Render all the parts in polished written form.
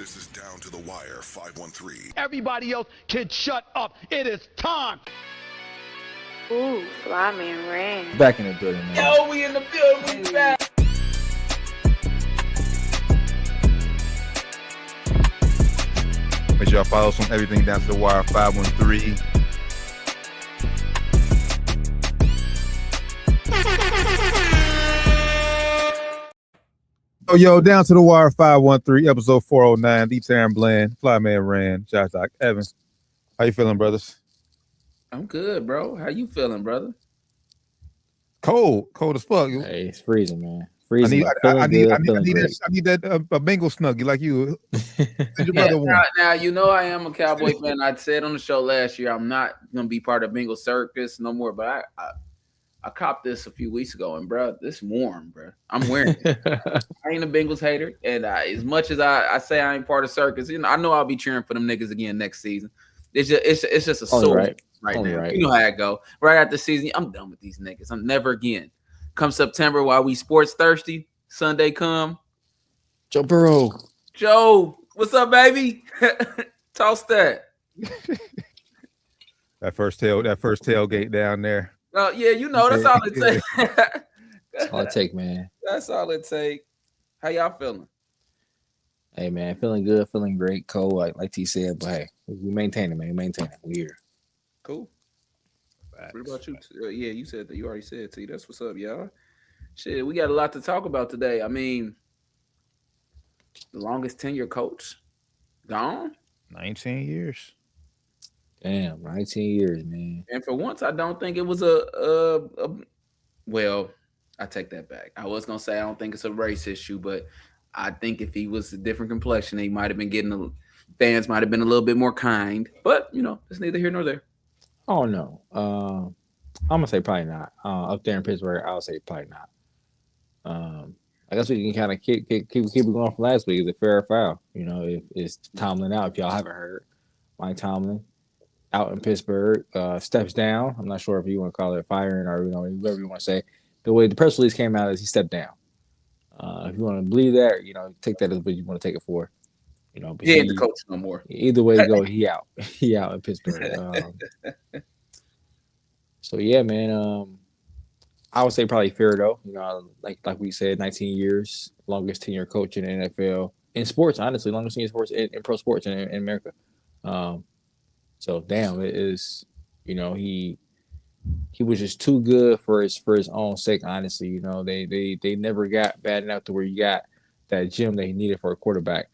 This is Down to the Wire 513. Everybody else can shut up. It is time. Ooh, Flyman ran. Back in the building, man. Yo, we in the building. We back. Make sure y'all follow us on everything Down to the Wire 513. Yo, Down to the Wire 513, episode 409. D. Taryn Bland, Flyman Rand, Josh Doc Evans. How you feeling, brothers? I'm good, bro. How you feeling, brother? Cold as fuck. Hey, it's freezing, man. Freezing. I need that a Bengal snuggie like you. Your brother now, you know I am a Cowboy fan. I said on the show last year I'm not gonna be part of Bengal circus no more. But I copped this a few weeks ago, and bro, this warm, bro. I'm wearing it. I ain't a Bengals hater, and as much as I say I ain't part of circus, you know, I know I'll be cheering for them niggas again next season. It's just a sore right now. Right. You know how I go. Right after the season, I'm done with these niggas. I'm never again. Come September, while we sports thirsty, Sunday come. Joe Burrow. Joe, what's up, baby? Toss that. That first tailgate down there. Yeah, you know, that's all it takes. That's all it take, man. That's all it take. How y'all feeling? Hey, man, feeling good, feeling great, cold, like T said, but hey, we maintain it, man. We maintain it. We here. Cool. Facts. What about you? Yeah, you said that. You already said, T. That's what's up, y'all. Shit, we got a lot to talk about today. I mean, the longest tenure coach gone? 19 years. Damn, 19 years, man. And for once, I don't think it was well, I take that back. I was going to say I don't think it's a race issue, but I think if he was a different complexion, he might have been fans might have been a little bit more kind. But, you know, it's neither here nor there. Oh, no. I'm going to say probably not. Up there in Pittsburgh, I'll say probably not. I guess we can kind of keep it going from last week. Is it fair or foul? You know, if it's Tomlin out, if y'all haven't heard. Mike Tomlin out in Pittsburgh, steps down. I'm not sure if you want to call it firing or, you know, whatever you want to say. The way the press release came out is he stepped down. If you want to believe that, you know, take that as what you want to take it for. You know, but he ain't the coach no more. Either way to go, he out. He out in Pittsburgh. So yeah, man. I would say probably fair though. You know, like we said, 19 years, longest tenure coach in the NFL in sports. Honestly, longest tenure sports in pro sports in America. So damn, it is. You know, he was just too good for his own sake. Honestly, you know, they never got bad enough to where you got that gym that he needed for a quarterback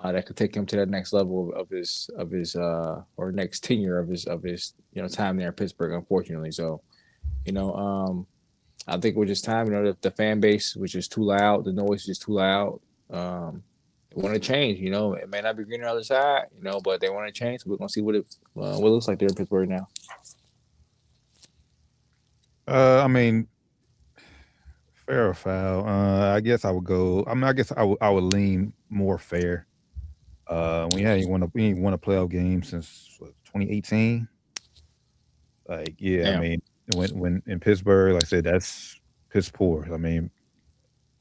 that could take him to that next level of his or next tenure of his you know time there in Pittsburgh. Unfortunately, so you know, I think it was just time. You know, the fan base was just too loud. The noise was just too loud. They want to change. You know, it may not be green on the other side. You know, but they want to change. So we're gonna see what it looks like there in Pittsburgh now. I mean, fair or foul? I guess I would go. I mean, I guess I would lean more fair. We ain't won a playoff game since 2018. Like, yeah, damn. I mean, when in Pittsburgh, like I said, that's piss poor. I mean,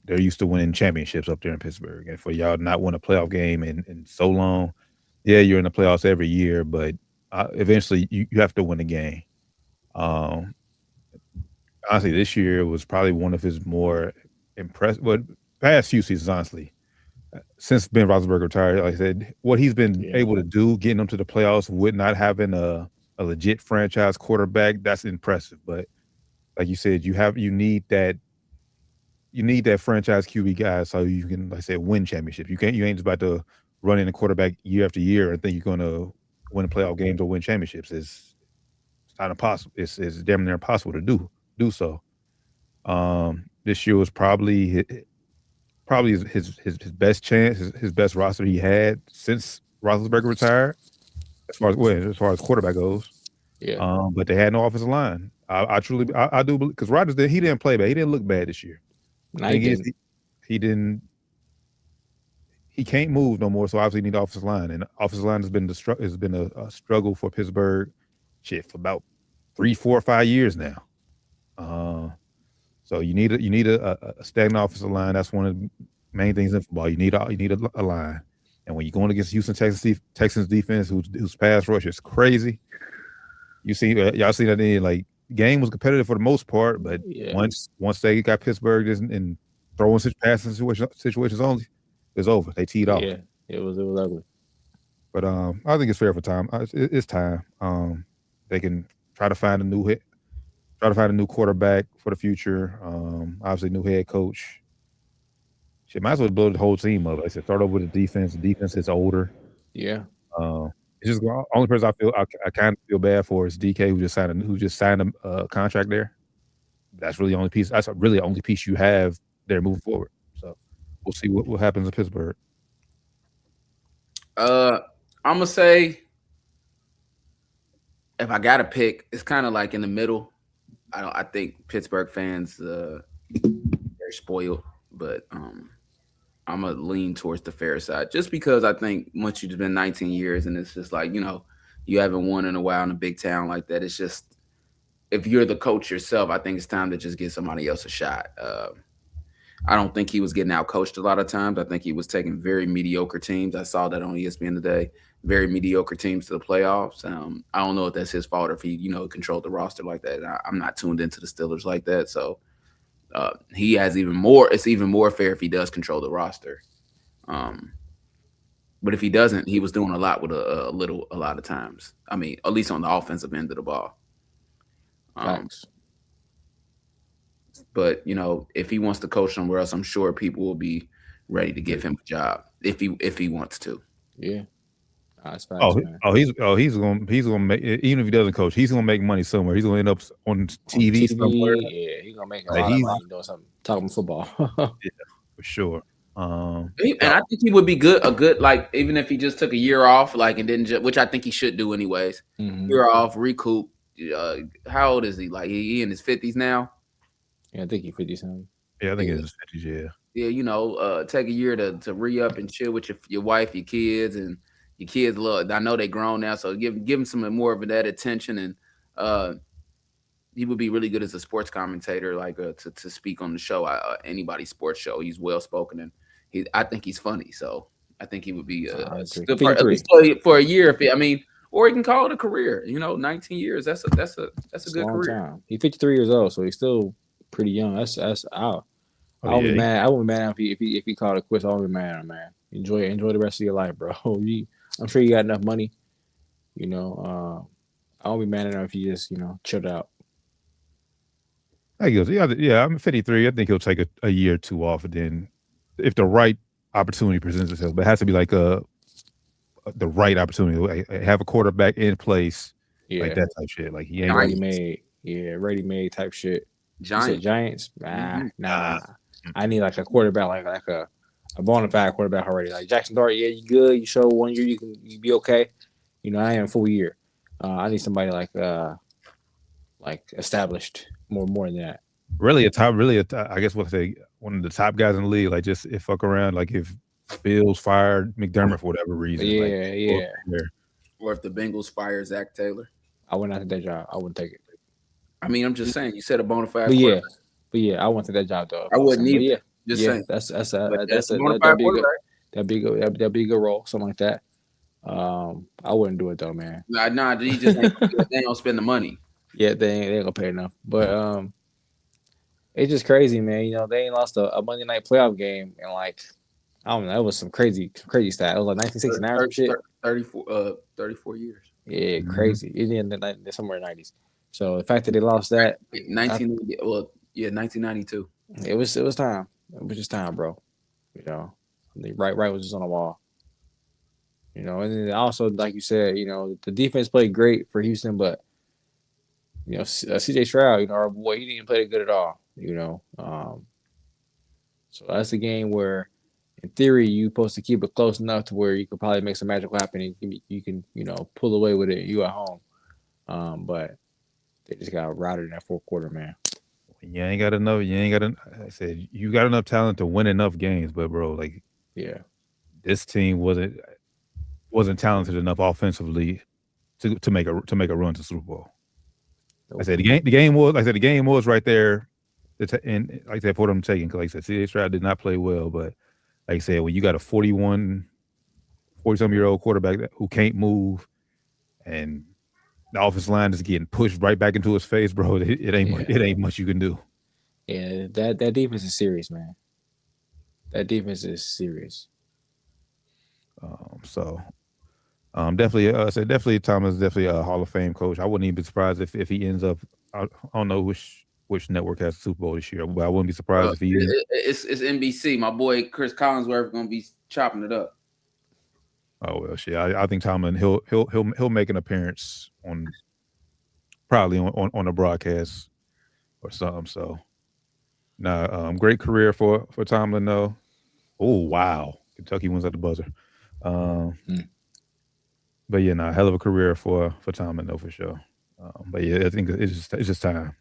they're used to winning championships up there in Pittsburgh, and for y'all to not win a playoff game in so long, yeah, you're in the playoffs every year, but eventually you have to win a game. Honestly, this year was probably one of his more impressive. But past few seasons, honestly, since Ben Roethlisberger retired, like I said, what he's been able to do, getting them to the playoffs with not having a legit franchise quarterback, that's impressive. But like you said, you need that franchise QB guy so you can, like I said, win championships. You ain't just about to run in a quarterback year after year and think you're gonna win playoff games or win championships. It's not impossible. It's damn near impossible to do so. This year was probably his best chance, his best roster he had since Roethlisberger retired, as far as quarterback goes. Yeah. But they had no offensive line. I truly do believe, because Rodgers he didn't play bad. He didn't look bad this year. He didn't. He can't move no more, so obviously he need offensive line, and offensive line has been a struggle for Pittsburgh, for about 3, 4, 5 years now. So you need a stagnant offensive line. That's one of the main things in football. You need a line. And when you're going against Houston Texans defense, whose pass rush is crazy, you see y'all see that like game was competitive for the most part, but once they got Pittsburgh in throwing such passing situations only, it's over. They teed off. Yeah, it was ugly. But I think it's fair for time. It's time. They can try to find a new quarterback for the future. Obviously, new head coach. Shit, might as well blow the whole team up. Like I said, start over with the defense. The defense is older. Yeah. It's just the only person I kind of feel bad for is DK, who just signed a contract there. That's really the only piece. That's really the only piece you have there moving forward. So we'll see what happens in Pittsburgh. I'm gonna say if I gotta pick, it's kind of like in the middle. I think Pittsburgh fans they're spoiled, but I'm gonna lean towards the fair side just because I think once you've been 19 years and it's just like, you haven't won in a while in a big town like that. It's just, if you're the coach yourself, I think it's time to just give somebody else a shot. I don't think he was getting out coached a lot of times. I think he was taking very mediocre teams. I saw that on ESPN today. Very mediocre teams to the playoffs. I don't know if that's his fault or if he, controlled the roster like that. I'm not tuned into the Steelers like that. So he has even more. It's even more fair if he does control the roster. But if he doesn't, he was doing a lot with a lot of times. I mean, at least on the offensive end of the ball. But if he wants to coach somewhere else, I'm sure people will be ready to give him a job if he wants to. Yeah. That's facts, he's gonna make, even if he doesn't coach, he's gonna make money somewhere. He's gonna end up on TV somewhere. Yeah, he's gonna make a lot of money doing something, talking football. Yeah, for sure. And I think he would be good. Like, even if he just took a year off, like, and didn't which I think he should do anyways. Mm-hmm. Year off, recoup. How old is he? Like, he in his 50s now. Yeah, I think he's 50 something. Yeah, I think it's his 50s. Yeah. Yeah, take a year to re-up and chill with your wife, your kids, and your kids love. I know they grown now, so give him some more of that attention, and he would be really good as a sports commentator, like to speak on the show, anybody's sports show. He's well spoken, and I think he's funny, so I think he would be good for a year. Or he can call it a career. 19 years. That's a good career. Time. He's 53 years old, so he's still pretty young. That's out. I won't be mad. I won't be mad if he called it quits. I won't be mad at him, man. Enjoy the rest of your life, bro. I'm sure you got enough money. I won't be mad at him if he just chilled out. I guess, yeah. I'm 53. I think he'll take a year or two off, and then if the right opportunity presents itself, but it has to be like the right opportunity. Like, have a quarterback in place, like that type shit. Like he ain't ready-made type shit. Giants? Nah. I need like a quarterback, like a bona fide quarterback already. Like Jackson Dart, you good. You show 1 year, you be okay. I am a full year. I need somebody like established more than that. Really I guess what I say, one of the top guys in the league. Like, just if fuck around, like if Bills fired McDermott for whatever reason. Yeah. Or if the Bengals fire Zach Taylor, I would not take that job. I wouldn't take it. I mean, I'm just saying. You said a bona fide. But yeah, I wouldn't take that job though. I wouldn't either. Yeah, just saying. That'd be a good role, something like that. I wouldn't do it though, man. Nah, he just they don't spend the money. Yeah, they ain't gonna pay enough. But it's just crazy, man. They ain't lost a Monday night playoff game in like, I don't know, it was some crazy stat. It was like 1969 or shit. 34 years. Yeah, crazy. It's somewhere in the 90s. So the fact that they lost that 1992. It was time. It was just time, bro. I think right was just on the wall. And then also, like you said, the defense played great for Houston, but CJ Stroud, our boy, he didn't play it good at all. So that's a game where, in theory, you're supposed to keep it close enough to where you could probably make some magic happen. And you can pull away with it. You at home, but they just got routed in that fourth quarter, man. I said you got enough talent to win enough games, but bro, like, this team wasn't talented enough offensively to make a run to the Super Bowl. Nope. I said the game was right there, and like I said, for them taking, because like I said, CJ Stroud did not play well, but like I said, when you got a 41 40-some-year-old quarterback who can't move, and the offensive line is getting pushed right back into his face, bro. It ain't much you can do. Yeah, that defense is serious, man. That defense is serious. Definitely Thomas, definitely a Hall of Fame coach. I wouldn't even be surprised if he ends up. I don't know which network has the Super Bowl this year, but I wouldn't be surprised if he. It's NBC. My boy Chris Collinsworth gonna be chopping it up. Oh well, shit. I think Tomlin he'll make an appearance on probably on a broadcast or something. So, great career for Tomlin though. Oh wow, Kentucky wins at the buzzer. But yeah, hell of a career for Tomlin though for sure. But yeah, I think it's just time.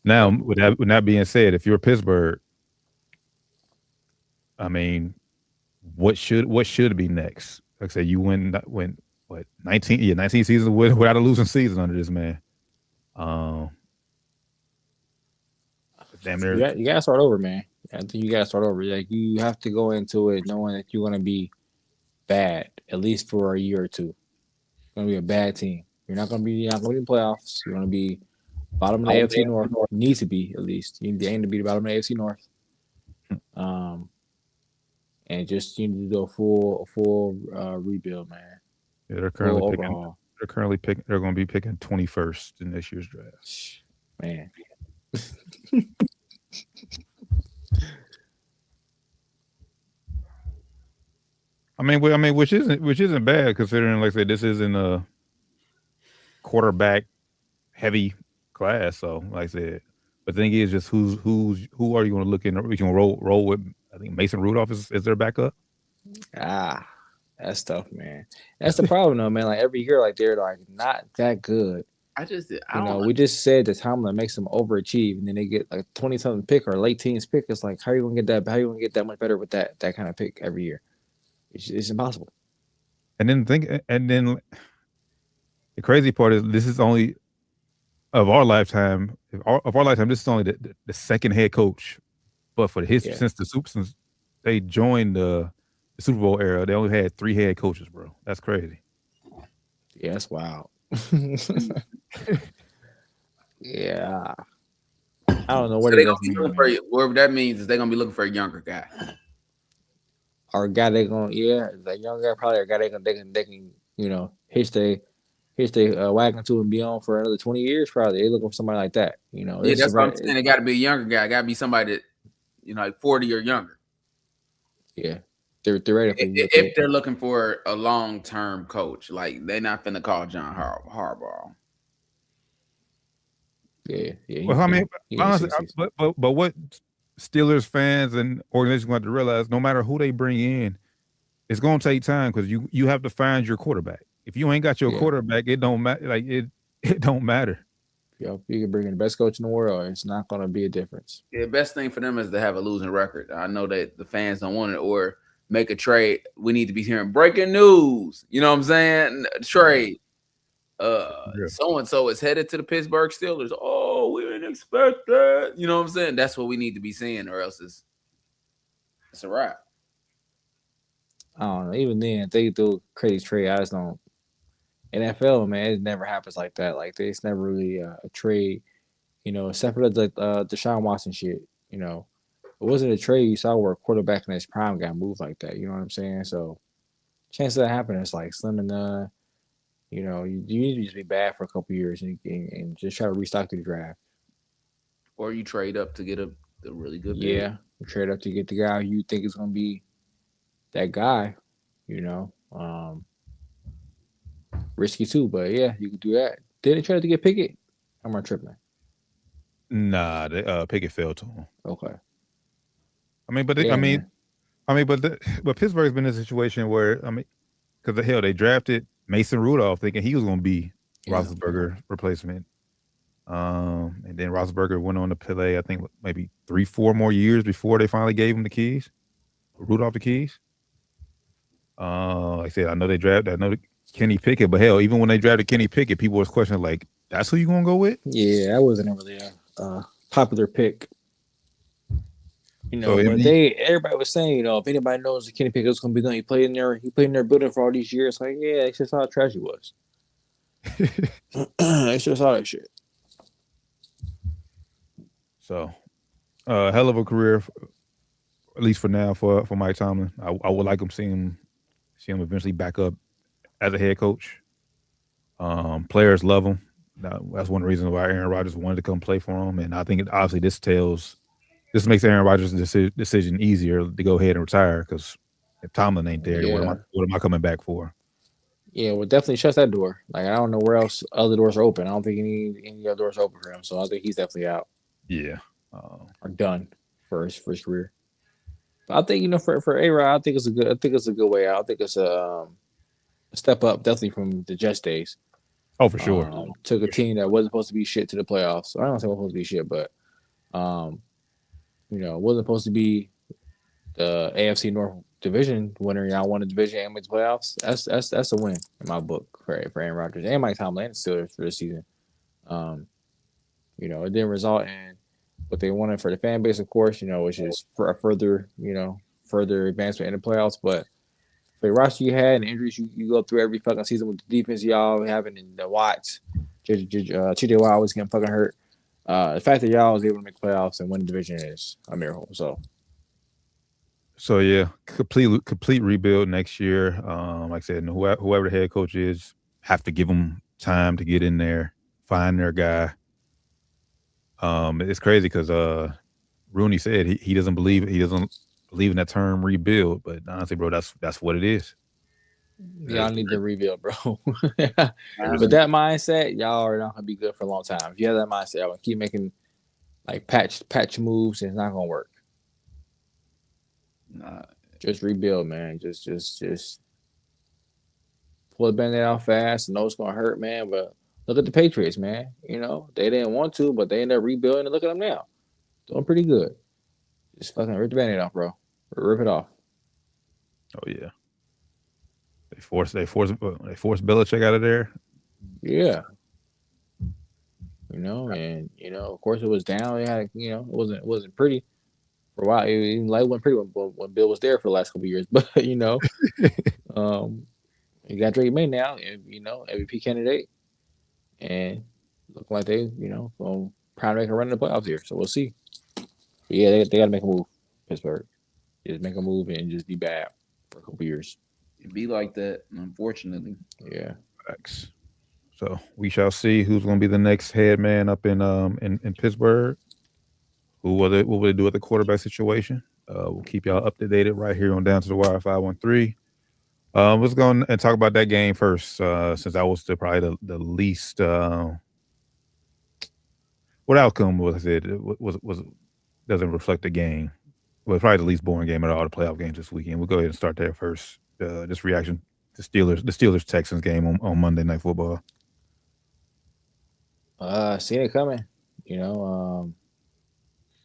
Now, with that being said, if you're Pittsburgh, I mean, what should be next? Like I said, you win what 19 seasons without a losing season under this man. Damn near. You gotta start over, man. I think you gotta start over. Like you have to go into it knowing that you're gonna be bad at least for a year or two. It's gonna be a bad team. You're not gonna be in the playoffs. You're gonna be bottom of the AFC North. Need to be at least. You need to aim to be the bottom of the AFC North. And just you need to do a full rebuild, man. Yeah, they're currently picking. They're going to be picking 21st in this year's draft. Man. I mean, which isn't bad considering, like I said, this isn't a quarterback heavy class. So, like I said, but the thing is, just who are you going to look in? We can roll with. I think Mason Rudolph is their backup. That's tough, man. That's the problem, though, man. Like every year, like they're like not that good. We just said that Tomlin makes them overachieve, and then they get like 20-something pick or late teens pick. It's like, how are you gonna get that? How are you gonna get that much better with that kind of pick every year? It's impossible. And then the crazy part is this is only of our lifetime. This is only the second head coach. But for the history since they joined the Super Bowl era, they only had 3 head coaches, bro. That's crazy. Yeah, that's wild. Yeah. I don't know what they're gonna be looking for. Whatever that means is they're gonna be looking for a younger guy. Or a guy that young guy, probably a guy they can hitch their wagon to and be on for another 20 years. Probably they looking for somebody like that. That's what I'm saying. It got to be a younger guy. It got to be somebody that like 40 or younger. Yeah, theoretically. If they're looking for a long-term coach, like they're not finna call John Harbaugh. Yeah. Well, I mean, honestly, but what Steelers fans and organizations going to realize, no matter who they bring in, it's going to take time because you have to find your quarterback. If you ain't got your quarterback, it don't matter. Like it don't matter. You can bring in the best coach in the world. It's not going to be a difference. The best thing for them is to have a losing record. I know that the fans don't want it or make a trade. We need to be hearing breaking news. You know what I'm saying? Trade. So-and-so is headed to the Pittsburgh Steelers. Oh, we didn't expect that. You know what I'm saying? That's what we need to be seeing, or else it's a wrap. I don't know. Even then, if they do a crazy trade, I just don't. NFL, man, it never happens like that. Like, it's never really a trade, except for the Deshaun Watson shit. It wasn't a trade you saw where a quarterback in his prime got moved like that. You know what I'm saying? So, chance of that happening is like slim and none. You need to just be bad for a couple years and just try to restock the draft. Or you trade up to get a really good bid. Yeah, you trade up to get the guy you think is going to be that guy, risky too, but yeah, you could do that. Did they try to get Pickett? I'm not tripping. Nah, Pickett fell to him. Okay. But Pittsburgh's been in a situation where because they drafted Mason Rudolph thinking he was going to be Roethlisberger's replacement, and then Roethlisberger went on to play I think maybe 3-4 more years before they finally gave him the keys, Rudolph the keys. Like I said, I know Kenny Pickett, but hell, even when they drafted Kenny Pickett, people was questioning like, "That's who you gonna go with?" Yeah, that wasn't really a popular pick. You know, So but everybody was saying, you know, if anybody knows Kenny Pickett's gonna be done, he played in their building for all these years. Like, yeah, it's just how trash he was. It's just all that shit. So, hell of a career, at least for now, for Mike Tomlin. I would like see him eventually back up as a head coach. Players love him. That's one reason why Aaron Rodgers wanted to come play for him, and I think obviously this makes Aaron Rodgers' decision easier to go ahead and retire, because if Tomlin ain't there, what am I coming back for? Yeah, well, definitely shuts that door. Like, I don't know where else other doors are open. I don't think any other doors are open for him. So I think he's definitely out. Yeah, or done for his career. But I think, you know, for A-Rod, I think it's a good way out. I think it's a step up, definitely from the Jets days. Oh, for sure. Took a team that wasn't supposed to be shit to the playoffs. I don't say it wasn't supposed to be shit, but you know, it wasn't supposed to be the AFC North division winner. Y'all won the division and made the playoffs. That's a win in my book for Aaron Rodgers and Mike Tomlin and the Steelers for this season. You know, it didn't result in what they wanted for the fan base, of course, you know, which is for a further advancement in the playoffs. But for the roster you had and the injuries you go through every fucking season with the defense y'all having in the Watts, TJ Watt always getting fucking hurt. The fact that y'all was able to make the playoffs and win the division is a miracle. So yeah, complete rebuild next year. Like I said, whoever the head coach is, have to give them time to get in there, find their guy. It's crazy because Rooney said he doesn't believe in that term rebuild, but honestly, bro, that's what it is. Y'all need to rebuild, bro. But that mindset, y'all are not gonna be good for a long time. If you have that mindset, y'all gonna keep making like patch moves, and it's not gonna work. Nah, just rebuild, man. Just pull the band-aid out fast. I know it's gonna hurt, man, but look at the Patriots, man. You know, they didn't want to, but they ended up rebuilding, and look at them now. Doing pretty good. Just fucking rip the band-aid off, bro. Rip it off. Oh yeah. They forced Belichick out of there. Yeah. You know, and you know, of course it was down. It had, you know, it wasn't pretty for a while. It wasn't pretty when Bill was there for the last couple of years. But you know, you got Drake May now, and you know, MVP candidate, and look like they, you know, trying to make a run in the playoffs here. So we'll see. But yeah, they got to make a move. Pittsburgh, just make a move and just be bad for a couple of years. It be like that, unfortunately. Yeah. Facts. So we shall see who's going to be the next head man up in Pittsburgh. What will they do at the quarterback situation? We'll keep y'all up to date right here on Down to the Wire 513. Let's go and talk about that game first, since that was probably the least. What outcome was it? Was doesn't reflect the game. Well, probably the least boring game of all the playoff games this weekend. We'll go ahead and start there first. Just reaction to the Steelers Texans game on Monday Night Football. Seen it coming. You know,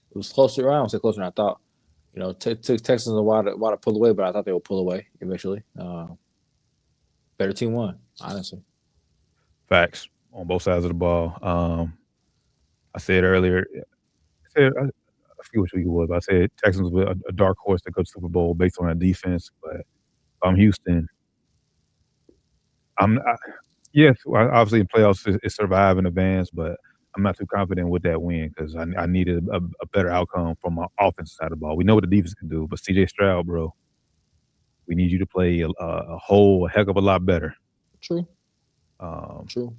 it was closer. I don't say closer than I thought. You know, took Texans a while to pull away, but I thought they would pull away eventually. Better team won, honestly. Facts on both sides of the ball. I said earlier, I forget which week it was, but I said Texans were a dark horse to go to Super Bowl based on that defense. But I'm Houston. Yes, obviously in playoffs it's survive in advance, but I'm not too confident with that win because I needed a better outcome from my offensive side of the ball. We know what the defense can do, but CJ Stroud, bro, we need you to play a heck of a lot better. True. True.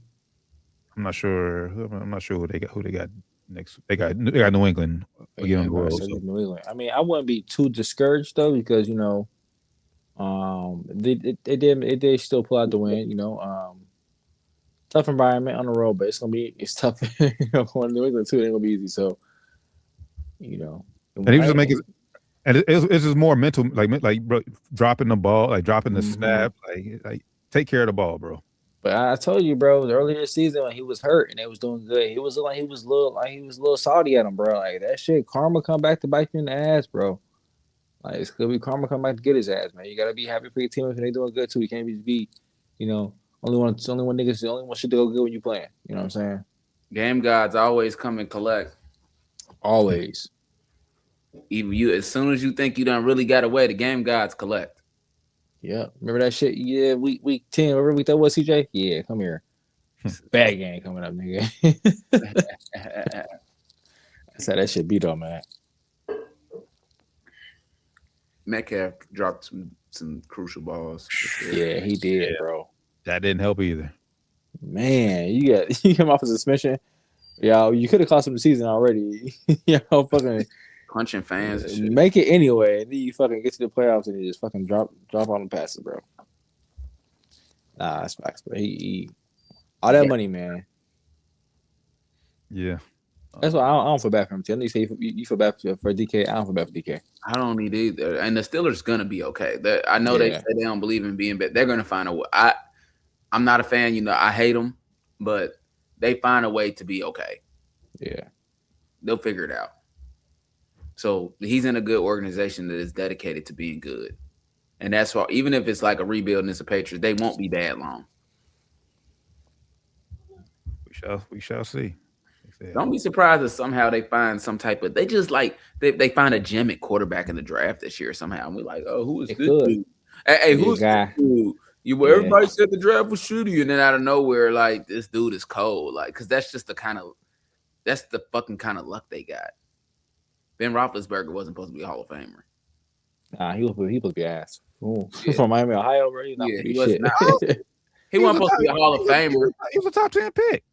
I'm not sure who they got next. They got New England again on the road. So. New England. I mean, I wouldn't be too discouraged though because you know, they did still pull out the win. You know, tough environment on the road, but it's tough. You know, going to New England too, it ain't gonna be easy. So, you know, and he was making, and it's just more mental, like bro, dropping the ball, like dropping the snap, like take care of the ball, bro. But I told you, bro, earlier this season when he was hurt and they was doing good, he was a little salty at him, bro. Like that shit, karma come back to bite you in the ass, bro. Like it's gonna be karma come back to get his ass, man. You gotta be happy for your team if they doing good too. You can't just be, you know, only one shit to go good when you playing. You know what I'm saying? Game gods always come and collect. Always. Even you, as soon as you think you done really got away, the game gods collect. Yeah, remember that shit? Yeah, week 10, whatever week that was, CJ? Yeah, come here. Bad game coming up, nigga. That's how that shit be though, man. Metcalf dropped some crucial balls. Yeah, he did, bro. That didn't help either. Man, you came off a suspension. Yeah, you could have cost him the season already. Fucking punching fans and shit. Make it anyway, and then you fucking get to the playoffs and you just fucking drop on the passes, bro. Nah, that's facts, bro. He all that money, man. Yeah. That's why I don't feel bad for him. Too. You say you feel bad for DK. I don't feel bad for DK. I don't need either. And the Steelers gonna be okay. I know they say they don't believe in being bad. They're gonna find a way. I'm not a fan. You know, I hate them, but they find a way to be okay. Yeah, they'll figure it out. So he's in a good organization that is dedicated to being good, and that's why even if it's like a rebuild and it's a Patriots, they won't be bad long. We shall see. Don't be surprised if somehow they find some type of they find a gem at quarterback in the draft this year somehow. And we're like, oh, who is this dude? Hey, who's this dude? Everybody said the draft was shooty, and then out of nowhere, like this dude is cold. Like, because that's the fucking kind of luck they got. Ben Roethlisberger wasn't supposed to be a Hall of Famer. Nah, he was supposed to be ass. From Miami, Ohio, bro. He wasn't supposed to be a Hall of Famer. He was a top 10 pick.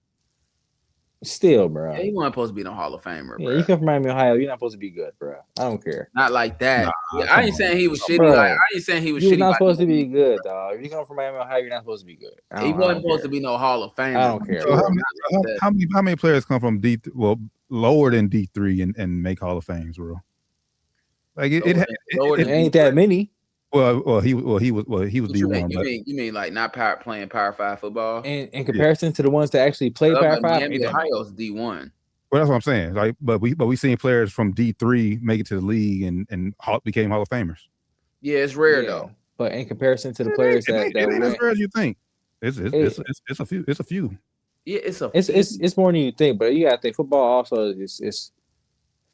Still, bro. Yeah, he wasn't supposed to be no Hall of Famer, bro. Yeah, you come from Miami, Ohio. You're not supposed to be good, bro. I don't care. Not like that. I ain't saying he was shitty. Like, I ain't saying he was shitty. You're not supposed to be good, dog. If you come from Miami, Ohio, you're not supposed to be good. He wasn't supposed to be no Hall of Famer. I don't care. So how many players come from lower than D3 and make Hall of Fames, bro? Like it ain't that many. Well, he was D1. You mean like not playing Power 5 football? And in comparison to the ones that actually play Power 5, Miami, Ohio's D1. Well, that's what I'm saying. Like, but we seen players from D3 make it to the league and became Hall of Famers. Yeah, it's rare though. But in comparison to the players that ain't as rare as you think. It's a few. Yeah, it's more than you think. But you got to think football also is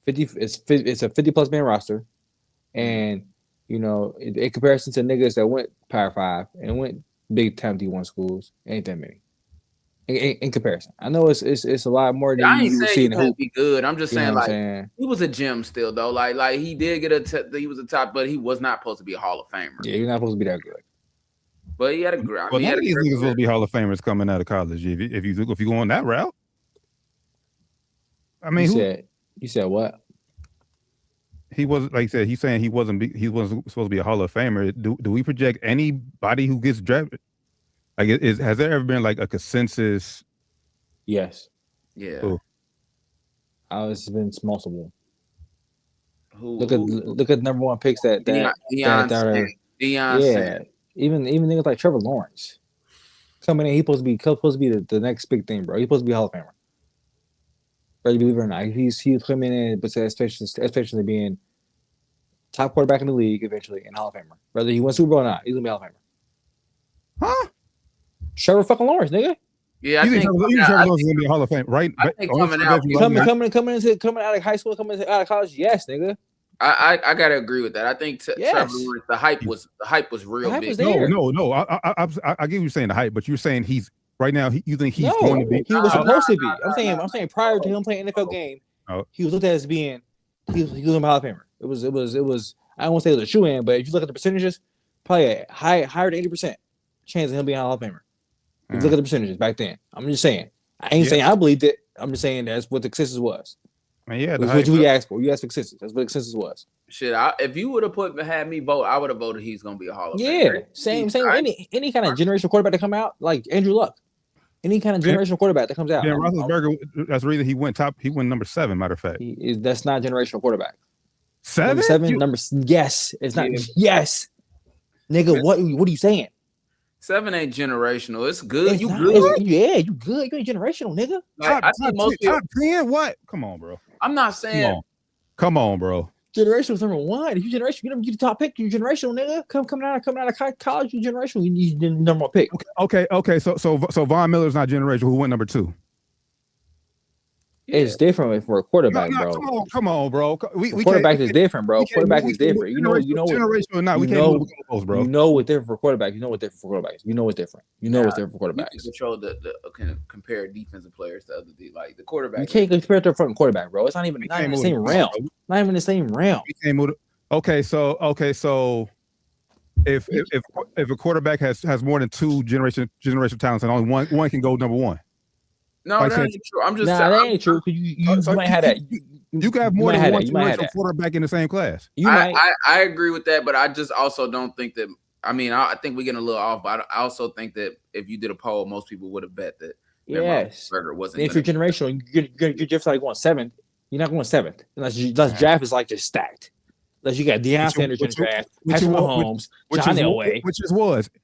50. It's a 50+ man roster, and you know, in comparison to niggas that went Power 5 and went big time D1 schools, ain't that many. In comparison, I know it's a lot more than I ain't you saying see he in the won't hoop. Be good. I'm just saying, he was a gem still though. Like he did get he was a top, but he was not supposed to be a Hall of Famer. Yeah, you're not supposed to be that good. But he had a great. Well, none of these niggas will be Hall of Famers coming out of college if you go on that route. I mean, you said what? He was like I said. He's saying he wasn't supposed to be a Hall of Famer. Do we project anybody who gets drafted? Like, has there ever been like a consensus? Yes. Yeah. It's been multiple. Look at number one picks that Deion. Yeah. Even niggas like Trevor Lawrence coming in, he's supposed to be the next big thing, bro. He's supposed to be a Hall of Famer. Whether you believe it or not, he's coming in, but especially being top quarterback in the league eventually and Hall of Famer. Whether he wins Super Bowl or not, he's gonna be Hall of Famer. Huh? Trevor fucking Lawrence, nigga. Yeah, I think Trevor Lawrence is gonna be a Hall of Fame, right? Coming out of high school, coming out of college, yes, nigga. I gotta agree with that. I think Trevor Lawrence, the hype was real big. No. I get what you're saying, the hype, but you're saying he's right now. You think he's going to be? He was supposed to be. I'm saying prior to him playing NFL game, he was looked at as being he was a Hall of Famer. It was. I don't want to say it was a shoe in, but if you look at the percentages, probably a higher than 80% chance of him being a Hall of Famer. If you look at the percentages back then. I'm just saying. I ain't saying I believed it. I'm just saying that's what the consensus was. I mean, what we asked for. You asked for consensus. That's what the consensus was. Shit, if you would have had me vote, I would have voted he's gonna be a Hall of Famer. Yeah, same. Any kind of generational quarterback that come out, like Andrew Luck. Any kind of generational quarterback that comes out. Yeah, Roethlisberger. That's the reason he went top. He went number 7. Matter of fact, that's not generational quarterback. 7. Yes, it's not. Yes, nigga. What are you saying? 7 ain't generational. It's good. You good? You good. You ain't generational, nigga. Like, I think most top 10. What? Come on, bro. I'm not saying. Come on, bro. Generational is number 1. If you generational, you the top pick. You generational, nigga. Coming out of college, you generational. You need the number 1 pick. Okay. So Von Miller's not generational. Who went number 2? It's different for a quarterback, bro. Come on, bro. Quarterback is different, bro. Quarterback is different. You know generational or not. We can't move the goalposts, bro. You know what's different for quarterbacks. You know what's different for quarterbacks. You know what's different. You know what's different for quarterbacks. You can control can compare defensive players to other like the quarterback. You can't compare it to a fucking quarterback, bro. It's not even the same realm. Not even the same realm. We can't move. Okay, so if a quarterback has more than 2 generational talents and only one can go number 1. No, that ain't true. I'm just saying that ain't true. You might have that. You can have more than one generational quarterback in the same class. I agree with that, but I just also don't think that. I mean, I think we're getting a little off, but I also think that if you did a poll, most people would have bet that. Yes. Wasn't. If you're generational, you're just like going 7th. You're not going 7th unless draft is like just stacked. Unless you got Deion Sanders in the draft, Patrick Mahomes, John Elway.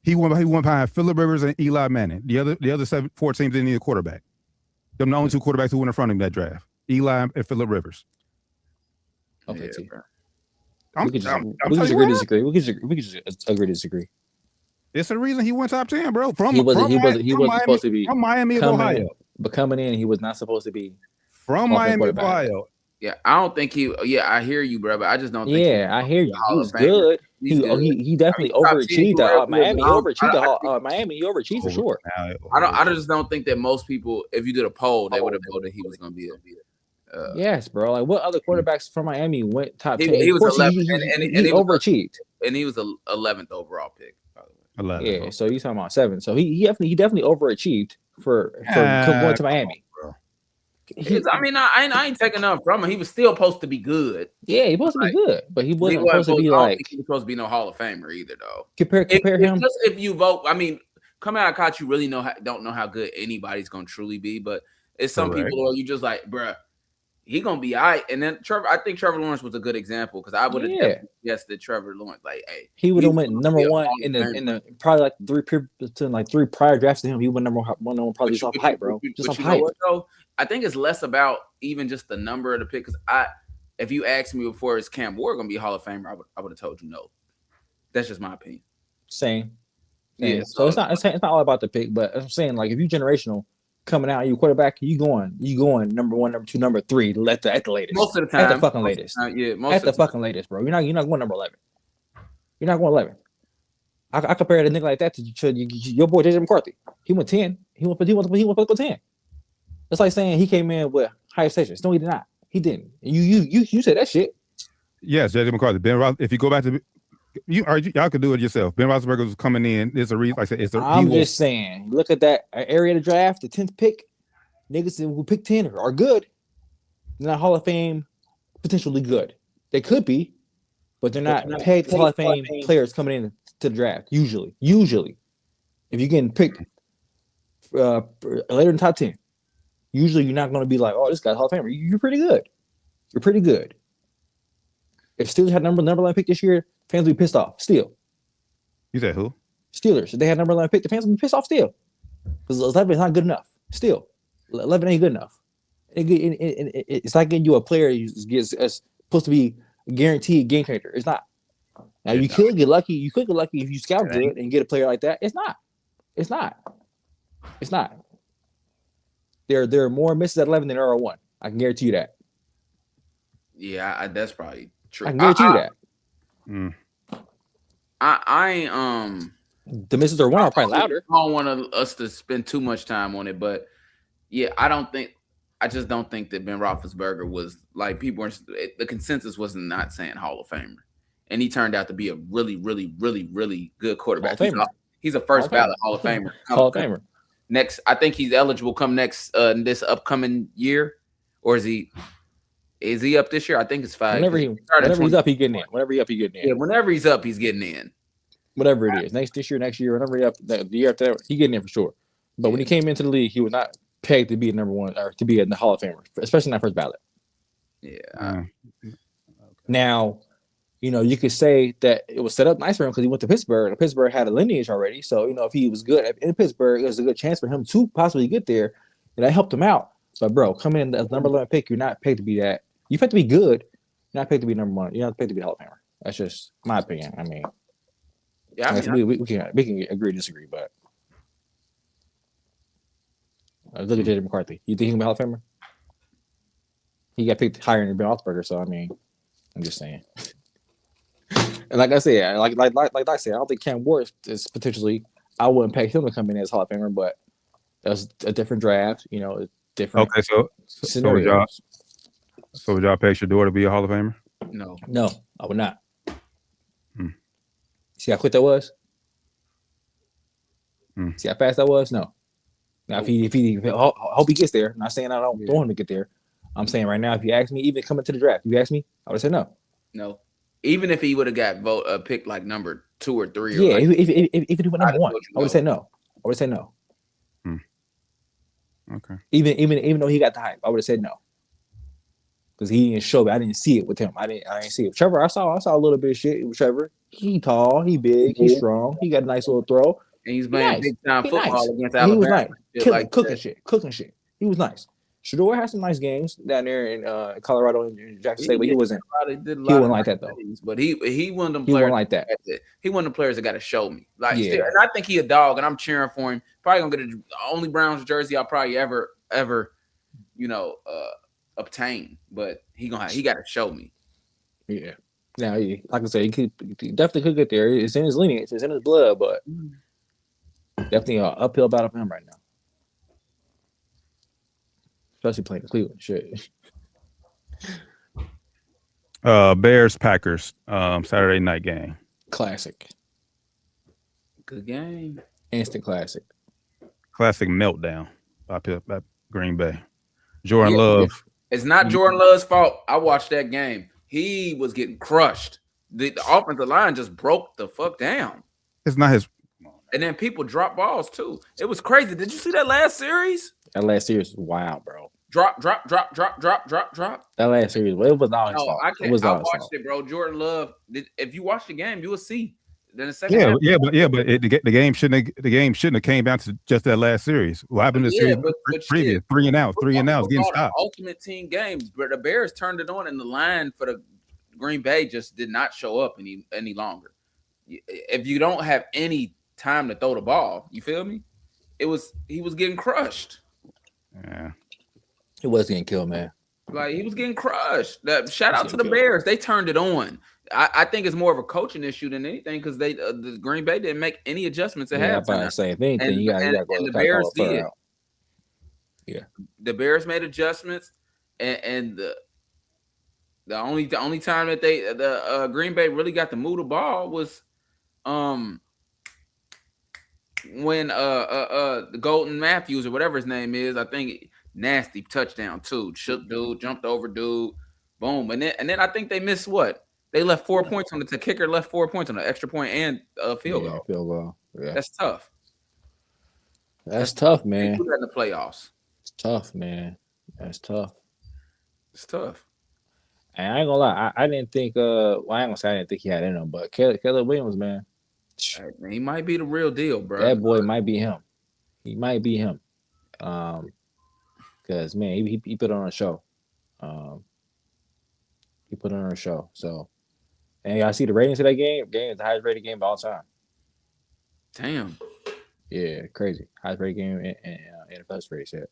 He went behind Phillip Rivers and Eli Manning. The other 4 teams didn't need a quarterback. Them the only 2 quarterbacks who went in front of him that draft. Eli and Phillip Rivers. Okay, bro. We can just agree to disagree. We can just agree to disagree. It's the reason he went top 10, bro. He wasn't supposed to be from Miami of Ohio. But coming in, he was not supposed to be from Miami of Ohio. Yeah, I don't think he. Yeah, I hear you, bro, but I just don't think. Yeah, I hear you. He was good. He definitely overachieved at Miami. He overachieved Miami. He overachieved for sure. I just don't think that most people, if you did a poll, they would have voted he was going to be yes, bro. Like what other quarterbacks from Miami went top 10? He was 11th, and he overachieved. And he was the 11th overall pick, by the way. 11th. Yeah, so you're talking about 7. So he definitely overachieved for going to Miami. I ain't taking nothing from him. He was still supposed to be good. Yeah, he was supposed to be good, but he wasn't supposed to be like. He was supposed to be no Hall of Famer either, though. Compare him. Just if you vote, I mean, coming out of college, you really don't know how good anybody's gonna truly be. But it's some people where you just like, bruh, he gonna be all right. And then I think Trevor Lawrence was a good example because I would have guessed that Trevor Lawrence, like, hey, he would have went number 1 in the probably like 3 prior drafts to him. He went number 1 probably just off hype, bro. Just off hype. I think it's less about even just the number of the pick. Because if you asked me before, is Cam Ward going to be a Hall of Famer? I would have told you no. That's just my opinion. Same. Yeah. So it's not all about the pick, but I'm saying like if you generational coming out, you quarterback, you going number 1, number 2, number 3. At the latest. Most of the time. At the fucking latest. At the fucking latest, bro. You're not going number 11. You're not going 11. I compare a nigga like that to your boy JJ McCarthy. He went 10. He went 10. It's like saying he came in with high expectations. No, he did not. He didn't. You said that shit. Yes, JJ McCarthy. If you go back to y'all could do it yourself. Ben Roethlisberger was coming in. There's a reason. Like I said, I'm just saying. Look at that area of the draft. The 10th pick. Niggas who pick 10 are good. They're not Hall of Fame. Potentially good. They could be, but they're not paid Hall of Fame players coming in to the draft. Usually, if you're getting picked later in the top 10. Usually, you're not going to be like, "Oh, this guy's Hall of Famer." You're pretty good. You're pretty good. If Steelers had number 11 pick this year, fans would be pissed off. Still. You said who? Steelers. If they had number 11 pick, the fans would be pissed off still. Because 11 is not good enough. Still. 11 ain't good enough. It's like getting you a player who's supposed to be a guaranteed game changer. It's not. Now, you could get lucky. You could get lucky if you scout good and get a player like that. It's not. It's not. There are more misses at 11 than there are 1. I can guarantee you that. Yeah, that's probably true. I can guarantee you that. The misses are 1 are probably louder. I don't want us to spend too much time on it, but yeah, I just don't think that Ben Roethlisberger was like the consensus was not saying Hall of Famer, and he turned out to be a really, really, really, really good quarterback. He's a first ballot Hall of Famer. Hall of Famer. Next, I think he's eligible come next this upcoming year, or is he up this year? I think it's 5. Whenever he's up, he's getting in. Yeah, whenever he's up, he's getting in. Whatever it is, next year, whenever he's up, the year after that, he's getting in for sure. But when he came into the league, he was not pegged to be number 1 or to be in the Hall of Famer, especially not first ballot. Yeah. Now, you could say that it was set up nice for him because he went to Pittsburgh, and Pittsburgh had a lineage already. So, if he was good in Pittsburgh, there's a good chance for him to possibly get there, and that helped him out. But, bro, coming in as number 11 pick, you're not pegged to be that. You have to be good. You're not pegged to be number 1. You're not pegged to be Hall of Famer. That's just my opinion. I mean, we can agree to disagree, but look at JJ McCarthy. You think he's gonna be Hall of Famer? he got picked higher than Ben Roethlisberger. So I mean, I'm just saying. And like I said, like I said, I don't think Cam Ward is potentially. I wouldn't pay him to come in as Hall of Famer, but that's a different draft. You know, different. Okay, so scenarios. would y'all pay Shador to be a Hall of Famer? No, I would not. See how quick that was? See how fast that was? No. Now, if he I hope he gets there. I'm not saying I don't want him to get there. I'm saying right now, if you ask me, even coming to the draft, you ask me, I would have said no. No. Even if he would have got picked like number 2 or 3. Yeah, if he went number 1, I would have said no. I would have said no. Okay. Even though he got the hype, I would have said no. Because he didn't show me. I didn't see it with him. I didn't see it. Trevor, I saw a little bit of shit with Trevor. He tall, he big, he's strong. He got a nice little throw. And he's playing big time football against Alabama. He was nice. Cooking shit. He was nice. Shador had some nice games down there in Colorado and Jackson State, but he wasn't like that though. But he one of them players. He wasn't like that. He one of the players that got to show me. And I think he a dog, and I'm cheering for him. Probably gonna get the only Browns jersey I'll probably ever obtain. But he got to show me. Yeah. Now, like I said, he definitely could get there. It's in his lineage. It's in his blood, but definitely an uphill battle for him right now. Especially playing the Cleveland shit. Bears Packers Saturday night game. Classic. Good game. Instant classic. Classic meltdown by Green Bay. Jordan Love. It's not Jordan Love's fault. I watched that game. He was getting crushed. The offensive line just broke the fuck down. It's not his. And then people drop balls too. It was crazy. Did you see that last series? That last series was wild, bro. Drop. That last series, well, it was not his fault. I watched it, bro. Jordan Love. If you watch the game, you will see. Then the second half, the game shouldn't have came down to just that last series. What happened to the series previous? 3 and out, getting stopped. Ultimate team game, but the Bears turned it on, and the line for the Green Bay just did not show up any longer. If you don't have any time to throw the ball, you feel me? He was getting crushed. Yeah, he was getting killed, man. Like he was getting crushed. Shout out to the Bears. They turned it on. I think it's more of a coaching issue than anything because the Green Bay didn't make any adjustments at halftime. I'm say if anything, you got to go. The Bears did. Yeah, the Bears made adjustments, and the only time that the Green Bay really got to move the ball was when the Golden Matthews or whatever his name is, I think nasty touchdown too. Shook dude, jumped over dude, boom, and then I think they missed what? They left 4 points on the kicker left 4 points on the extra point and field goal. Field goal. Yeah. That's tough. That's tough, man. They do that in the playoffs. It's tough, man. That's tough. It's tough. And I ain't gonna lie, I didn't think I ain't gonna say I didn't think he had in him, but Caleb Williams, man. He might be the real deal, bro. That boy might be him. He might be him. Because man, he put on a show. He put on a show. So, and I see the ratings of that game. Game is the highest rated game of all time. Damn. Yeah, crazy. Highest rated game in the first race yet.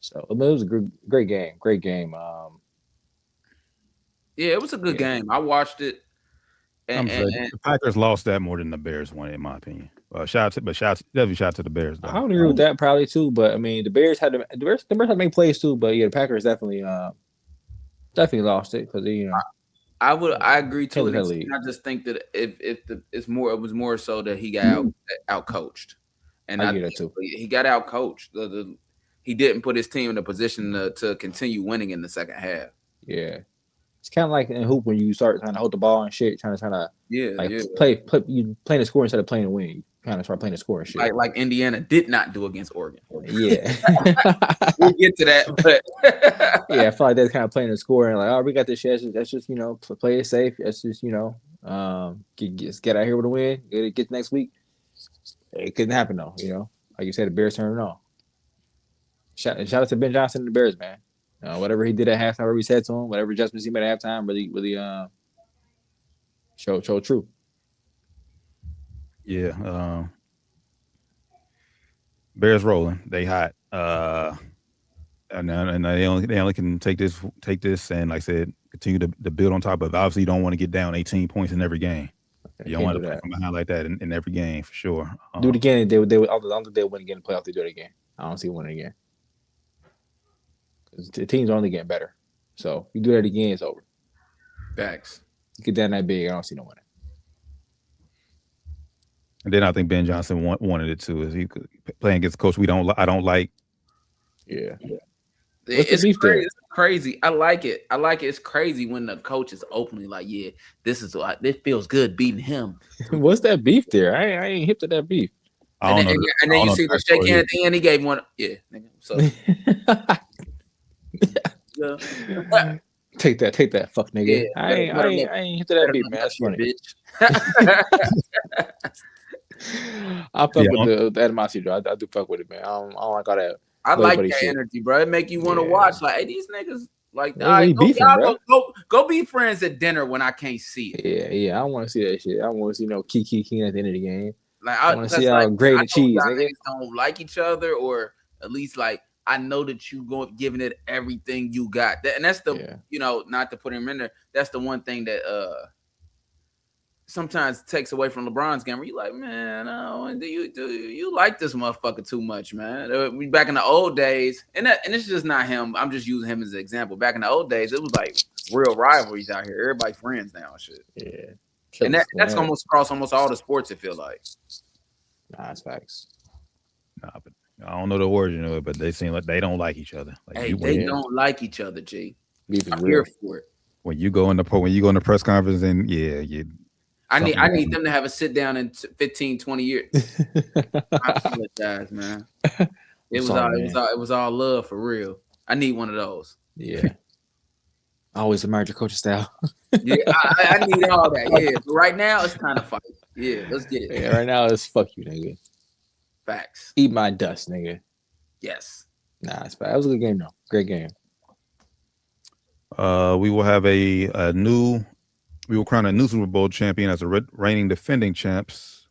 So it was a great game. Great game. Yeah, it was a good game. I watched it. And the Packers lost that more than the Bears won, in my opinion. Shout to the Bears. Though. I would agree with that probably too, but I mean the Bears had to make plays too, but yeah, the Packers definitely lost it because I agree too. I just think that it was more so that he got out coached, and I get it too. He got out coached. He didn't put his team in a position to continue winning in the second half. Yeah. It's kind of like in hoop when you start trying to hold the ball and shit, trying to play you playing the score instead of playing the win. You kind of start playing the score and shit. Like Indiana did not do against Oregon. Yeah, we'll get to that. But yeah, I feel like that's kind of playing the score and like, oh, we got this shit. That's just play it safe. That's just get out here with a win. Get next week. It couldn't happen though. Like you said, the Bears turned it on. Shout out to Ben Johnson and the Bears, man. Whatever he did at halftime, whatever he said to him, whatever adjustments he made at halftime, really show true. Yeah. Bears rolling. They hot. and they only can take this, and like I said, continue to build on top of it. Obviously, you don't want to get down 18 points in every game. You don't want to play from behind like that in every game for sure. Do it again. They would. I don't think they win again in the playoff. They do it again. I don't see winning again. Because the teams are only getting better. So you do that again, it's over. Facts. You get down that big, I don't see no winning. And then I think Ben Johnson wanted it too. Is he playing against a coach I don't like? Yeah. It's crazy. I like it. It's crazy when the coach is openly like, "Yeah, this feels good beating him." What's that beef there? I ain't hip to that beef. And then you see the shake hand at the end. He gave one. Yeah, nigga. So yeah. Take that, fuck nigga. Yeah, I ain't hip to that beef, man. That's funny. Bitch. I fuck with the animosity, bro. I do fuck with it, man. I don't like all that. I like that energy, bro. It make you want to watch. Like, hey, these niggas, like, all right, go be friends at dinner when I can't see it. Yeah. I don't want to see that shit. I don't want to see no kiki at the end of the game. Like, I want to see how great the cheese. Niggas don't like each other, or at least like I know that you giving it everything you got. And that's the not to put him in there. That's the one thing that sometimes takes away from LeBron's game where you're like, man, do you like this motherfucker too much, man? Back in the old days, and it's just not him. I'm just using him as an example. Back in the old days, it was like real rivalries out here. Everybody friends now and shit. Yeah. And that's almost across almost all the sports, it feel like. Nah, that's facts. Nah, but I don't know the origin of it, but they seem like they don't like each other. Like they don't like each other, G. I'm here for it. When you go in the press conference and I need them to have a sit down in 15, 20 years. I apologize, man. It was all love for real. I need one of those. Yeah. Always admired your coaching style. Yeah, I need all that. Yeah, but right now it's kind of fight. Yeah, let's get it. Yeah, right now it's fuck you, nigga. Facts. Eat my dust, nigga. Yes. Nah, it's fine. That was a good game, though. Great game. We will have we will crown a new Super Bowl champion as a reigning defending champs.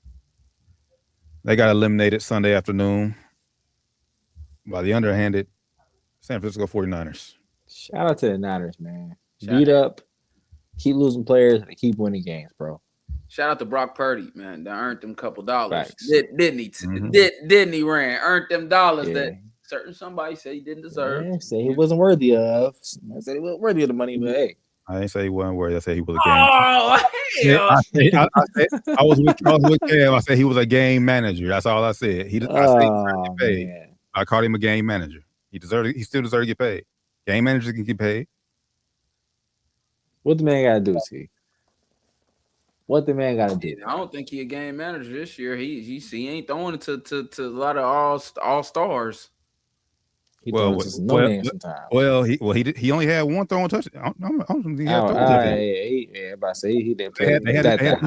They got eliminated Sunday afternoon by the underhanded San Francisco 49ers. Shout out to the Niners, man. Beat up, keep losing players, and keep winning games, bro. Shout out to Brock Purdy, man. That earned them a couple dollars. Facts. Didn't he? Mm-hmm. Didn't he, Rand? Earned them dollars that somebody said he didn't deserve. Yeah, say he wasn't worthy of. I said he wasn't worthy of the money, but hey. I didn't say he wasn't worthy. I said he was a game. I was with Cam. I said he was a game manager. That's all I said. I said he deserved to get paid. Man. I called him a game manager. He still deserved to get paid. Game managers can get paid. What the man got to do, T? What the man got to do? I don't think he a game manager this year. He ain't throwing it to a lot of all stars. He he only had one throwing touchdown. He didn't play that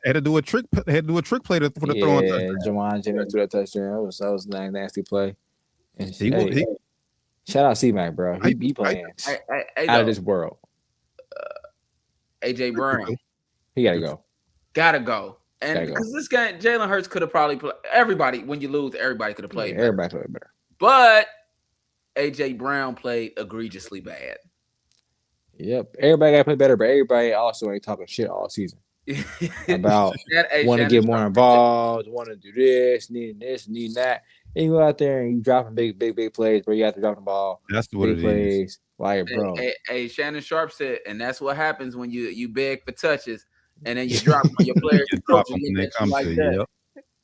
had to do a trick. They had to do a trick play for the throwing touchdown. Jawan Jennings threw that touchdown. That was a nasty play. And shout out C-Mac, bro. He playing out of this world. AJ Brown. He gotta go. Gotta go. And because this game, Jalen Hurts could have probably played. Everybody, when you lose, everybody could have played better. Everybody played better. But AJ Brown played egregiously bad. Yep. Everybody got to play better, but everybody also ain't talking shit all season. About want to get more involved, want to do this, need that. And you go out there and you dropping big plays, bro. You have to drop the ball. That's what it plays. Is. Like, bro. Hey, Shannon Sharp said, and that's what happens when you beg for touches and then you drop on your players.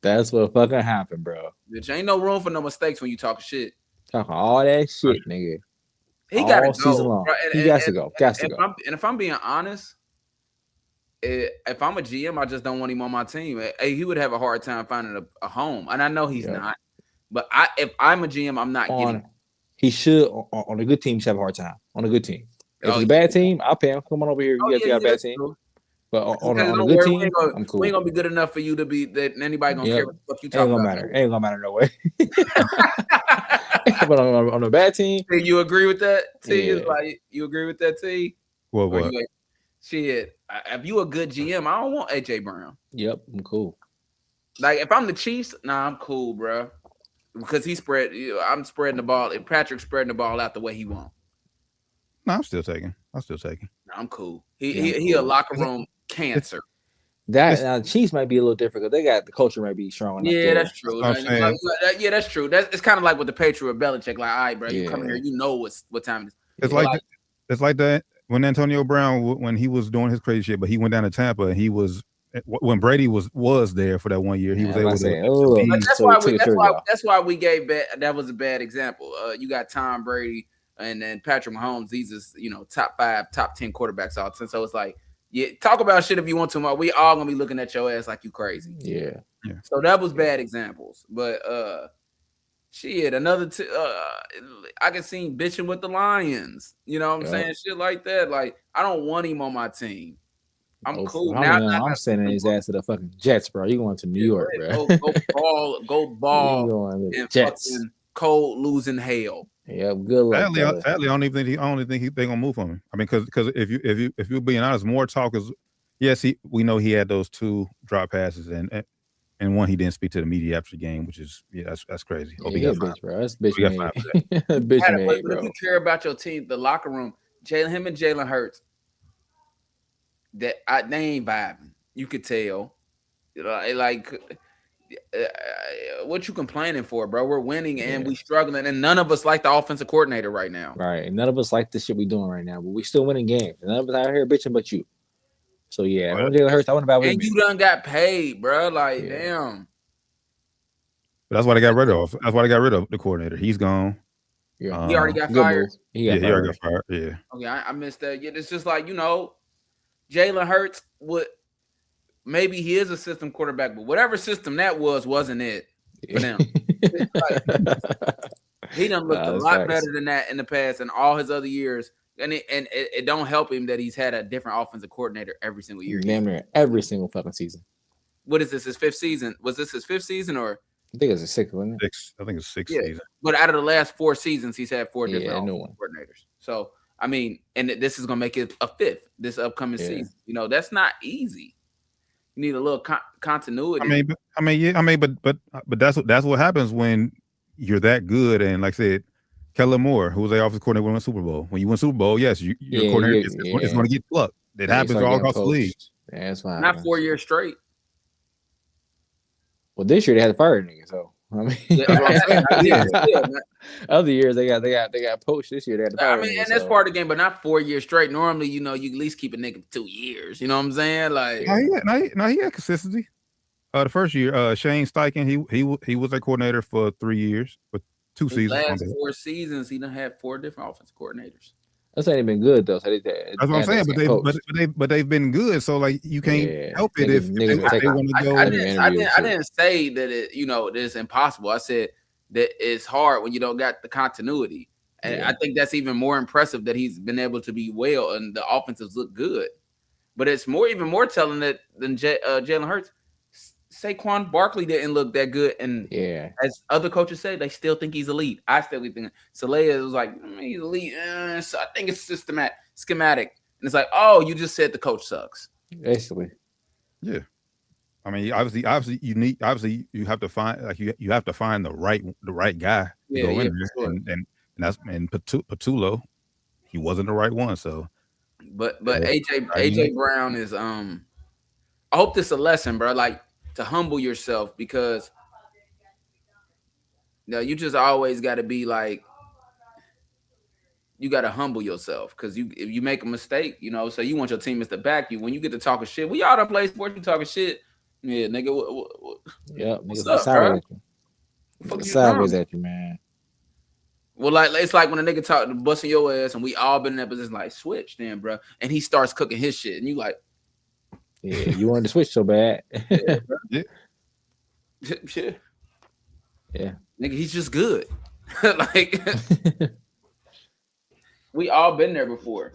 That's what fucking happened, bro. Bitch, ain't no room for no mistakes when you talk shit. Talking all that shit, nigga. He got to go. Season long. He got to go. And if I'm being honest, if I'm a GM, I just don't want him on my team. He would have a hard time finding a home, and I know he's not. But if I'm a GM, I'm not getting. He should on a good team. He should have a hard time on a good team. If it's a bad team, I'll pay him. Come on over here. You got a bad team. True. But on a good team, I'm cool. We ain't gonna be good enough for you to be that anybody gonna care what the fuck you talking about. Ain't gonna matter no way. But on a bad team, you agree with that? T is like you agree with that? T. What? Shit. If you a good GM, I don't want AJ Brown. Yep, I'm cool. Like if I'm the Chiefs, nah, I'm cool, bro. because I'm spreading the ball. If Patrick's spreading the ball out the way he wants. No, I'm still taking. No, I'm cool. He a locker room cancer. That Chiefs might be a little different because they got the culture might be strong. Yeah, that's true. Yeah, that's true. It's kind of like with the Patriot Belichick. Like, all right, bro, you come here, you know what time it is. It's like that when Antonio Brown when he was doing his crazy shit, but he went down to Tampa and he was when Brady was there for that 1 year. He was able to. That's why we gave that was a bad example. You got Tom Brady and then Patrick Mahomes. These is top 5, top 10 quarterbacks all time. So it's like. Yeah, talk about shit if you want to. We all gonna be looking at your ass like you crazy. Yeah. So that was bad examples, but shit. Another I can see him bitching with the Lions. You know what I'm saying? Shit like that. Like I don't want him on my team. I'm cool now. I'm sending his ass to the fucking Jets, bro. You going to New York, bro? Go ball, and Jets. Cold losing hell. Yeah, good luck. Sadly, I don't think they're gonna move on him. I mean, because if you're being honest, more talk is yes, we know he had those 2 drop passes and one he didn't speak to the media after the game, which is that's crazy. Bitch, bro. That's bitch made. Bitch made, bro. If you care about your team, the locker room, him and Jalen Hurts, they ain't vibing. You could tell. What you complaining for, bro? We're winning and we struggling, and none of us like the offensive coordinator right now. Right, none of us like the shit we doing right now, but we still winning games. None of us out here bitching, but you. So yeah, when Jalen Hurts, I want about. And you done got paid, bro. Like damn. But that's why they got rid of. That's why they got rid of the coordinator. He's gone. Yeah, he already got fired. He already got fired. Yeah. Okay, I missed that. Yeah, it's just like Jalen Hurts would. Maybe he is a system quarterback, but whatever system that wasn't it for them. He done looked a lot better than that in the past and all his other years. And it don't help him that he's had a different offensive coordinator every single year. Damn near every single fucking season. What is this? His 5th season? Was this his 5th season or? I think it's a 6th, wasn't it? 6. I think it's 6th season. But out of the last 4 seasons, he's had 4 different coordinators. So I mean, and this is gonna make it a 5th this upcoming season. That's not easy. You need a little continuity. But that's what happens when you're that good. And like I said, Kellen Moore, who was the offensive coordinator, won a Super Bowl. When you win Super Bowl, yes, your coordinator is going to get plucked. It happens all across the league. Yeah, that's fine. Not 4 years straight. Well, this year they had to fire a nigga, so I mean, other years they got poached. This year they had to fire. And that's part of the game, but not 4 years straight. Normally, you at least keep a nigga for 2 years. You know what I'm saying? Like, he had consistency. The first year, Shane Steichen, he was a coordinator for 3 years, for 2 seasons. Last 4 seasons, he done had 4 different offensive coordinators. That's ain't been good though. So that's what I'm saying. But they've been good. So like you can't help it if they want to go. I didn't say that it's impossible. I said that it's hard when you don't got the continuity, and I think that's even more impressive that he's been able to be well and the offensives look good. But it's even more telling than Jalen Hurts. Saquon Barkley didn't look that good, and as other coaches say, they still think he's elite. I still think Saleh was like he's elite, so I think it's schematic, and it's like, oh, you just said the coach sucks. Basically, yeah. I mean, obviously, you have to find you have to find the right guy to go in there, sure. and Patullo, he wasn't the right one. So, but AJ Brown is I hope this is a lesson, bro. Like, to humble yourself, because you just always got to be like, you got to humble yourself, because if you make a mistake, so you want your teammates to back you. When you get to talking shit, we all done play sports, you talking shit, yeah, nigga. What's up, bro? Sideways at you, man. Well, like it's like when a nigga talk busting your ass, and we all been in that position, like, switch then, bro, and he starts cooking his shit, and you like. Yeah, you wanted to switch so bad. Yeah. Nigga, he's just good. Like, we all been there before.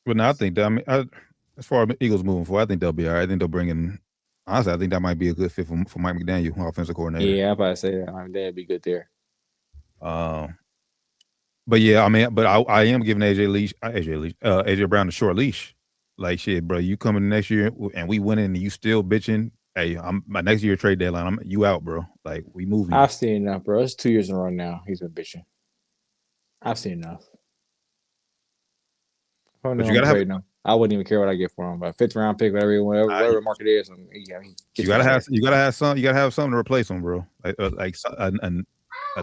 But no, I think that, as far as Eagles moving forward, I think they'll be all right. I think they'll bring in. Honestly, I think that might be a good fit for Mike McDaniel, offensive coordinator. Yeah, I'm about to say that. That'd be good there. But yeah, I mean, but I am giving AJ Brown a short leash. Like, shit, bro, you coming next year and we winning and you still bitching Hey, my next year trade deadline. You out, bro. Like we moving. I've seen enough, bro. It's 2 years in a row now. He's been bitching. I've seen enough. But you gotta have. Him. I wouldn't even care what I get for him. But 5th round pick, whatever market it is, you gotta have something. You gotta have something to replace him, bro. Like a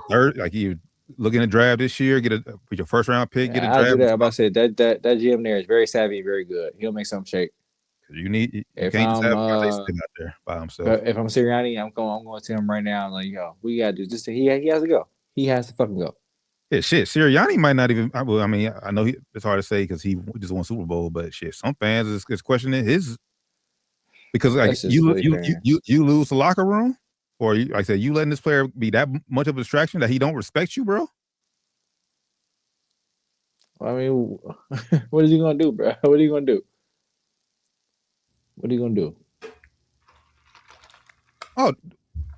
third. Like you looking to draft this year, get your first round pick, get a draft. Do that. I'm about to say that GM there is very savvy, very good. He'll make something shake. You can't just have out there by himself. If I'm Sirianni, I'm going to him right now. Like, yo, we gotta do this. He has to go. He has to fucking go. Yeah, shit. Sirianni might not even. I mean, I know it's hard to say because he just won Super Bowl, but shit, some fans is questioning his because like you lose the locker room, or like I said, you letting this player be that much of a distraction that he don't respect you, bro. I mean, what is he gonna do, bro? What are you gonna do? What are you gonna do? Oh,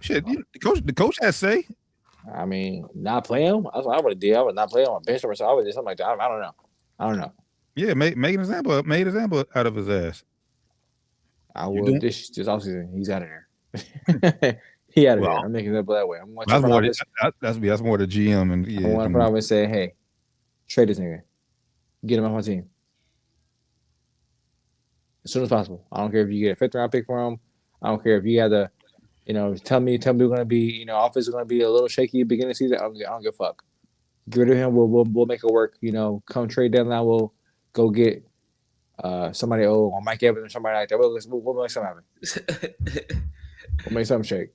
shit! The coach has say. I mean, not play him. That's what I would have did. I would not play him on bench or so. I would do something like that. I don't know. Yeah, make an example. Made an example out of his ass. I would. This offseason, he's out of there. He out of there. I'm making an example that way. That's more the GM and I want to put out and say, hey, trade this nigga, get him off my team as soon as possible. I don't care if you get a 5th round pick for him. I don't care if you had to. Tell me we're gonna be, offense is gonna be a little shaky beginning of the season. I don't give a fuck. Get rid of him. We'll make it work. Come trade deadline, we'll go get somebody. On Mike Evans or somebody like that. We'll make something happen. We'll make something shake.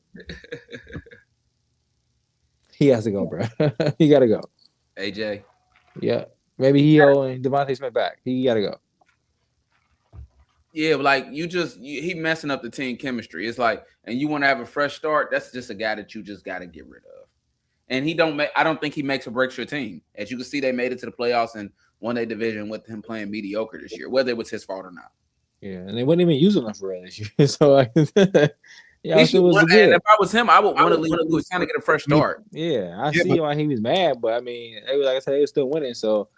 He has to go, bro. He gotta go. AJ. Yeah, maybe and Devontae Smith back. He gotta go. Yeah, like he messing up the team chemistry. It's like, and you want to have a fresh start. That's just a guy that you just got to get rid of. And I don't think he makes or breaks your team. As you can see, they made it to the playoffs and won their division with him playing mediocre this year, whether it was his fault or not. Yeah, and they wouldn't even use him for this year. So and if I was him, I would want to leave to kind of get a fresh start. Yeah, I see why he was mad, but I mean, like I said, they were still winning. So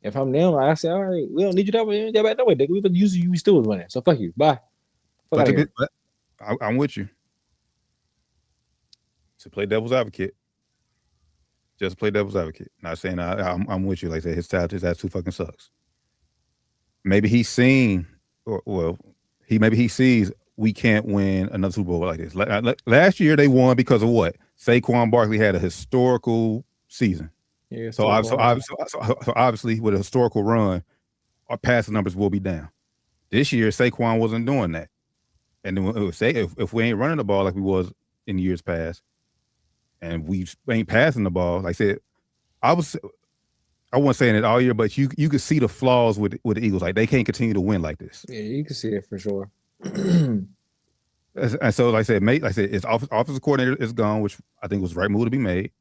if I'm them, I say, all right, we don't need you that way. That way, nigga. We've been using you. We still was winning. So fuck you. Bye. I'm with you. To play devil's advocate. Just play devil's advocate. Not saying I'm with you. Like I said, his attitude fucking sucks. Maybe he's seen, maybe he sees we can't win another Super Bowl like this. Last year they won because of what? Saquon Barkley had a historical season. Yeah. So obviously, with a historical run, our passing numbers will be down. This year, Saquon wasn't doing that, and then if we ain't running the ball like we was in years past, and we ain't passing the ball, like I said, I wasn't saying it all year, but you could see the flaws with the Eagles. Like they can't continue to win like this. Yeah, you can see it for sure. And so, like I said, its offensive coordinator is gone, which I think was the right move to be made.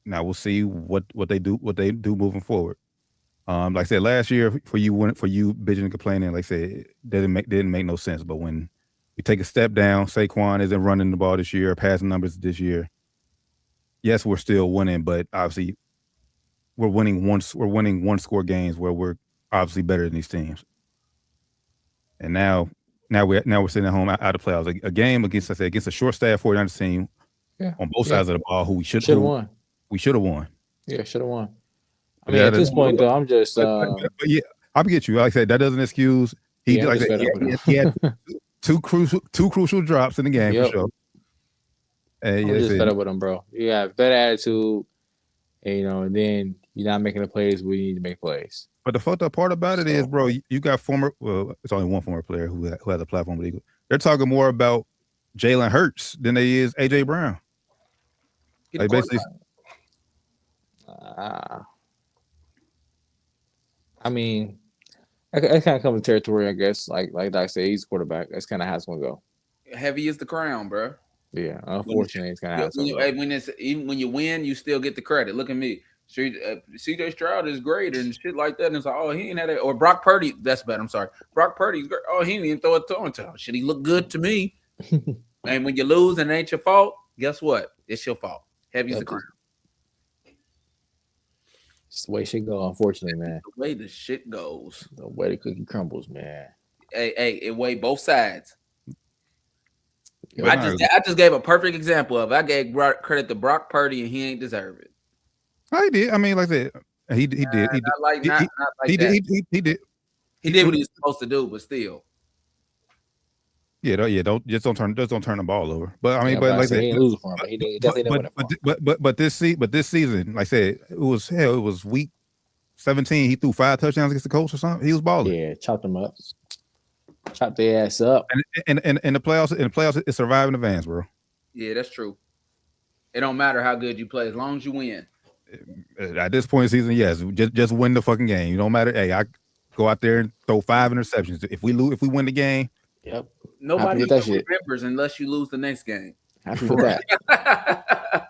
Now we'll see what they do moving forward. Like I said, last year for you bitching and complaining, like I said, it didn't make no sense. But when we take a step down, Saquon isn't running the ball this year, passing numbers this year. Yes, we're still winning, but obviously we're winning one score games where we're obviously better than these teams. And now we're sitting at home out of playoffs. A game against a short staff 49ers team on both sides of the ball who we should have won. We should have won. Yeah, should have won. I mean, at this point, though, I'm just. But yeah, I'll get you. Like I said, that doesn't excuse. He had two crucial drops in the game for sure. And I'm just fed up with him, bro. You have better attitude, and then you're not making the plays where you need to make plays. But the fucked up part about it is, bro, you got it's only one former player who has a platform with Eagles. They're talking more about Jalen Hurts than they is AJ Brown. Like basically. I mean, that kind of comes with territory, I guess. Like I say, he's quarterback. That's kind of how it's gonna go. Heavy is the crown, bro. Yeah, unfortunately, it's kind of how it's gonna go. Even when you win, you still get the credit. Look at me. CJ Stroud is great and shit like that. And it's like, oh, he ain't had it. Or Brock Purdy, that's bad. I'm sorry. Brock Purdy's great. Oh, he didn't even throw a throwing to him. Shit, he looked good to me. And when you lose and it ain't your fault, guess what? It's your fault. Heavy is the crown. It's the way shit go, unfortunately, man. The way the shit goes. The way the cookie crumbles, man. Hey, it weigh both sides. I just gave a perfect example of it. I gave credit to Brock Purdy, and he ain't deserve it. He did. I mean, like I said, he did. He did. He did. He did what he was supposed to do, but still. Yeah, don't turn the ball over. But I mean, but like he didn't lose for him. But he definitely didn't win it for him. But this season, like I said, it was week 17. He threw 5 touchdowns against the Colts or something. He was balling. Yeah, chopped them up, chopped their ass up. And the playoffs, it's survive and advance, bro. Yeah, that's true. It don't matter how good you play as long as you win. At this point in the season, yes, just win the fucking game. You don't matter. Hey, I go out there and throw 5 interceptions. If we win the game. Yep. Nobody remembers unless you lose the next game. Happy with that.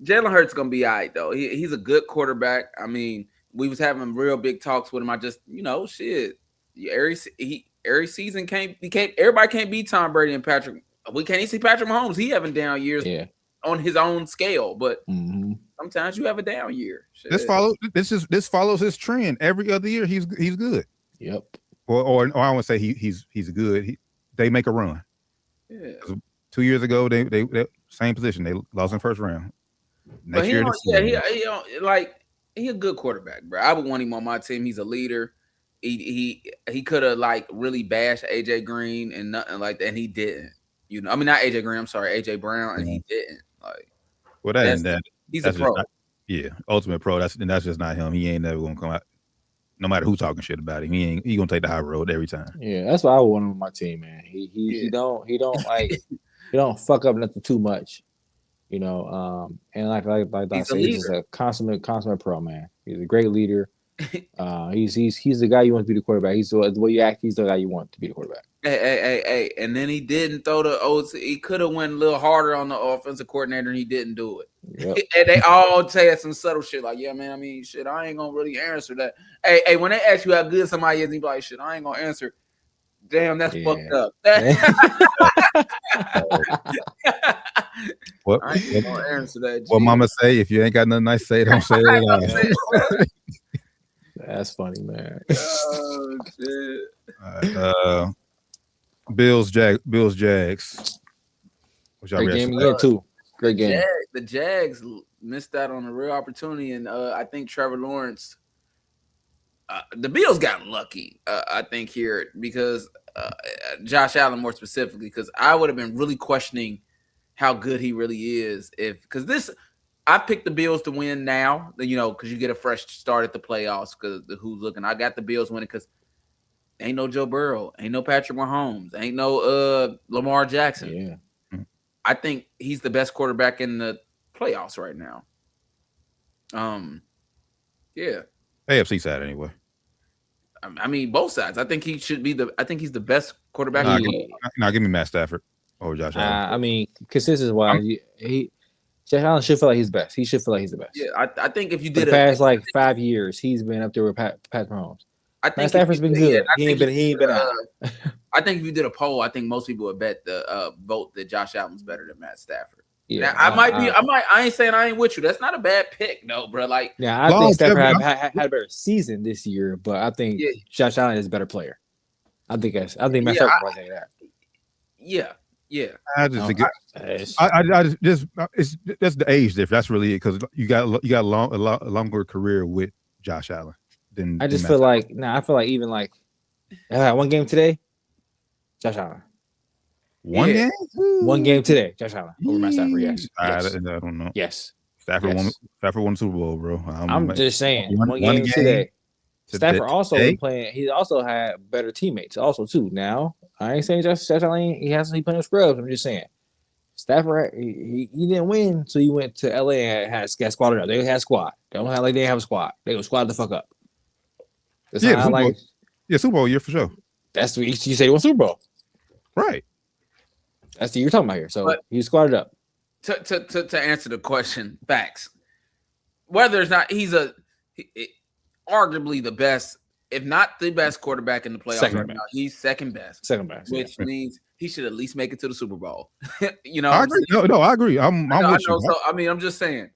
Jalen Hurts gonna be all right though. He's a good quarterback. I mean, we was having real big talks with him. I just, shit. Every season everybody can't beat Tom Brady and Patrick. We can't even see Patrick Mahomes. He having down years on his own scale, but sometimes you have a down year. Shit. This follows his trend. Every other year he's good. Yep. Or I want to say he's good. They make a run. Yeah. 2 years ago, they same position. They lost in first round. Next year, he a good quarterback, bro. I would want him on my team. He's a leader. He could have like really bashed AJ Green and nothing like that, and he didn't. I mean not AJ Green. I'm sorry, AJ Brown, and he didn't. Like, well, he's a pro. Ultimate pro. That's just not him. He ain't never gonna come out. No matter who talking shit about him, he gonna take the high road every time. Yeah, that's why I would want him on my team, man. He don't like he don't fuck up nothing too much, and like I said, he's a consummate pro, man. He's a great leader. He's the guy you want to be the quarterback. He's the way you act. He's the guy you want to be the quarterback. Hey, and then he didn't throw the OC. He could have went a little harder on the offensive coordinator, and he didn't do it. Yep. And they all said some subtle shit like, "Yeah, man. I mean, shit. I ain't gonna really answer that." Hey, when they ask you how good somebody is, you be like, "Shit, I ain't gonna answer." Damn, that's fucked up. What? I ain't gonna answer that. What mama say? If you ain't got nothing nice to say, don't say it. That's funny, man. Oh shit. Bills, Jags. Great game again too. Great game. The Jags missed out on a real opportunity, and I think Trevor Lawrence. The Bills got lucky, I think, here because Josh Allen more specifically, because I would have been really questioning how good he really is because I picked the Bills to win now, because you get a fresh start at the playoffs because who's looking. I got the Bills winning because ain't no Joe Burrow, ain't no Patrick Mahomes, ain't no Lamar Jackson. Yeah. I think he's the best quarterback in the playoffs right now. Yeah. AFC side anyway. I mean, both sides. I think he should be I think he's the best quarterback. Give me Matt Stafford over Josh Allen. I mean, consensus wise, Josh Allen should feel like he's best. He should feel like he's the best. Yeah, I think if you did the past 5 years, he's been up there with Pat Mahomes. I think Matt Stafford's been good. He ain't been out. I think if you did a poll, I think most people would bet the vote that Josh Allen's better than Matt Stafford. Yeah, now, I ain't saying I ain't with you. That's not a bad pick, no, bro. Like, yeah, I think Stafford had a better season this year, but I think Josh Allen is a better player. I think Matt Stafford probably say that. Yeah. I just think it's that's the age difference. That's really it because you got a longer career with Josh Allen than. I just feel like even like one game today, Josh Allen. One game today, Josh Allen over Matt Stafford. Yes. I don't know. Yes. Stafford won the Super Bowl, bro. I'm just saying one game today. Stafford also been playing. He also had better teammates, also too. Now I ain't saying Josh Allen. He playing with scrubs. I'm just saying Stafford. He didn't win, so he went to LA and got squatted up. They had squad. They don't have like they have a squad. They go squad the fuck up. That's Super Bowl year for sure. That's what you say. He won Super Bowl, right? That's the year you're talking about here. So he squatted up. To answer the question, facts. Whether it's not, he's arguably the best, if not the best quarterback in the playoffs right now. He's second best. Which means he should at least make it to the Super Bowl. I agree. No, I agree. I'm with you. So, I'm just saying,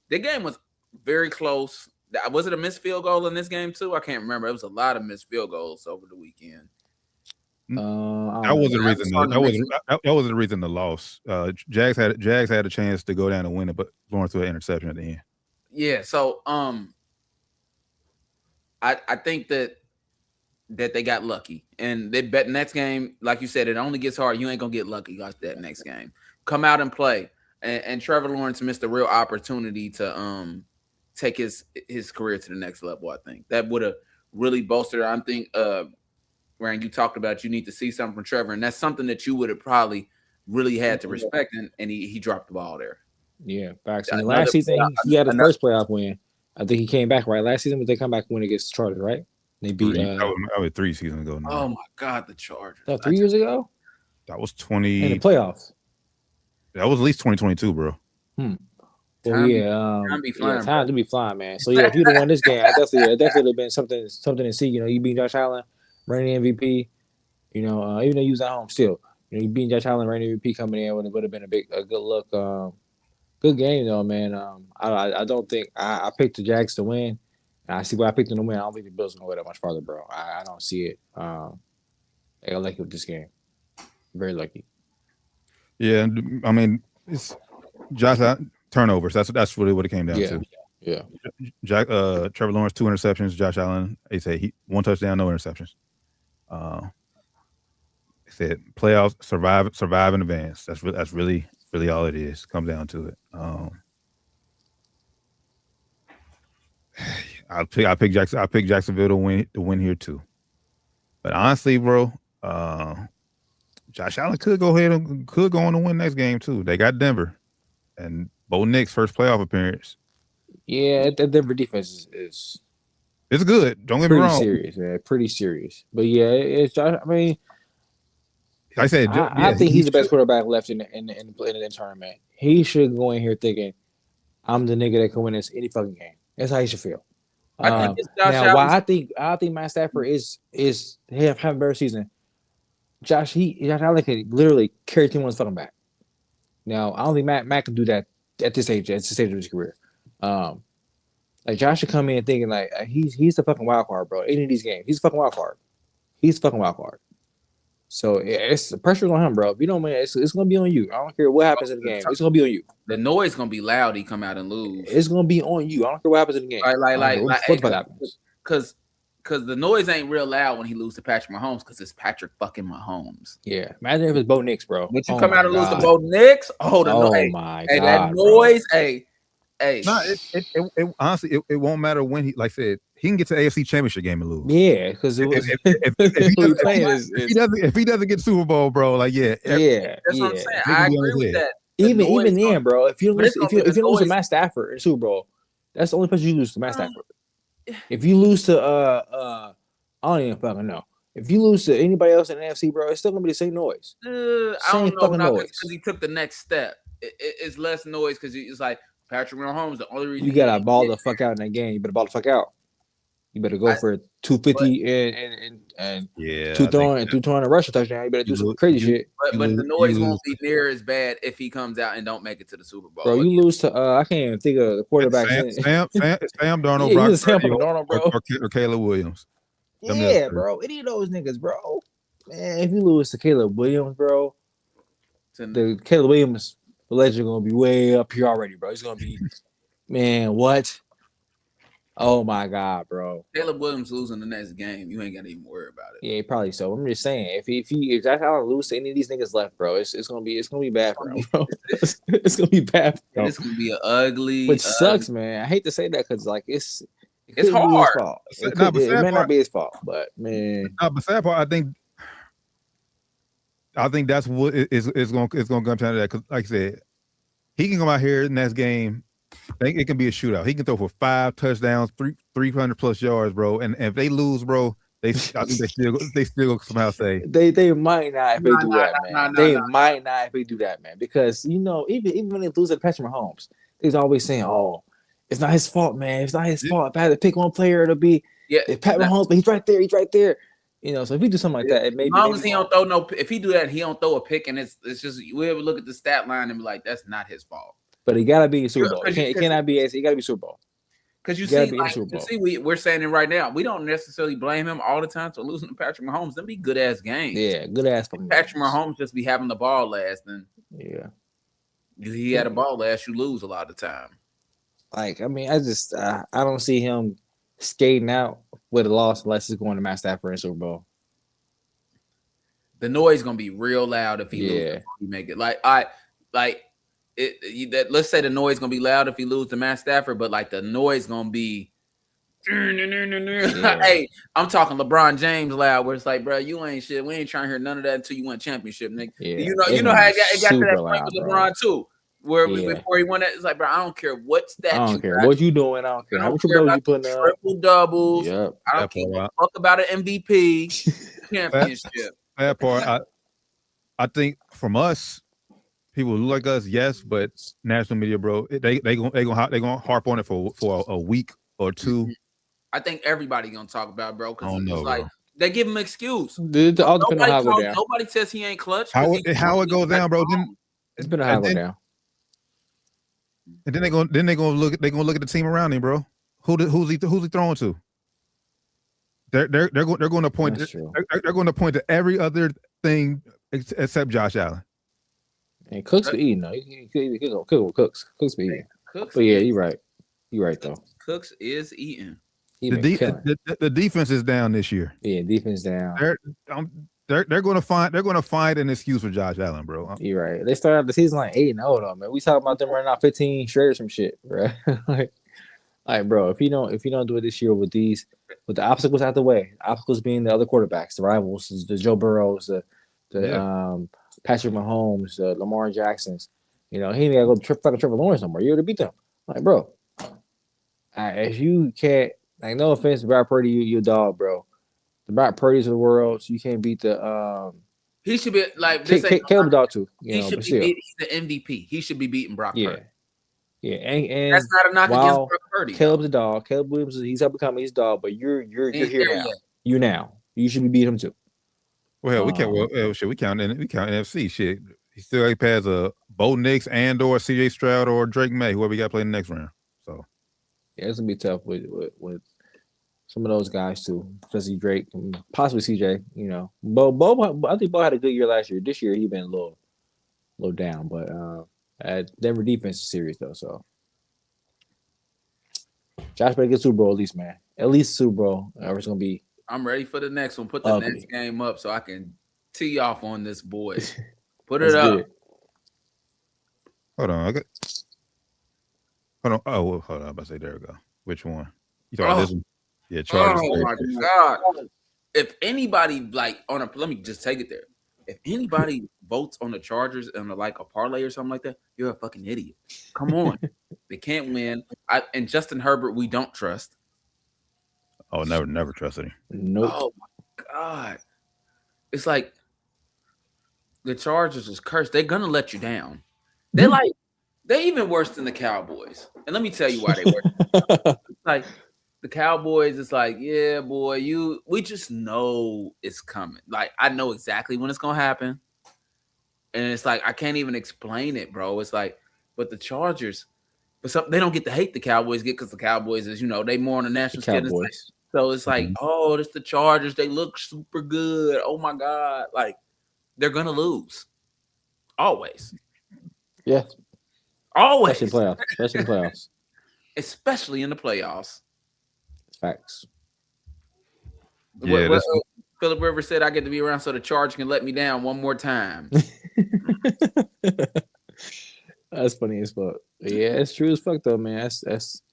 the game was very close. Was it a missed field goal in this game too? I can't remember. It was a lot of missed field goals over the weekend. That wasn't the reason. That wasn't the reason the loss. Jags had a chance to go down and win it, but Lawrence threw an interception at the end. Yeah. So I think that they got lucky, and they bet next game, like you said, it only gets hard. You ain't gonna get lucky like that next game. Come out and play, and Trevor Lawrence missed a real opportunity to take his career to the next level. I think that would have really bolstered. I think Ryan, you talked about you need to see something from Trevor, and that's something that you would have probably really had to respect, and he dropped the ball there. Yeah, facts. And last season, he had his first playoff win. I think he came back, right? Last season, they come back win against the Chargers, right? They beat. That was 3 seasons ago. Now. Oh, my God, the Chargers. That 3 years ago? That was 20. In the playoffs. That was at least 2022, bro. Well, time to be flying, man. So, yeah, if you'd have won this game, I definitely would have been something to see. You know, you beat Josh Allen, reigning MVP. You know, even though you was at home still. You know, you beat Josh Allen, reigning MVP coming in would have been a good look. Good game, though, man. I don't think I picked the Jags to win. I see why I picked them to win. I don't think the Bills are going to go that much farther, bro. I don't see it. I got lucky with this game. Very lucky. Yeah, I mean, it's Josh turnovers. That's really what it came down to. Yeah. Trevor Lawrence 2 interceptions. Josh Allen, they say 1 touchdown, no interceptions. They said playoffs, survive in advance. That's really all it is. Comes down to it. I pick Jacksonville to win here too. But honestly, bro, Josh Allen could go on to win next game too. They got Denver, and Bo Nix first playoff appearance. Yeah, that Denver defense is it's good. Don't get me wrong. Serious, man. Pretty serious. But yeah, it's Josh. I mean, like I said, I think he's the best quarterback left in the tournament. He should go in here thinking, "I'm the nigga that can win this any fucking game." That's how he should feel. I think it's Josh now, why I think Matt Stafford is having a better season. Josh Allen can literally carry the team on his fucking back. Now, I don't think Matt can do that at this stage of his career. Like Josh should come in thinking like he's the fucking wild card, bro. Any of these games, he's the fucking wild card. So it's the pressure's on him, bro. If you don't, man, it's gonna be on you. I don't care what happens in the game. It's gonna be on you. The noise gonna be loud. He come out and lose. It's gonna be on you. I don't care what happens in the game. Because the noise ain't real loud when he loses to Patrick Mahomes because it's Patrick fucking Mahomes. Yeah, imagine if it's Bo Nix, bro. But you come out and lose to Bo Nix. Oh my god, that noise, Hey. No, it honestly it won't matter when he like I said. He can get to the AFC Championship game and lose. Yeah, because if he doesn't get Super Bowl, bro, like that's what I'm saying. I agree with that. Even then, bro, if you lose to Matt Stafford in Super Bowl, that's the only person you lose to Matt Stafford. If you lose to I don't even fucking know. If you lose to anybody else in the NFC, bro, it's still gonna be the same noise. I don't know because he took the next step. It's less noise because it's like Patrick Mahomes. The only reason you gotta ball the fuck out in that game. You better ball the fuck out. You better go for 250 and two throwing a rushing touchdown. You better do some crazy shit. But the noise won't be near as bad if he comes out and don't make it to the Super Bowl. Bro, you lose to I can't even think of the quarterback. Sam Darnold, Brock Darnold, bro, or Caleb Williams. Yeah, bro. Any of those niggas, bro. Man, if you lose to Caleb Williams, bro, the Caleb Williams legend gonna be way up here already, bro. He's gonna be, man, what? Oh my god, bro! Caleb Williams losing the next game, you ain't gotta even worry about it. Yeah, probably so. I'm just saying, if Josh Allen lose to any of these niggas left, bro, it's gonna be bad for him, bro. It's gonna be bad. For him. It's gonna be an ugly. Which sucks, man. I hate to say that because like it's hard. It may not be his fault, but man. No, but sad part, I think that's what is going to come down to that because, like I said, he can come out here next game. I think it can be a shootout. He can throw for 5 touchdowns, 300 plus yards, bro. And if they lose, bro, I think they still somehow say they might not if they do that, man. They might not if they do that, man. Because even when they lose at Patrick Mahomes, they's always saying, "Oh, it's not his fault, man. It's not his fault. If I had to pick one player, it'll be Pat Mahomes, but he's right there. He's right there." You know, so if we do something like that, it may be. As long as he don't throw no, if he do that, he don't throw a pick, and it's just we ever look at the stat line and be like, that's not his fault. But he gotta be Super Bowl. It cannot be. He gotta be Super Bowl. Because you gotta see, be in the like, Super you Bowl. see, we're saying it right now. We don't necessarily blame him all the time for losing to Patrick Mahomes. Them be good ass games. Yeah, good ass fucking Patrick games. Mahomes just be having the ball last, and Yeah. he had a ball last. You lose a lot of the time. Like, I mean, I just I don't see him skating out with a loss unless it's going to Matt Stafford in Super Bowl. The noise gonna be real loud if he loses. Yeah. If he make it. Let's say the noise gonna be loud if he loses to Matt Stafford, but like the noise gonna be. Yeah. Hey, I'm talking LeBron James loud, where it's like, bro, you ain't shit. We ain't trying to hear none of that until you win a championship, nigga. Yeah. You It's know gonna how be it got to super that point loud, with bro. LeBron too, where Yeah. before he won that, it's like, bro, I don't care what stat I don't you care got. what you doing. I don't care I how don't much care doubles about you putting up. triple doubles. Yep. I don't give a fuck about an MVP championship. That part, I think from us, people who like us, yes, but national media, bro, they gonna harp on it for a week or two. I think everybody gonna talk about it, bro, because it's know, like bro. they give him an excuse. It all depends on how it go down. Nobody says he ain't clutch. How it goes down, bro? It's been a how it go down. And then they're gonna look at the team around him, bro. Who's he throwing to? They're going to point. They're going to point to every other thing except Josh Allen. And Cooks be eating though. He could Cooks. Cooks be eating. Cooks but yeah, you're right. You're right though. Cooks is eating. The defense is down this year. Yeah, defense down. They're going to find an excuse for Josh Allen, bro. You're right. They started the season like 8-0 though, man. We talking about them running out 15 straight or some shit, bro. like, bro, if you don't do it this year with the obstacles out the way, obstacles being the other quarterbacks, the rivals, the Joe Burrows, the Patrick Mahomes, the Lamar Jacksons, he ain't got to go to Trevor Lawrence no more. You able to beat them, like, bro. If you can't, like, no offense to Brad Purdy, you a dog, bro. The Brad Purdy's of the world, so you can't beat the. He should be like this. Caleb dog too. He should be beating the MVP. He should be beating Brock Purdy. Yeah, and that's not a knock against Brock Purdy. Caleb's a dog. Caleb Williams, he's up becoming his dog, but you're here now. You now. You should be beating him too. Well, we count. We count NFC. Shit, he still has a Bo Nix and or CJ Stroud or Drake May, whoever we got playing the next round. So yeah, it's gonna be tough with some of those guys too, especially Drake and possibly CJ. Bo. I think Bo had a good year last year. This year he been a little down, but Denver defense is serious though. So Josh better get Super Bowl at least, man. At least Super Bowl. Or it's gonna be. I'm ready for the next one. Put the next game up so I can tee off on this, boys. Put it up. Good. Hold on. Hold on. Oh, hold on. I'm about to say, there we go. Which one? You thought this one? Yeah, Chargers. Oh my God. If anybody let me just take it there. If anybody votes on the Chargers and like a parlay or something like that, you're a fucking idiot. Come on. They can't win. And Justin Herbert, we don't trust. Oh, never trusted him. Nope. Oh my God. It's like the Chargers is cursed. They're gonna let you down. They're even worse than the Cowboys. And let me tell you why they worse. Like the Cowboys, it's like, yeah, boy, we just know it's coming. Like, I know exactly when it's gonna happen. And it's like I can't even explain it, bro. It's like, but the Chargers, they don't get to hate the Cowboys because the Cowboys is, they more on the national scale. So it's like, oh, it's the Chargers. They look super good. Oh my God. Like, they're gonna lose. Always. Yeah. Always. Especially in playoffs. Especially in the playoffs. Facts. Yeah. Phillip Rivers said I get to be around so the Chargers can let me down one more time. That's funny as fuck. Yeah, it's true as fuck though, man. That's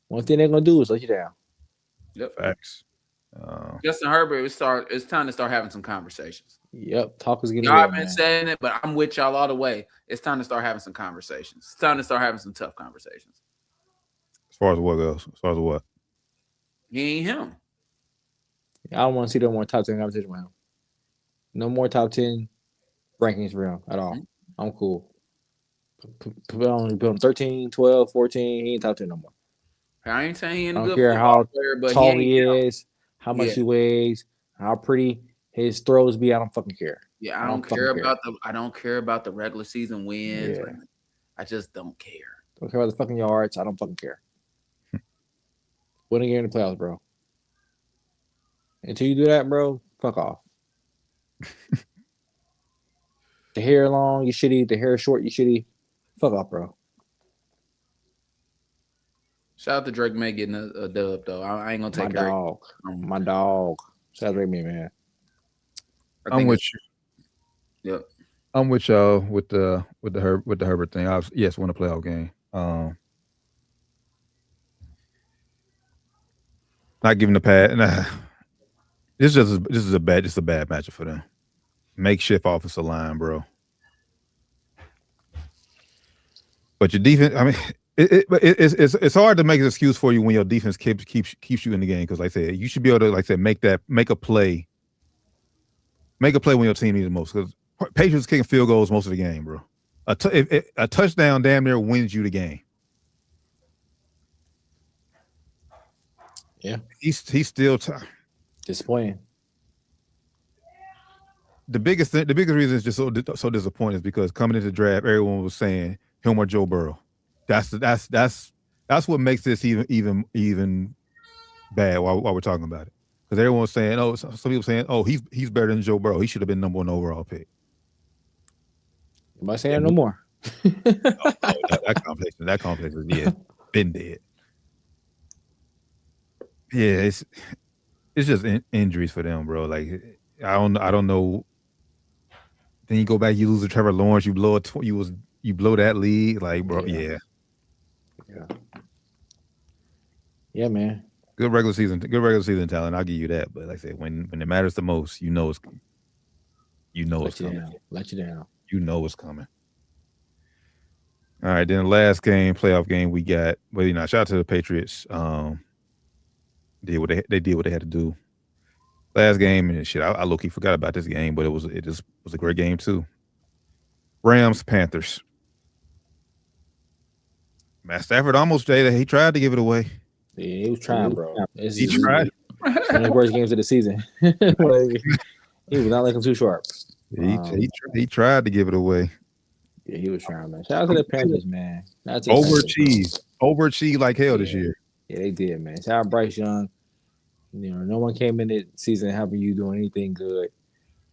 one thing they're gonna do is let you down. Yep. Facts. Justin Herbert, it's time to start having some conversations. Yep. Talk is getting y'all real, been man. saying it, but I'm with y'all all the way. It's time to start having some conversations. It's time to start having some tough conversations. As far as what goes? As far as what? He ain't him. I don't want to see no more top 10 conversation with him. No more top 10 rankings for him at all. Mm-hmm. I'm cool. Put him 13, 12, 14. He ain't top 10 no more. I ain't saying he ain't a good player, how player, but tall he is, how much he weighs, how pretty his throws be. I don't fucking care. Yeah, I don't care about the regular season wins. Yeah. I just don't care. Don't care about the fucking yards. I don't fucking care. Win a game in the playoffs, bro. Until you do that, bro, fuck off. The hair long, you shitty. The hair short, you shitty. Fuck off, bro. Shout out to Drake May getting a dub though. I ain't gonna take My dog. My dog. Shout out to Drake May, man. I'm with you. Yep. I'm with y'all with the Herbert thing. Yes, won a playoff game. Not giving the pad. Nah. This is a bad matchup for them. Makeshift offensive line, bro. But your defense, I mean, it's hard to make an excuse for you when your defense keeps you in the game, because, like I said, you should be able to, like I said, make a play when your team needs it most. Because Patriots kicking field goals most of the game, bro. A touchdown damn near wins you the game. Yeah, he's still disappointing. The biggest reason it's just so disappointing is because coming into the draft, everyone was saying him or Joe Burrow. That's what makes this even bad while we're talking about it. Because everyone was saying, some people saying, he's better than Joe Burrow. He should have been number 1 overall pick. Am I saying no more? That complex is been dead. Yeah, it's just injuries for them, bro. Like I don't know. Then you go back, you lose to Trevor Lawrence, you blow that lead, like, bro. Yeah, man. Good regular season talent. I'll give you that. But like I said, when it matters the most, you know it's coming. Let you down. You know it's coming. All right, then the last playoff game we got. Well, shout out to the Patriots. They did what they had to do. Last game and shit. I low-key forgot about this game, but it just was a great game too. Rams Panthers. Matt Stafford almost did. He tried to give it away. Yeah, he was trying, bro. He tried. One of the worst games of the season. He was not looking too sharp. He tried to give it away. Yeah, he was trying, man. Shout out to the Panthers, man. Overachieved like hell this year. Yeah, they did, man. Shout out Bryce Young. No one came in the season having you doing anything good.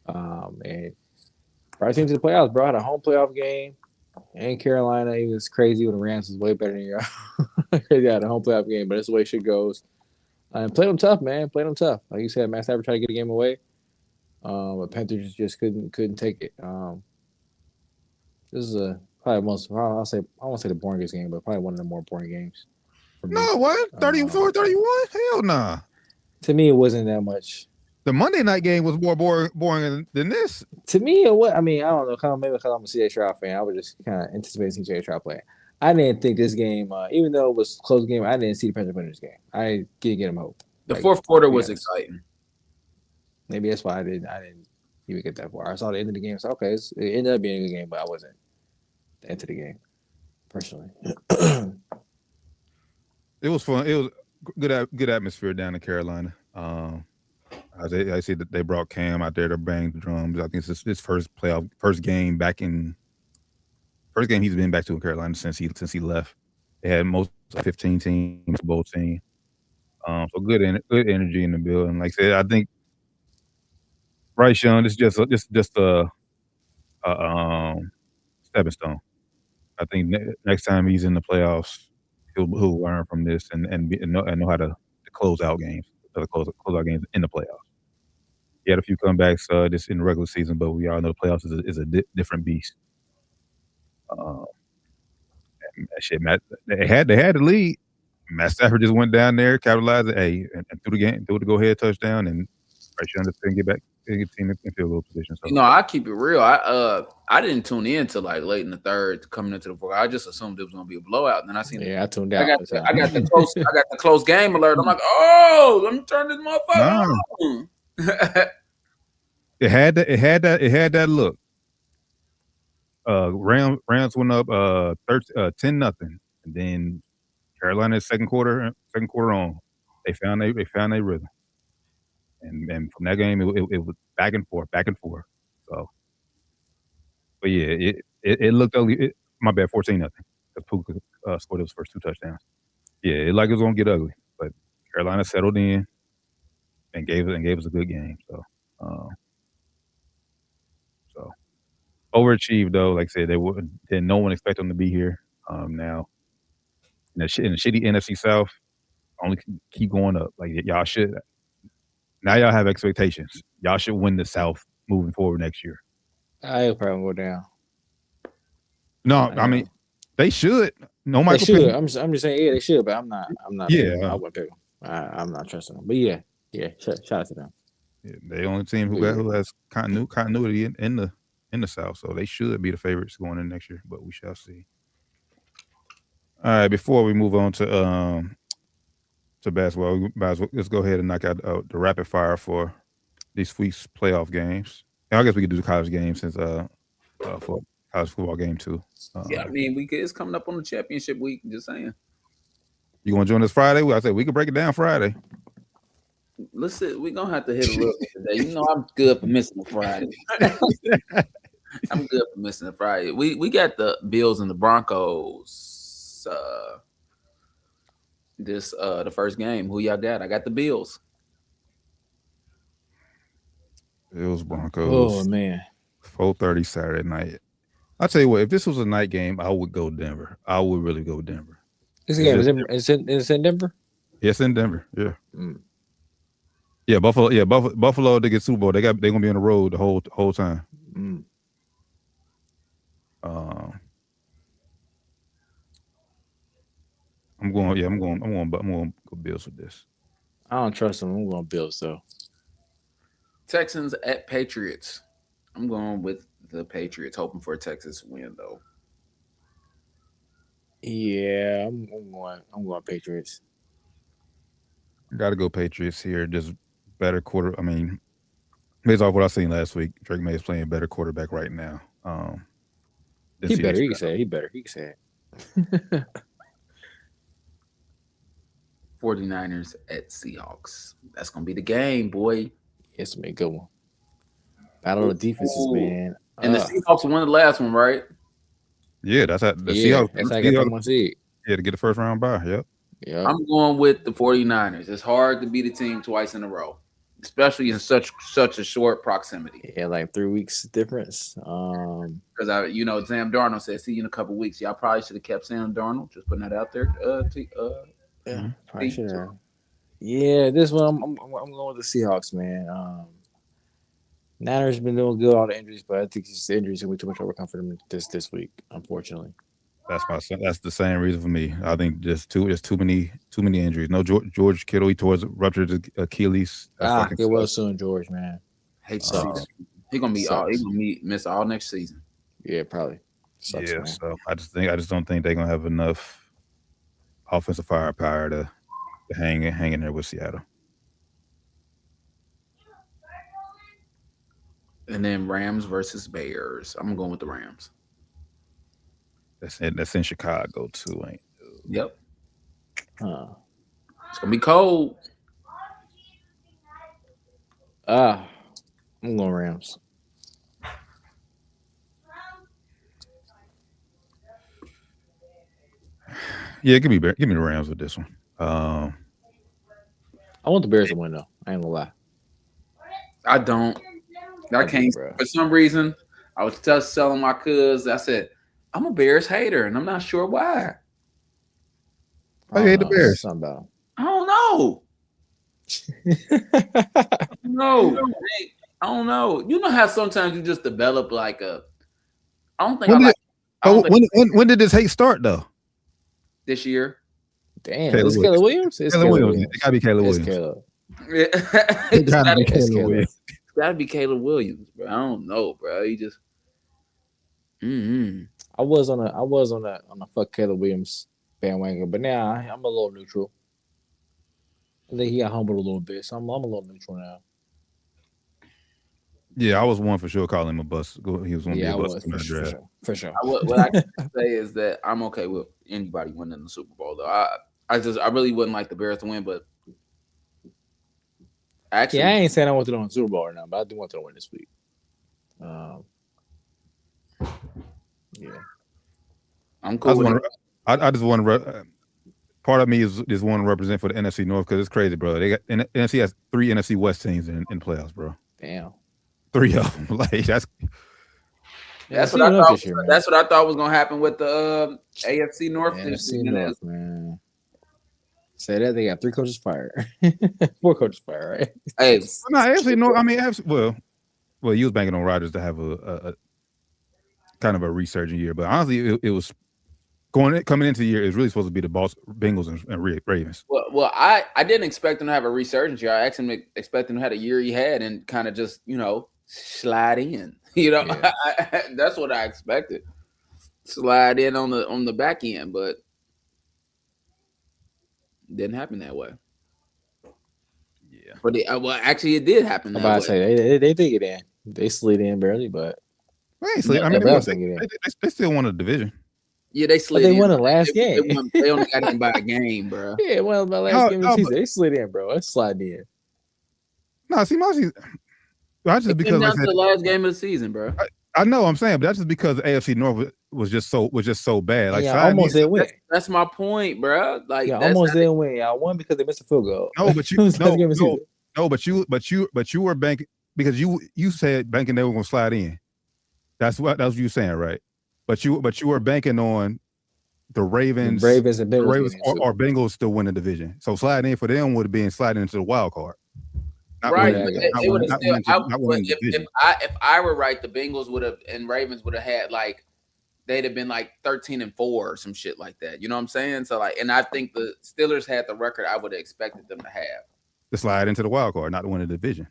And Bryce into the playoffs, bro. Had a home playoff game in Carolina. It was crazy when the Rams was way better than you. Crazy had a home playoff game, but that's the way shit goes. And played them tough, man. Played them tough. Like you said, Matt Stafford tried to get a game away. But Panthers just couldn't take it. This is probably most. I won't say the boringest game, but probably one of the more boring games. No, what? 34-31? Hell nah. To me, it wasn't that much. The Monday night game was more boring than this. To me, I mean, I don't know. Maybe because I'm a CJ Stroud fan, I was just kind of anticipating CJ Stroud playing. I didn't think this game, even though it was a close game, I didn't see the Panthers winning this game. I didn't get them hope. The fourth quarter was exciting. Maybe that's why I didn't even get that far. I saw the end of the game. So okay, it ended up being a good game, but I wasn't into the game personally. It was fun. It was good atmosphere down in Carolina. I see that they brought Cam out there to bang the drums. I think it's his first game he's been back to in Carolina since he left. They had most 15 teams, both teams. So good energy in the building. Like I said, I think Bryce Young, this is just a stepping stone. I think next time he's in the playoffs, he'll learn from this and know how to close out games, close out games in the playoffs. He had a few comebacks just in the regular season, but we all know the playoffs is a different beast. Matt, they had the lead. Matt Stafford just went down there, capitalized it, and threw the go-ahead touchdown, and Bryce Young just couldn't get back. Get the team in field goal position. So. I keep it real. I didn't tune in till like late in the third, coming into the fourth. I just assumed it was gonna be a blowout. And then I seen I tuned out. I got the close game alert. I'm like, oh, let me turn this motherfucker on. It had that look. Rams went up 10-0, and then Carolina's second quarter on, they found their rhythm. And from that game, it was back and forth. So, but yeah, it looked ugly. My bad, 14-0. Because Puka scored his first 2 touchdowns. Yeah, it was gonna get ugly, but Carolina settled in and gave us a good game. So overachieved though. Like I said, no one expect them to be here. Now in the shitty NFC South, only keep going up. Like y'all should. Now y'all have expectations. Y'all should win the South moving forward next year. I'll probably go down. No, I mean they should. No, They Michael. should. I'm just saying, yeah, they should, but I'm not. Yeah. I wouldn't pick them. I'm not trusting them. But yeah. Shout out to them. Yeah, they the only team who has continuity in the South, so they should be the favorites going in next year. But we shall see. All right, before we move on to basketball, let's go ahead and knock out the rapid fire for this week's playoff games. And I guess we could do the college game since for college football game too. Yeah, I mean, it's coming up on the championship week. Just saying. You want to join us Friday? I said we could break it down Friday. Listen, we're gonna have to hit a little bit today. You know, I'm good for missing a Friday. I'm good for missing a Friday. We got the Bills and the Broncos. The first game. Who y'all got? I got the Bills. Bills Broncos. Oh man, 4:30 Saturday night. I'll tell you what. If this was a night game, I would go Denver. I would really go Denver. This game is in Denver. Yes, in Denver. Yeah. Yeah, Buffalo. Yeah, Buffalo. They get Super Bowl. They're gonna be on the road the whole time. I'm going go Bills with this. I don't trust them. I'm going Bills though. Texans at Patriots. I'm going with the Patriots, hoping for a Texas win though. Yeah, I'm going Patriots. Got to go Patriots here. Just better quarter. I mean, based off what I seen last week, Drake May is playing better quarterback right now. He better. He can say it. 49ers at Seahawks. That's gonna be the game, boy. It's gonna be a good one. Battle of the defenses, man. And the Seahawks won the last one, right? Yeah, that's at the Seahawks. That's how I got one seed. Yeah, to get the first round bye. Yep. Yeah. I'm going with the 49ers. It's hard to beat a team twice in a row, especially in such a short proximity. Yeah, like 3 weeks difference. Because Sam Darnold said, "See you in a couple weeks." Y'all probably should have kept Sam Darnold. Just putting that out there. Probably should have. Yeah, this one I'm going with the Seahawks, man. Niners been doing good, all the injuries, but I think the injuries gonna be too much overcome for them this week, unfortunately. That's the same reason for me. I think there's too many injuries. No George Kittle, he ruptured his Achilles. Get well soon, George, man. Hate to see that. He's gonna miss all next season. Yeah, probably. Sucks, yeah, man. so I just don't think they're gonna have enough offensive firepower to hang in there with Seattle. And then Rams versus Bears. I'm going with the Rams. That's in Chicago too, ain't it? Yep. It's gonna be cold. I'm going Rams. Yeah, give me the Rams with this one. I want the Bears to win though. I ain't gonna lie. I don't. I can't. For some reason, I was just telling my cuz. I said, I'm a Bears hater, and I'm not sure why. I hate the Bears. I don't know. I don't know. You know how sometimes you just develop like a. I don't think when did this hate start though? This year. Damn, it's Caleb Williams. It's Caleb Williams. It gotta be Caleb Williams. It's gotta be Caleb Williams, bro. I don't know, bro. He just. I was on a fuck Caleb Williams bandwagon, but now I'm a little neutral. I think he got humbled a little bit, so I'm a little neutral now. Yeah, I was one for sure calling him a bust. He was one to be a bust for sure. What I can say is that I'm okay with anybody winning the Super Bowl, though. I really wouldn't like the Bears to win, but actually, I ain't saying I want to win the Super Bowl right now, but I do want to win this week. Yeah, I'm cool. I just want to. part of me is want to represent for the NFC North because it's crazy, bro. They got NFC has 3 NFC West teams in playoffs, bro. Damn. 3 of them. Like that's what I thought. This year, that's what I thought was gonna happen with the AFC North. AFC North, man. Say that they got 3 coaches fired, 4 coaches fired, right? Hey, no, AFC North. I mean, well, you was banking on Rodgers to have a kind of a resurgent year, but honestly, it was coming into the year. It's really supposed to be the Bengals and Ravens. Well, I didn't expect him to have a resurgence year. I actually expected him to have a year he had and kind of just slide in. Yeah. That's what I expected. Slide in on the back end, but it didn't happen that way. Yeah, but actually, it did happen that way. I say they did get in. They slid in barely, but they still won a division. Yeah, they slid. But they in. won the last game. They only got in by a game, bro. Yeah, well, the last game of the season, they slid in, bro. Let's slide in. No, see, that's just because the last game of the season, bro. I know, I'm saying, but that's just because the AFC North was just so bad. Like, almost didn't win. That's my point, bro. Like, almost didn't win. Y'all won because they missed a field goal. No, but you were banking because you said banking they were gonna slide in. That's what you saying, right? But you were banking on the Ravens and Bengals, or Bengals still win the division. So sliding in for them would have been sliding into the wild card. Right. If I were right, the Bengals would have and Ravens would have had they'd have been 13-4 or some shit like that. You know what I'm saying? So and I think the Steelers had the record I would have expected them to have. To slide into the wild card, not to win the division.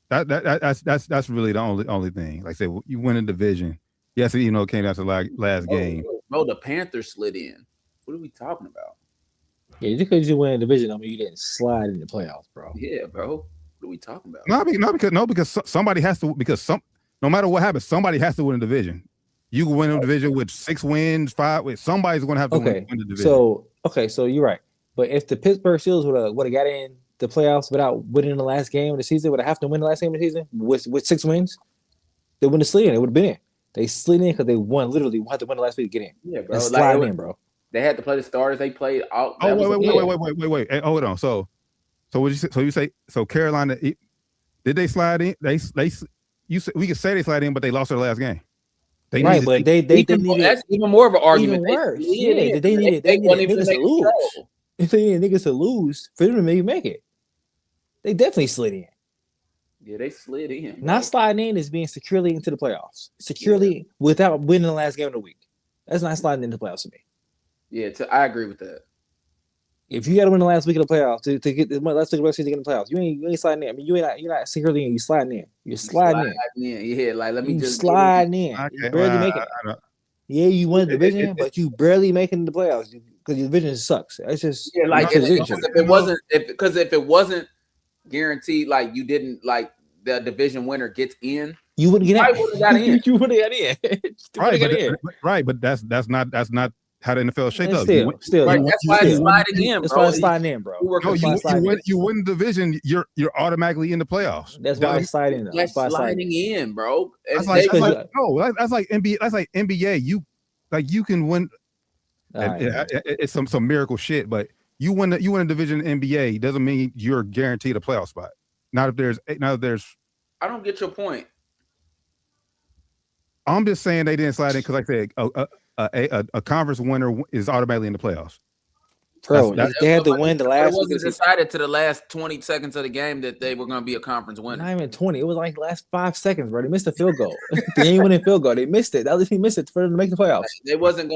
That's really the only thing. Like I said, you win a division. Yes, it came down to the last game. Bro, the Panthers slid in. What are we talking about? Yeah, just because you win a division, I mean you didn't slide in the playoffs, bro. Yeah, bro. What are we talking about? Because somebody has to. No matter what happens, somebody has to win a division. You can win a division with 6 wins, 5 wins. Somebody's going to have to win the division. So you're right. But if the Pittsburgh Steelers would have got in the playoffs without winning the last game of the season, would have to win the last game of the season with 6 wins, they wouldn't have slid in. It would have been in. They slid in because they literally had to win the last week to get in. Yeah, bro. Slide in, bro. They had to play the starters. They played out. Wait. Hey, hold on. So you say Carolina, did they slide in? We could say they slide in, but they lost their last game. They needed that's even more of an argument. Even worse. They needed niggas to lose. If they needed niggas to lose for them to maybe make it. They definitely slid in. Yeah, they slid in. Not sliding in is being securely into the playoffs. Securely without winning the last game of the week. That's not sliding into the playoffs to me. Yeah, I agree with that. If you got to win the last week of the playoffs to get the last week of the season to get in the playoffs, you ain't sliding in. I mean, you're not securely in. You sliding in. You're sliding in. Yeah, let me just slide in. You barely make it. Yeah, you won the division, but you barely making the playoffs because your division sucks. It's just if it wasn't guaranteed, you didn't the division winner gets in, you wouldn't get in. You would have got in. Right, but that's not how the NFL shaped up. Still, right, that's why it's sliding in, bro. That's why it's sliding in, bro. You win the division, you're automatically in the playoffs. That's why it's sliding in. That's sliding in, bro. That's like NBA. That's like NBA. You can win. It's some miracle shit, but you win a division in NBA doesn't mean you're guaranteed a playoff spot. Not if there's. I don't get your point. I'm just saying they didn't slide in because, like I said, a conference winner is automatically in the playoffs. Bro, they had to win the last. It wasn't decided to the last 20 seconds of the game that they were going to be a conference winner. Not even 20. It was like the last 5 seconds, bro. They missed a field goal. They ain't winning field goal. They missed it. He missed it for them to make the playoffs. They wasn't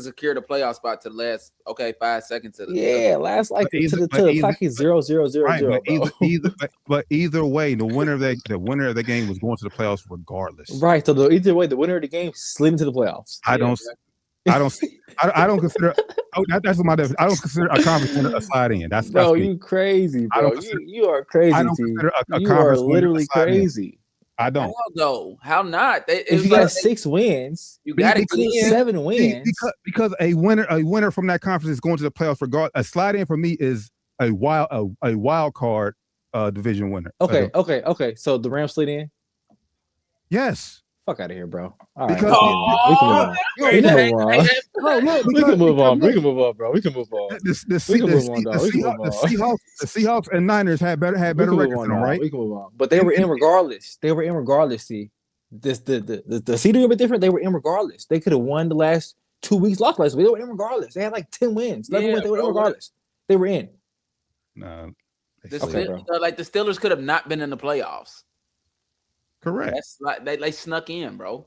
secured a playoff spot to the last 5 seconds of the last to the clock is 0-0-0-0. But either way, the winner of the game was going to the playoffs regardless. Right. So either way, the winner of the game slid into the playoffs. I don't consider. That's my definition. I don't consider a conference winner a slide in. That's you crazy, bro. You are crazy. I don't consider a you are literally crazy. I don't. How not? If you got 6 wins, you got to get 7 wins. Because a winner from that conference is going to the playoffs regardless. A slide in for me is a wild card division winner. Okay. So the Rams slid in. Yes. Fuck out of here, bro. All right, Because we can move on. We can move on. bro, look, We can move on. We can move on, bro. We can move on. The Seahawks and Niners had better records than them, right? We can move on. But they were in regardless. See, the seeding a bit different. They were in regardless. They could have won the last 2 weeks, lost last week. They were in regardless. They had like 10 wins. 11 wins. They were in regardless. They were in. No. The Steelers could have not been in the playoffs. Correct. That's like they snuck in, bro.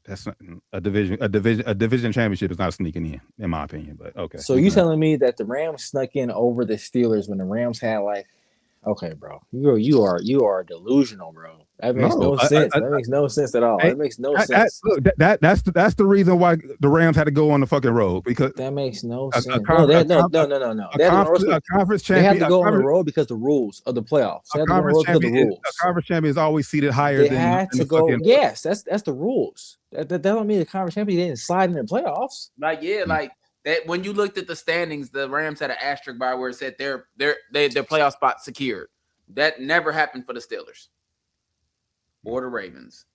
That's not a division championship is not sneaking in my opinion. But okay. So you telling me that the Rams snuck in over the Steelers when the Rams had like, okay, bro, you are delusional, bro. That makes no sense. That makes no sense at all. That makes no sense. Look, that's the reason why the Rams had to go on the fucking road because that makes no sense. No. A conference champion. They have to go on the road because the rules of the playoffs. A conference champion is always seated higher. They had to go. Yes, that's the rules. That don't mean the conference champion didn't slide in the playoffs. Like that. When you looked at the standings, the Rams had an asterisk by where it said their playoff spot secured. That never happened for the Steelers or the Ravens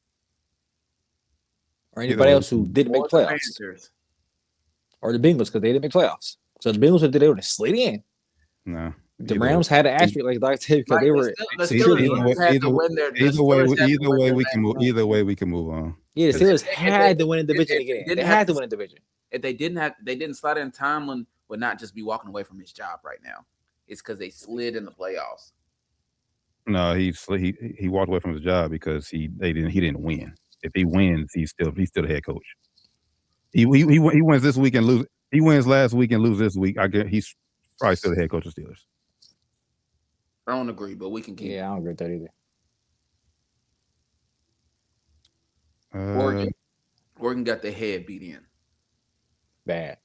or anybody else who didn't make playoffs, or the Bengals because they didn't make playoffs. So the Bengals they would have slid in. No, the Rams had an asterisk like I said because they were. Either way we can move on. Yeah, the Steelers had to win the division again. They had to win the division. If they didn't slide in, Tomlin would not just be walking away from his job right now. It's because they slid in the playoffs. No, he walked away from his job because he didn't win. If he wins, he's still the head coach. He wins this week and lose. He wins last week and lose this week. I guess he's probably still the head coach of Steelers. I don't agree, but we can keep. Yeah, I don't agree with that either. Oregon got their head beat in. Bad.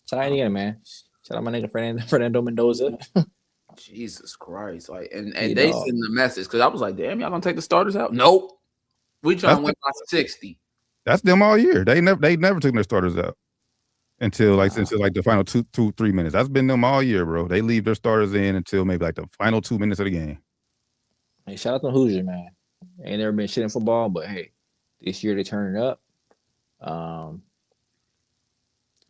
Shout out again, man. Shout out my nigga Fernando Mendoza. Jesus Christ! Like, and they sent the message because I was like, "Damn, y'all gonna take the starters out?" Nope. We trying to win by 60. That's them all year. They never took their starters out until the final 2-3 minutes. That's been them all year, bro. They leave their starters in until maybe like the final 2 minutes of the game. Hey, shout out to Hoosier, man. Ain't never been shit in football, but hey, this year they turn it up.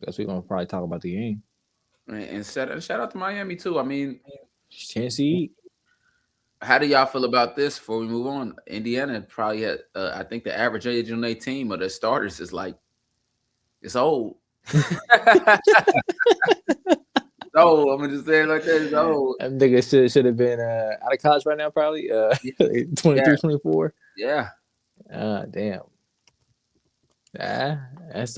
Guess we're gonna probably talk about the game. And shout out to Miami too. I mean, Tennessee. How do y'all feel about this before we move on? Indiana probably had, I think the average age on their team of their starters is like, it's old. No, I'm gonna just say it like that. It's old. I think it should have been out of college right now, probably 23, 24. Yeah. Damn. That's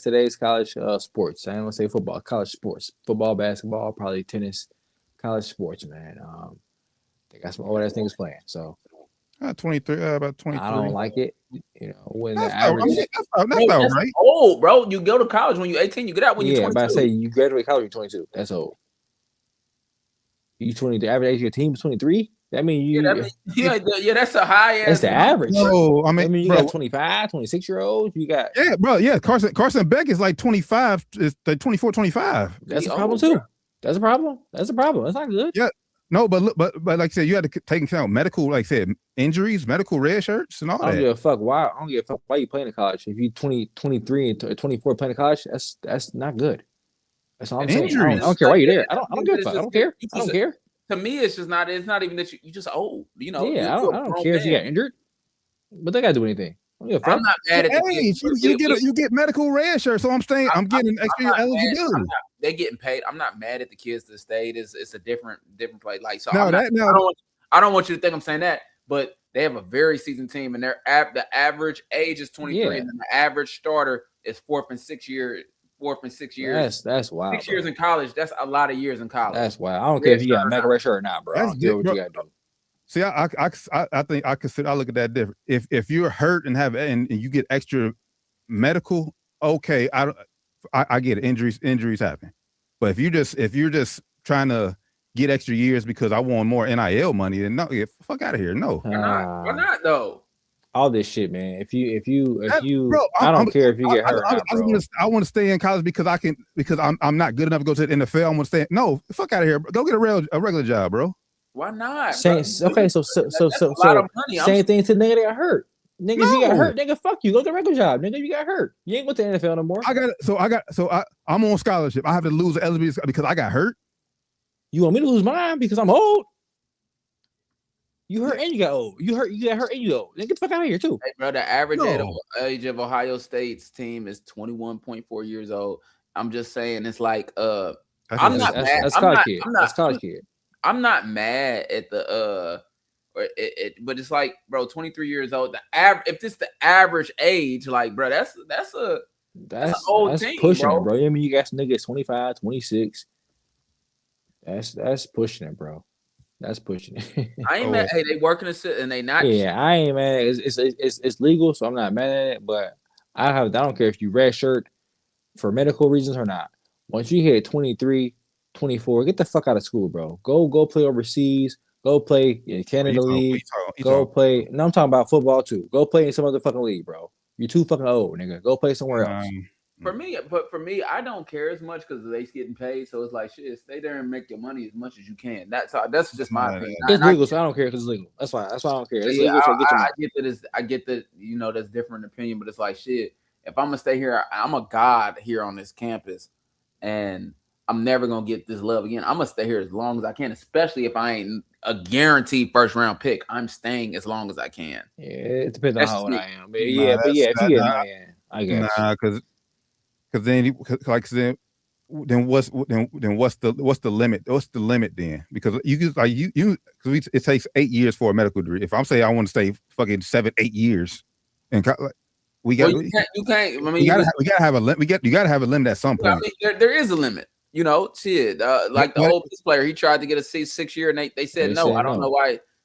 today's college sports. I don't want to say football, college sports, football, basketball, probably tennis, college sports, man. They got some old ass niggas playing. So 23, about 23. I don't like it. You know, when that's the average. that's right. Old, bro. You go to college when you're 18. You get out when you're 22. Yeah, but I say you graduate college when you're 22. That's old. You 20. The average age of your team is 23. That means you. That's a high ass. That's the average. No, I mean you got 25, 26-year-olds. You got Yeah. Carson Beck is like 25. It's like 24, 25. That's a problem too. That's a problem. That's not good. Yeah. No, but like I said, you had to take into account medical, like I said, injuries, medical red shirts, and all that. I don't give a fuck why. I don't give a fuck why you playing in college. If you 20, 23, and 24 playing in college, that's not good. That's all I'm saying. I don't care why you're there. I don't give a fuck. I don't care. I don't care. To me, it's just not. It's not even that you just old. You know. Yeah, I don't care if you got injured, but they gotta do anything. I'm not mad at the kids. You get medical red shirt, so I'm saying I'm getting extra eligibility. They're getting paid. I'm not mad at the kids to stay. It's a different play. Like so, I don't want you to think I'm saying that, but they have a very seasoned team, and the average age is 23, and then the average starter is fourth and six years. That's wild. 6 years in college. That's a lot of years in college. That's wild. I don't care if you got medical red shirt or not, bro. I don't care what you got to do. See, I think I look at that different. If you're hurt and you get extra medical, okay, I get it. Injuries happen. But if you're just trying to get extra years because I want more NIL money, then no, fuck out of here. No. Why not though? All this shit, man. If you, bro, I don't care if you get hurt. I want to stay in college because I'm not good enough to go to the NFL. I want to stay. No, fuck out of here. Go get a regular job, bro. Why not? Same, bro? okay, so That's a lot of money. same thing to nigga that got hurt. Nigga, if you got No. hurt, nigga, fuck you. Go get a regular job, nigga. You got hurt. You ain't with the NFL no more. I'm on scholarship. I have to lose the eligibility because I got hurt. You want me to lose mine because I'm old? You hurt and you got old. You got hurt and you old. Then get the fuck out of here too. Hey, bro, the average No. age of Ohio State's team is 21.4 years old. I'm just saying, it's like I'm not mad. That's college kid. That's college kid. I'm not mad at the but it's like, bro, 23 years old. The if it's the average age, like, bro, that's an old team, pushing bro. it, bro. I mean, you got some niggas 25, 26. That's pushing it, bro. That's pushing it. I ain't mad. Hey, they working and they not. Yeah, I ain't mad. It's legal, so I'm not mad at it. But I don't care if you red shirt for medical reasons or not. Once you hit 23, 24, get the fuck out of school, bro. Go play overseas. Go play in Canada League. Go play. No, I'm talking about football too. Go play in some other fucking league, bro. You're too fucking old, nigga. Go play somewhere else. For me, I don't care as much because they getting paid. So it's like, shit, stay there and make your money as much as you can. That's just my opinion. It's legal, so I don't care because it's legal. That's why I don't care. It's legal, so get your money. I get that, that's different opinion, but it's like, shit, if I'm gonna stay here, I'm a god here on this campus, and I'm never gonna get this love again. I'm gonna stay here as long as I can, especially if I ain't a guaranteed first round pick. I'm staying as long as I can. Yeah, it depends on how old I am. But if you get I guess. Then what's the limit? What's the limit then? Because it takes 8 years for a medical degree. If I'm saying I want to stay fucking 7-8 years, and we got you can't. I mean, you gotta have a limit. You gotta have a limit at some point. I mean, there is a limit. Shit. Like the old player, he tried to get a 6 year, and they said no. I don't know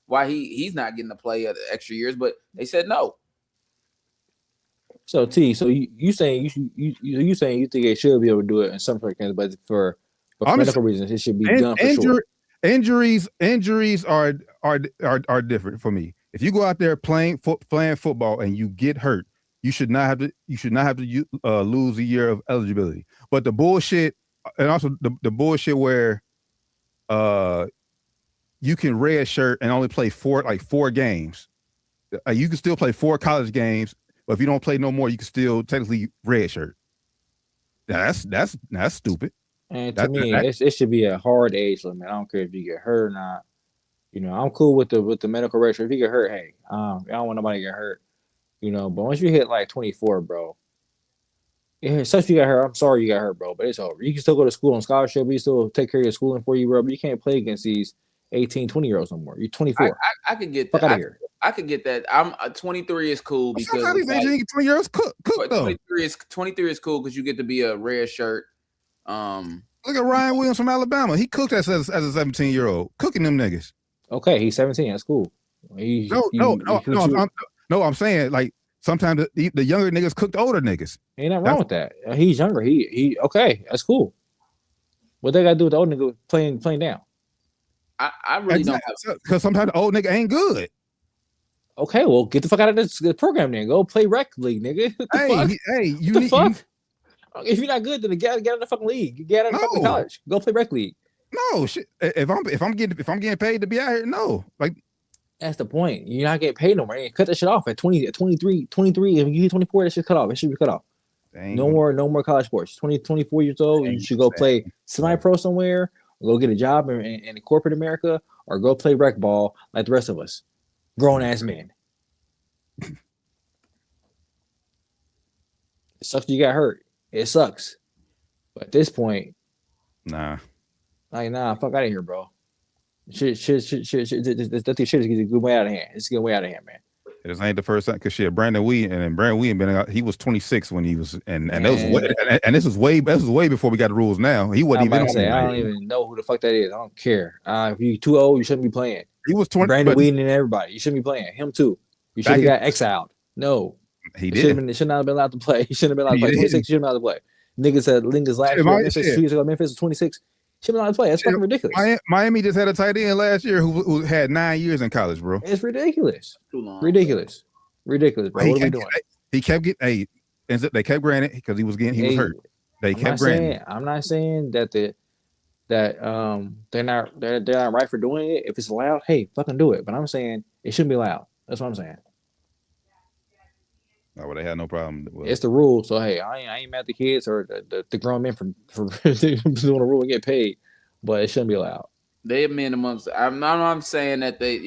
why he's not getting to play the extra years, but they said no. So you saying you saying you think it should be able to do it in some circumstances, but for medical reasons, it should be done for sure. Injuries are different for me. If you go out there playing football and you get hurt, you should not have to lose a year of eligibility. But the bullshit, and also the bullshit where you can red shirt and only play four games. You can still play 4 college games, but if you don't play no more, you can still technically red shirt. Now, that's stupid. And to me, it should be a hard age limit. I don't care if you get hurt or not. I'm cool with the medical red shirt. If you get hurt, hey, I don't want nobody to get hurt. But once you hit like 24, bro, it sucks you got hurt. I'm sorry you got hurt, bro, but it's over. You can still go to school on scholarship. You still take care of your schooling for you, bro, but you can't play against these 18, 20-year-olds no more. You're 24. I could get that. Fuck out of here. I could get that. I'm 23 is cool because 20-year-olds cook though. 23 is cool because you get to be a red shirt. Look at Ryan Williams from Alabama. He cooked as a 17-year-old, cooking them niggas. Okay, he's 17. That's cool. I'm saying like sometimes the younger niggas cooked older niggas. Ain't nothing wrong with that. He's younger. He okay. That's cool. What they got to do with the old nigga playing down? I really don't, because sometimes the old nigga ain't good. Okay, well, get the fuck out of this program then. Go play rec league, nigga. Fuck? If you're not good, then get out of the fucking league. Get out of the fucking college. Go play rec league. No shit. If I'm getting paid to be out here, no. Like that's the point. You're not getting paid no more. Cut that shit off at 20, at 23. If you get 24, that shit cut off. It should be cut off. Dang. No more college sports. 24 years old, you should go play semi-pro somewhere, or go get a job in corporate America, or go play rec ball like the rest of us. Grown ass men. It sucks you got hurt. It sucks. But at this point, nah, fuck out of here, bro. Shit, that shit is getting good way out of hand. It's getting way out of hand, man. This ain't the first time because Brandon Wheaton been out. He was 26 when he was, and this was way before we got the rules. Now he wasn't even. I don't even know who the fuck that is. I don't care. If you're too old, you shouldn't be playing. He was 20. Brandon Wheaton and everybody. You shouldn't be playing. Him too. You should have got exiled. No, he did. Should not have been allowed to play. He shouldn't have been allowed to play. 26. He shouldn't have been allowed to play. Niggas said Lingus last year. Memphis 2 years ago. Memphis was 26. Shouldn't be allowed to play. That's fucking ridiculous. Miami just had a tight end last year who had 9 years in college, bro. It's ridiculous. Too long. Ridiculous, bro. What are we doing? He kept getting they kept granted because he was hurt. They kept granting. I'm not saying that that they're not right for doing it. If it's allowed, hey, fucking do it. But I'm saying it shouldn't be allowed. That's what I'm saying. No, well, they had no problem. It's the rule. So hey, I ain't mad at the kids or the grown men for doing a rule and get paid, but it shouldn't be allowed. They amend amongst. I'm saying that they,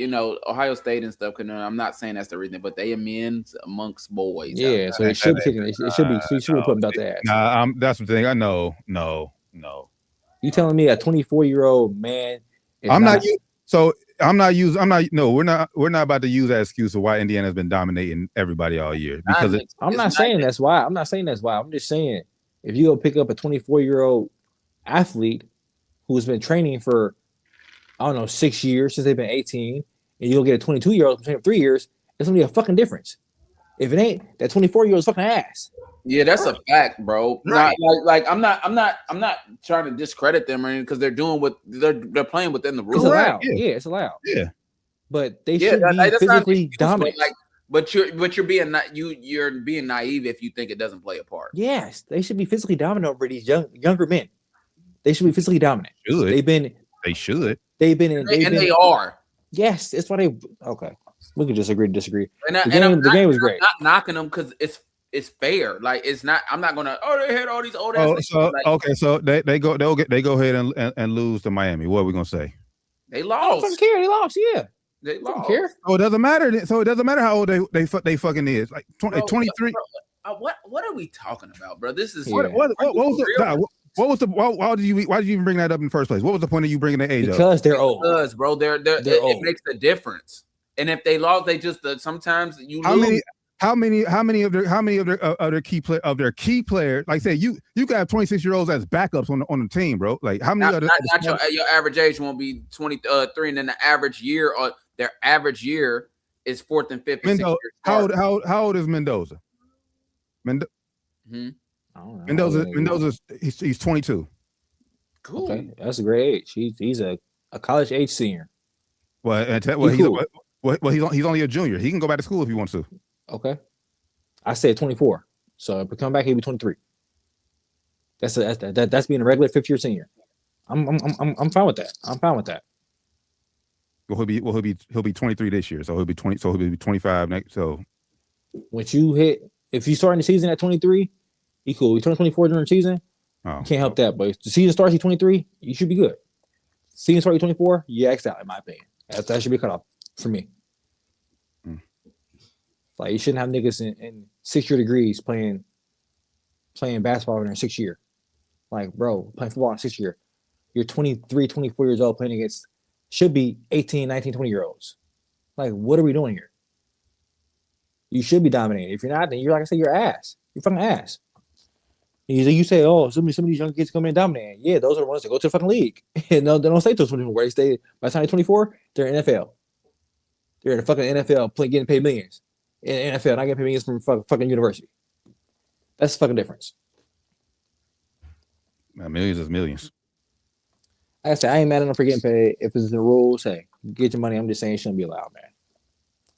Ohio State and stuff. I'm not saying that's the reason, but they amend amongst boys. Yeah, so it should be taken. It should be. You should be putting about the ass. Nah, that's the thing. I know. No. You telling me a 24-year-old man? We're not about to use that excuse of why Indiana has been dominating everybody all year. Because I'm not saying that's why. I'm just saying if you go pick up a 24-year-old athlete who's been training for 6 years since they've been 18, and you'll get a 22-year-old training for 3 years, it's gonna be a fucking difference. If it ain't, that 24-year-old's fucking ass. Yeah, that's a fact, bro. Right. Like I'm not trying to discredit them or anything because they're doing what they're playing within the rules. It's allowed. Yeah, it's allowed. Yeah, but they should be physically dominant. But you're being naive if you think it doesn't play a part. Yes, they should be physically dominant over these younger men. They should be physically dominant. They should. They are. Yes, that's why they. Okay, we could disagree. The game was great. I'm not knocking them because it's fair. Like it's not. I'm not gonna. Oh, they had all these old. So they go ahead and lose to Miami. What are we gonna say? They lost. I don't care. They lost. Yeah. They lost. Don't care. Oh, it doesn't matter. So it doesn't matter how old they fucking is. Like 23. What are we talking about, bro? This is what was the why did you even bring that up in the first place? What was the point of you bringing the age up? Because they're old. Because, bro, they're old. It makes a difference. And if they lost, they just sometimes you lose. How many of their key players? Like say you can have 26-year-olds as backups on the team, bro. Like how many your average age won't be 23, and then the average year or their average year is fourth and fifth. How old is Mendoza? Mendoza, he's 22. Cool. Okay, that's a great age. He's a college age senior. He's only a junior. He can go back to school if he wants to. Okay, I said 24. So if we come back, he'll be 23. That's being a regular fifth-year senior. I'm fine with that. I'm fine with that. Well, he'll be 23 this year, so he'll be 20. So he'll be 25 next. So if you start in the season at 23, you cool. You turn 24 during the season, you can't help that. But if the season starts at 23, you should be good. Season starts at 24, you X'd out, in my opinion. That should be cut off for me. Like you shouldn't have niggas in 6-year degrees playing basketball in their 6th year. Like, bro, playing football in 6th year. You're 23, 24 years old playing against should be 18, 19, 20-year-olds. Like, what are we doing here? You should be dominating. If you're not, then you're like I said, you're ass. You're fucking ass. You say, oh, some of these young kids come in and dominate. Yeah, those are the ones that go to the fucking league. And no, they don't stay till 24. They stay by the time they're 24, they're in NFL. They're in the fucking NFL getting paid millions. In NFL, not getting paid millions from fucking university. That's the fucking difference. Millions is millions. Like I said, I ain't mad at them for getting paid. If it's the rules, hey, get your money. I'm just saying it shouldn't be allowed, man.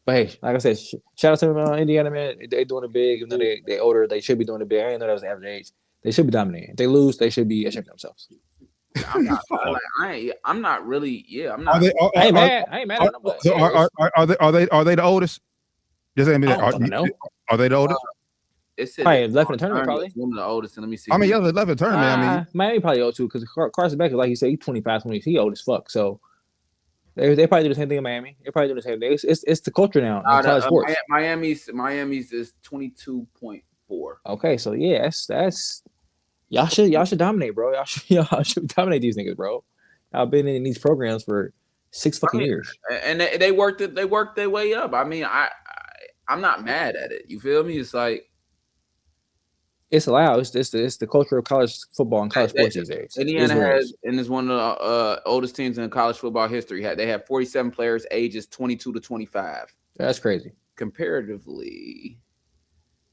But hey, like I said, shout out to Indiana, man. They doing it big. Even though they older, they should be doing it big. I didn't know that was the average age. They should be dominating. If they lose, they should be ashamed of themselves. I'm not really. Yeah, I'm not. I ain't mad at them. So are they the oldest? Just let me know. Are they the oldest? It's probably left in the tournament. Probably one of the oldest. And let me see. I mean, yeah, they left in the tournament. Miami probably old too because Carson Becker, like you said, he's 25, 20. He old as fuck. So they probably do the same thing in Miami. They probably do the same thing. It's the culture now in college sports. Miami's is 22.4. Okay, so yeah, that's y'all should dominate, bro. Y'all should dominate these niggas, bro. I've been in these programs for 6 fucking years, and they worked their way up. I mean, I'm not mad at it. You feel me? It's like it's allowed. It's the culture of college football and college sports these days. Indiana has, and is one of the oldest teams in college football history. They have 47 players, ages 22 to 25. That's crazy. Comparatively,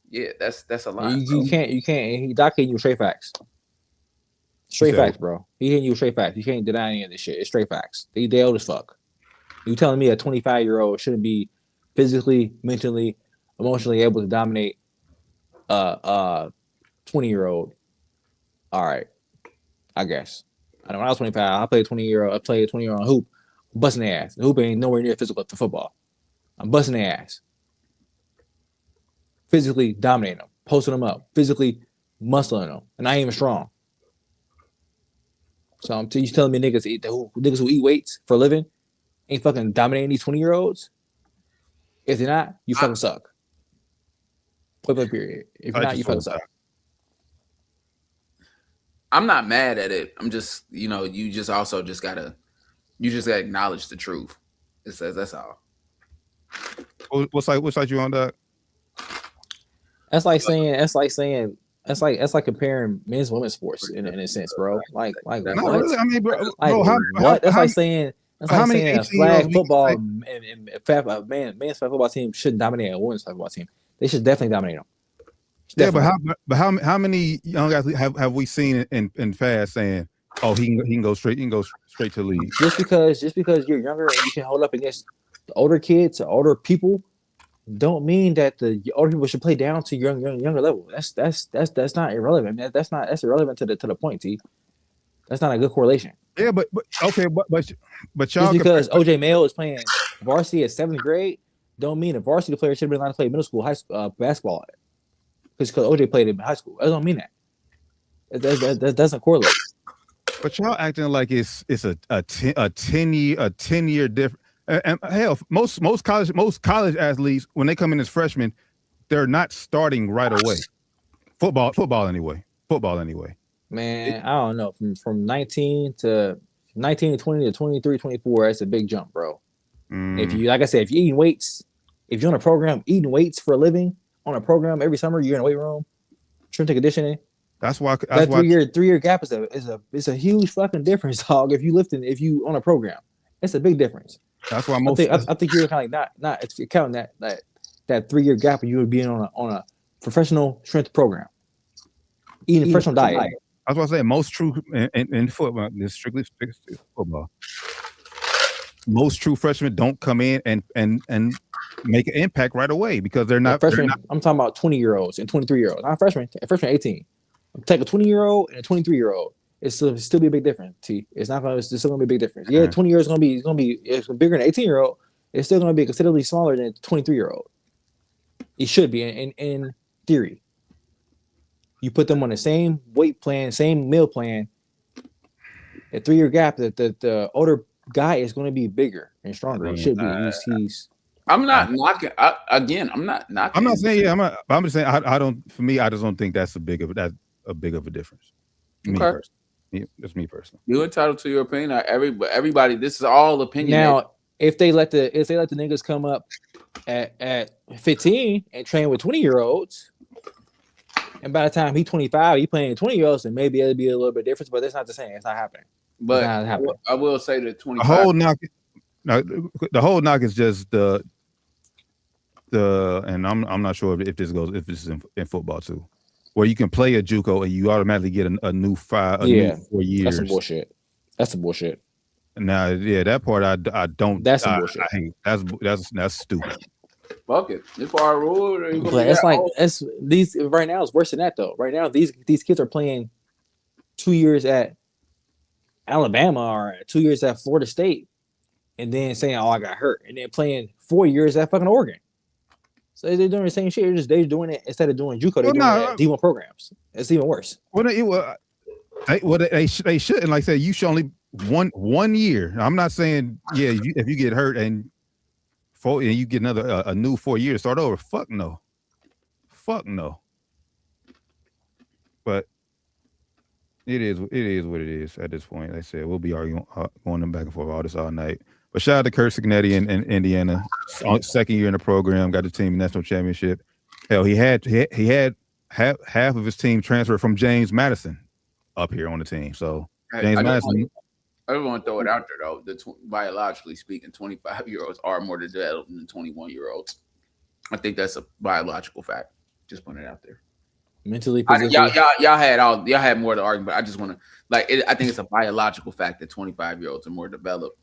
yeah, that's a lot. You can't. Doc hitting you straight facts. Straight facts, bro. He hitting you straight facts. You can't deny any of this shit. It's straight facts. They old as fuck. You telling me a 25-year-old shouldn't be physically, mentally, emotionally able to dominate 20-year-old? All right, I guess. I know when I was 25, I played 20-year-old. I played 20-year-old on hoop, busting their ass. The hoop ain't nowhere near physical to football. I'm busting their ass, physically dominating them, posting them up, physically muscling them, and I ain't even strong. So you telling me niggas who eat weights for a living ain't fucking dominating these 20-year-olds? If they're not, you fucking suck. Point period. If you're not, you fucking suck. I'm not mad at it. I'm just, you just gotta acknowledge the truth. It says that's all. What side you on that? That's like comparing men's and women's sports in a sense, bro. Like what? Really. I mean, bro, what? That's like saying a flag football and men's flag football team shouldn't dominate a women's flag football team. They should definitely dominate them. Definitely. But how many young guys have we seen in past saying, "Oh, he can go straight to the league"? Just because you're younger and you can hold up against the older kids or older people, don't mean that the older people should play down to younger level. That's not irrelevant. That's irrelevant to the point, T. That's not a good correlation. Yeah, but okay, but y'all just because OJ Mayo is playing varsity at 7th grade, don't mean a varsity player should have been allowed to play middle school, high school basketball. Because OJ played in high school, that don't mean that. That doesn't correlate. But y'all acting like it's a 10-year difference. And hell, most college athletes, when they come in as freshmen, they're not starting right away. Football anyway. Man, I don't know. From 19 to 20 to 23, 24, that's a big jump, bro. If you, like I said, if you're eating weights, if you're on a program eating weights for a living, on a program every summer, you're in a weight room, strength and conditioning. That's why that 3-year gap is a huge fucking difference, dog. If you on a program, it's a big difference. That's why I think you're kind of not counting that 3-year gap, and you would be on a professional strength program, eating a professional diet. That's what I say. Most true in football, this strictly football. Most true freshmen don't come in and make an impact right away because they're not freshmen. I'm talking about 20-year-olds and 23-year-olds. I'm a freshman 18. Take a 20-year-old and a 23-year-old. It's still be a big difference. T. It's still gonna be a big difference. Yeah, 20 years is gonna be bigger than 18-year-old. It's still gonna be considerably smaller than 23-year-old. It should be in theory. You put them on the same weight plan, same meal plan. A 3-year gap, the older guy is going to be bigger and stronger. He should be. He's. I'm not knocking. I'm not knocking. I'm not saying. Yeah, I'm just saying. I don't. For me, I just don't think that's a big of a difference. Okay. That's me personally. You're entitled to your opinion. Everybody. This is all opinion. Now, if they let the niggas come up at 15 and train with 20-year-olds. And by the time he's 25, he playing 20-year-olds, and maybe it'll be a little bit different, but that's not the same. It's not happening. But I will say that 25. The whole knock is just the and I'm not sure if this is in football too, where you can play a JUCO and you automatically get a new 4 years. That's some bullshit. That's some bullshit. Now, yeah, that part I don't. That's some bullshit. That's stupid. Fuck it. It's our rule. But it's these right now is worse than that though. Right now, these kids are playing 2 years at Alabama or 2 years at Florida State, and then saying, "Oh, I got hurt," and then playing 4 years at fucking Oregon. So they're doing the same shit. They're doing it instead of doing JUCO. They're doing it at D1 programs. It's even worse. They shouldn't. Like I said, you should only one year. I'm not saying if you get hurt and you get a new 4 years start over. Fuck no. But it is what it is at this point. Like I said, we'll be arguing, going them back and forth all this all night. But shout out to Kurt Signetti in Indiana, second year in the program, got the team national championship. Hell, he had half of his team transferred from James Madison up here on the team. So James Madison. I just want to throw it out there though. Biologically speaking, 25-year-olds are more developed than 21-year-olds. I think that's a biological fact. Just putting it out there. Mentally, y'all had more to argue, but I just want to I think it's a biological fact that 25-year-olds are more developed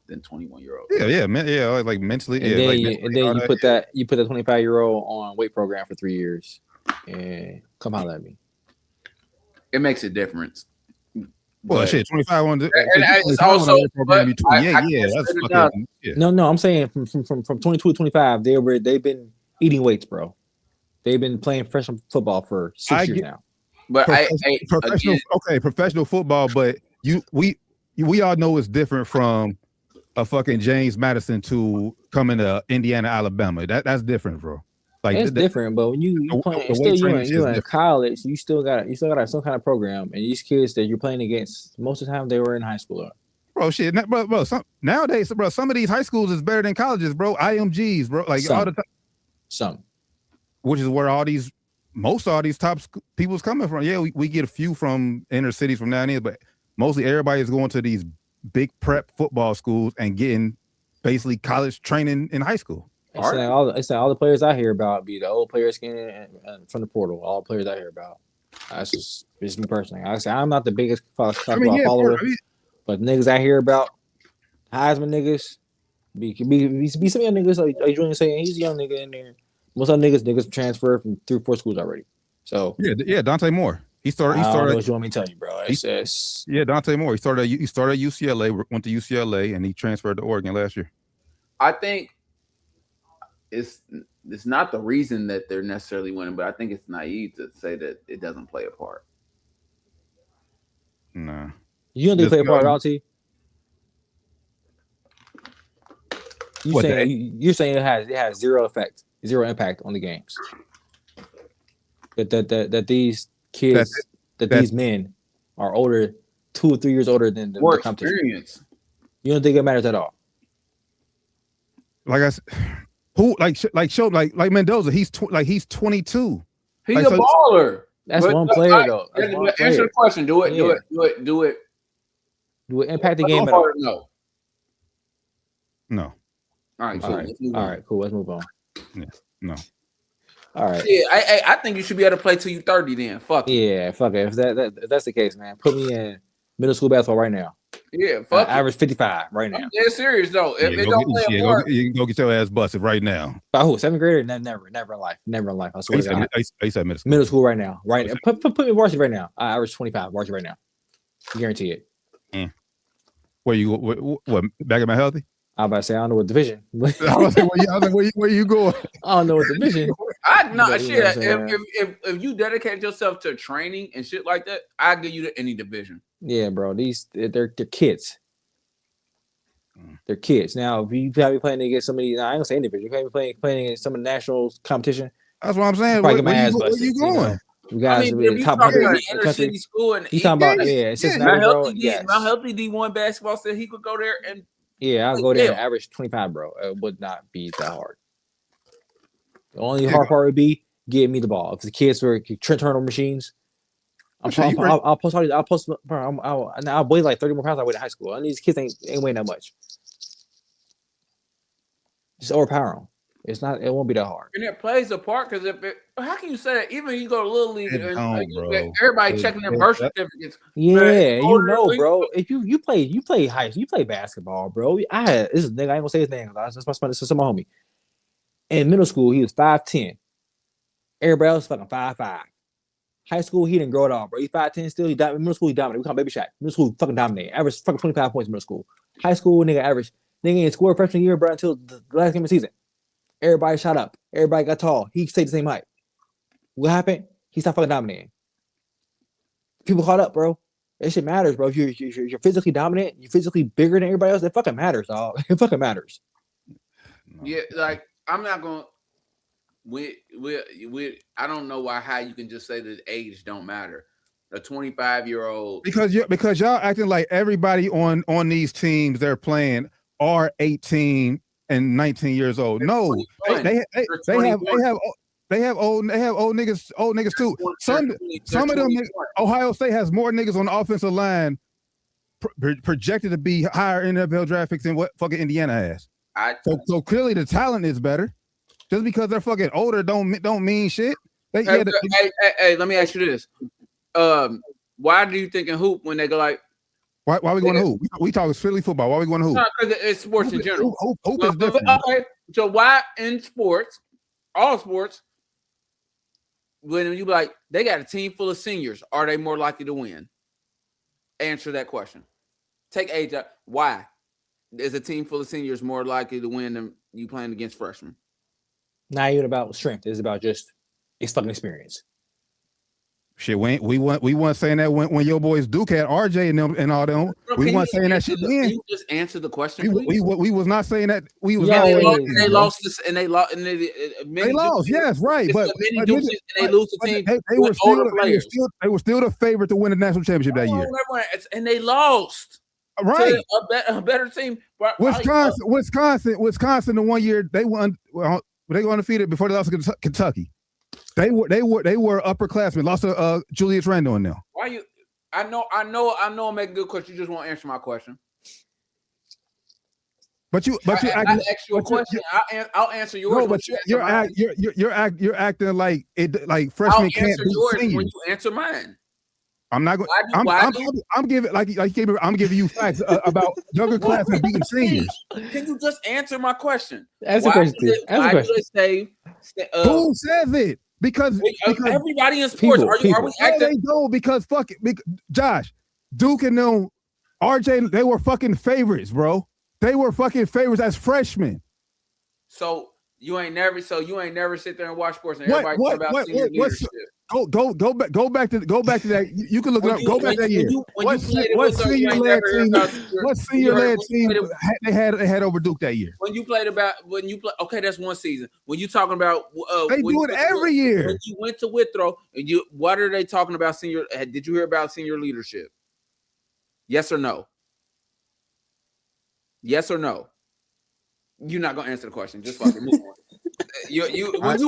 than 21-yearolds. Yeah, like mentally. And then you put that 25-year-old on weight program for 3 years, and come holler at me. It makes a difference. Well, But shit, 25 on the. and it's also, but That's fucking. Yeah. No, I'm saying from 22 to 25, they've been eating weights, bro. They've been playing professional football for 6 years now. But professional football, but we all know it's different from a fucking James Madison to coming to Indiana, Alabama. That's different, bro. Like it's different, but when you playing, still you in college, you still got some kind of program, and these kids that you're playing against, most of the time they were in high school. Bro, shit, bro. Nowadays, bro, some of these high schools is better than colleges, bro. IMGs, bro, like all the time. Some, which is where most of all these top people's coming from. Yeah, we get a few from inner cities from down here, but mostly everybody is going to these big prep football schools and getting basically college training in high school. It's like all the players I hear about be the old players getting from the portal. All the players I hear about. That's just me personally. I say I'm not the biggest football follower, but the niggas I hear about, Heisman niggas, be some young niggas like Julian saying he's a young nigga in there. Most of the niggas transferred from 3 or 4 schools already. So yeah, Dante Moore. He started. I don't know what you want me to tell you, bro. Dante Moore. He started at UCLA, went to UCLA, and he transferred to Oregon last year. I think it's not the reason that they're necessarily winning, but I think it's naive to say that it doesn't play a part. Nah. You don't think play a part at all, T? You're saying it has zero impact on the games. That these kids, these men are older, 2 or 3 years older than the competition. Experience. You don't think it matters at all? Like I said, like Mendoza, he's 22. He's a baller. That's one player though. Answer the question. Do it. Do it impact the game at all? No. All right, cool. Let's move on. Yeah, no. All right. Yeah, I think you should be able to play till you're 30 then. Fuck it. Yeah, fuck it. If that's the case, man, put me in middle school basketball right now. Yeah, fuck average 55 right now. I'm dead serious though. If it don't play a part, you can go get your ass busted right now. By who? 7th grader? Never in life. I swear to God. I said middle school right now. Right. Put me in varsity right now. I average 25 varsity right now. Guarantee it. Where you what back at my healthy? I was about to say I don't know what division. Where you going? I don't know what division. If you dedicate yourself to training and shit like that, I'll give you to any division. Yeah, bro. They're kids. They're kids. Now, if you probably playing against somebody, I ain't gonna say any division. You probably playing against some of the national competition. That's what I'm saying. Where you going? You guys are top 100 in the country. He's talking about My healthy D1 basketball said he could go there and. Yeah, I'll go there and average 25, bro. It would not be that hard. The only hard part would be give me the ball. If the kids were turnover machines, I'll post all these. I'll weigh like 30 more pounds I weighed in high school. And these kids ain't weighing that much. Just overpower them. It won't be that hard. And it plays a part because how can you say that? Even you go to Little League and everybody checking their birth certificates. Yeah, bro. If you play basketball, bro. This is a nigga. I ain't gonna say his name. This is my homie. In middle school, he was 5'10". Everybody else fucking 5'5". High school, he didn't grow at all, bro. He's 5'10" still. Middle school, he dominated. We call him Baby Shaq. Middle school, fucking dominated. Average fucking 25 points in middle school. High school, nigga ain't scored freshman year, bro, until the last game of the season. Everybody shot up. Everybody got tall. He stayed the same height. What happened? He stopped fucking dominating. People caught up, bro. That shit matters, bro. If you're physically dominant, you're physically bigger than everybody else, it fucking matters, dog. It fucking matters. Yeah, like I'm not gonna. I don't know how you can just say that age don't matter. A 25-year-old because y'all acting like everybody on these teams they're playing are 18 and 19 years old. No, they have old niggas too. Some of them Ohio State has more niggas on the offensive line projected to be higher in NFL draft picks than what fucking Indiana has. So clearly the talent is better. Just because they're fucking older don't mean shit. Hey, let me ask you this. Why do you think in hoop when they go like why we going to hoop? We talking strictly football. Why we going to hoop? No, because it's sports in general. Hoop is different. Okay, so why in sports, all sports, when you be like they got a team full of seniors, are they more likely to win? answer that question. Take age out. Why is a team full of seniors more likely to win than you playing against freshmen? Not even about strength. It's about just it's fucking experience. Shit, we weren't saying that when your boys Duke had RJ and them and all them. We weren't saying that shit then. Can you just answer the question, please? We was not saying that. We was they lost this and they lost. They lost, yes, right. But and they lose the team. They were still the favorite to win the national championship that year. And they lost. Right. A better team. Wisconsin the 1 year they won. Well, they were undefeated before they lost to Kentucky. They were upperclassmen. Lost to Julius Randle and them. Why you? I know. I'm making good question. You just won't answer my question. But you I asked you a question. I'll answer yours. No, but you're acting like it. Like freshmen can't do yours seniors. when you answer mine. I'm not going. I'm giving you facts about younger classmen beating seniors. Can you just answer my question? That's a question. Who says it? Because everybody in sports. Are we acting? They don't because fuck it. Josh, Duke and them, RJ, they were fucking favorites, bro. They were fucking favorites as freshmen. So you ain't never sit there and watch sports and everybody talk about senior leadership. Go back to that. You can look it up. Go back that year. What senior led team they had over Duke that year? Okay, that's one season. When you talking about they do it every year. When you went to Withrow, what are they talking about senior? Did you hear about senior leadership? Yes or no? Yes or no? You're not gonna answer the question. Just fucking move on. When you just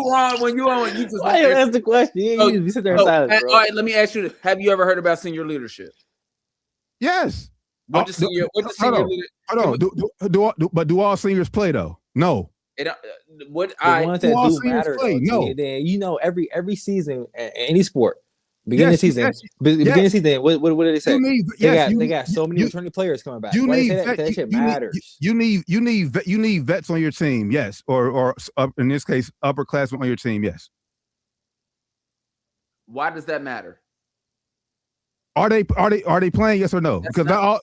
why you answer the question? You sit there silent, bro. All right, let me ask you: have you ever heard about senior leadership? Yes. What does senior leadership? But do all seniors play though? No. The ones that do matter. No. Then every season, any sport. Beginning of season, beginning of season. What did they say? They got so many returning players coming back. That shit matters. You need vets on your team, yes, or in this case, upperclassmen on your team, yes. Why does that matter? Are they playing? Yes or no? Because not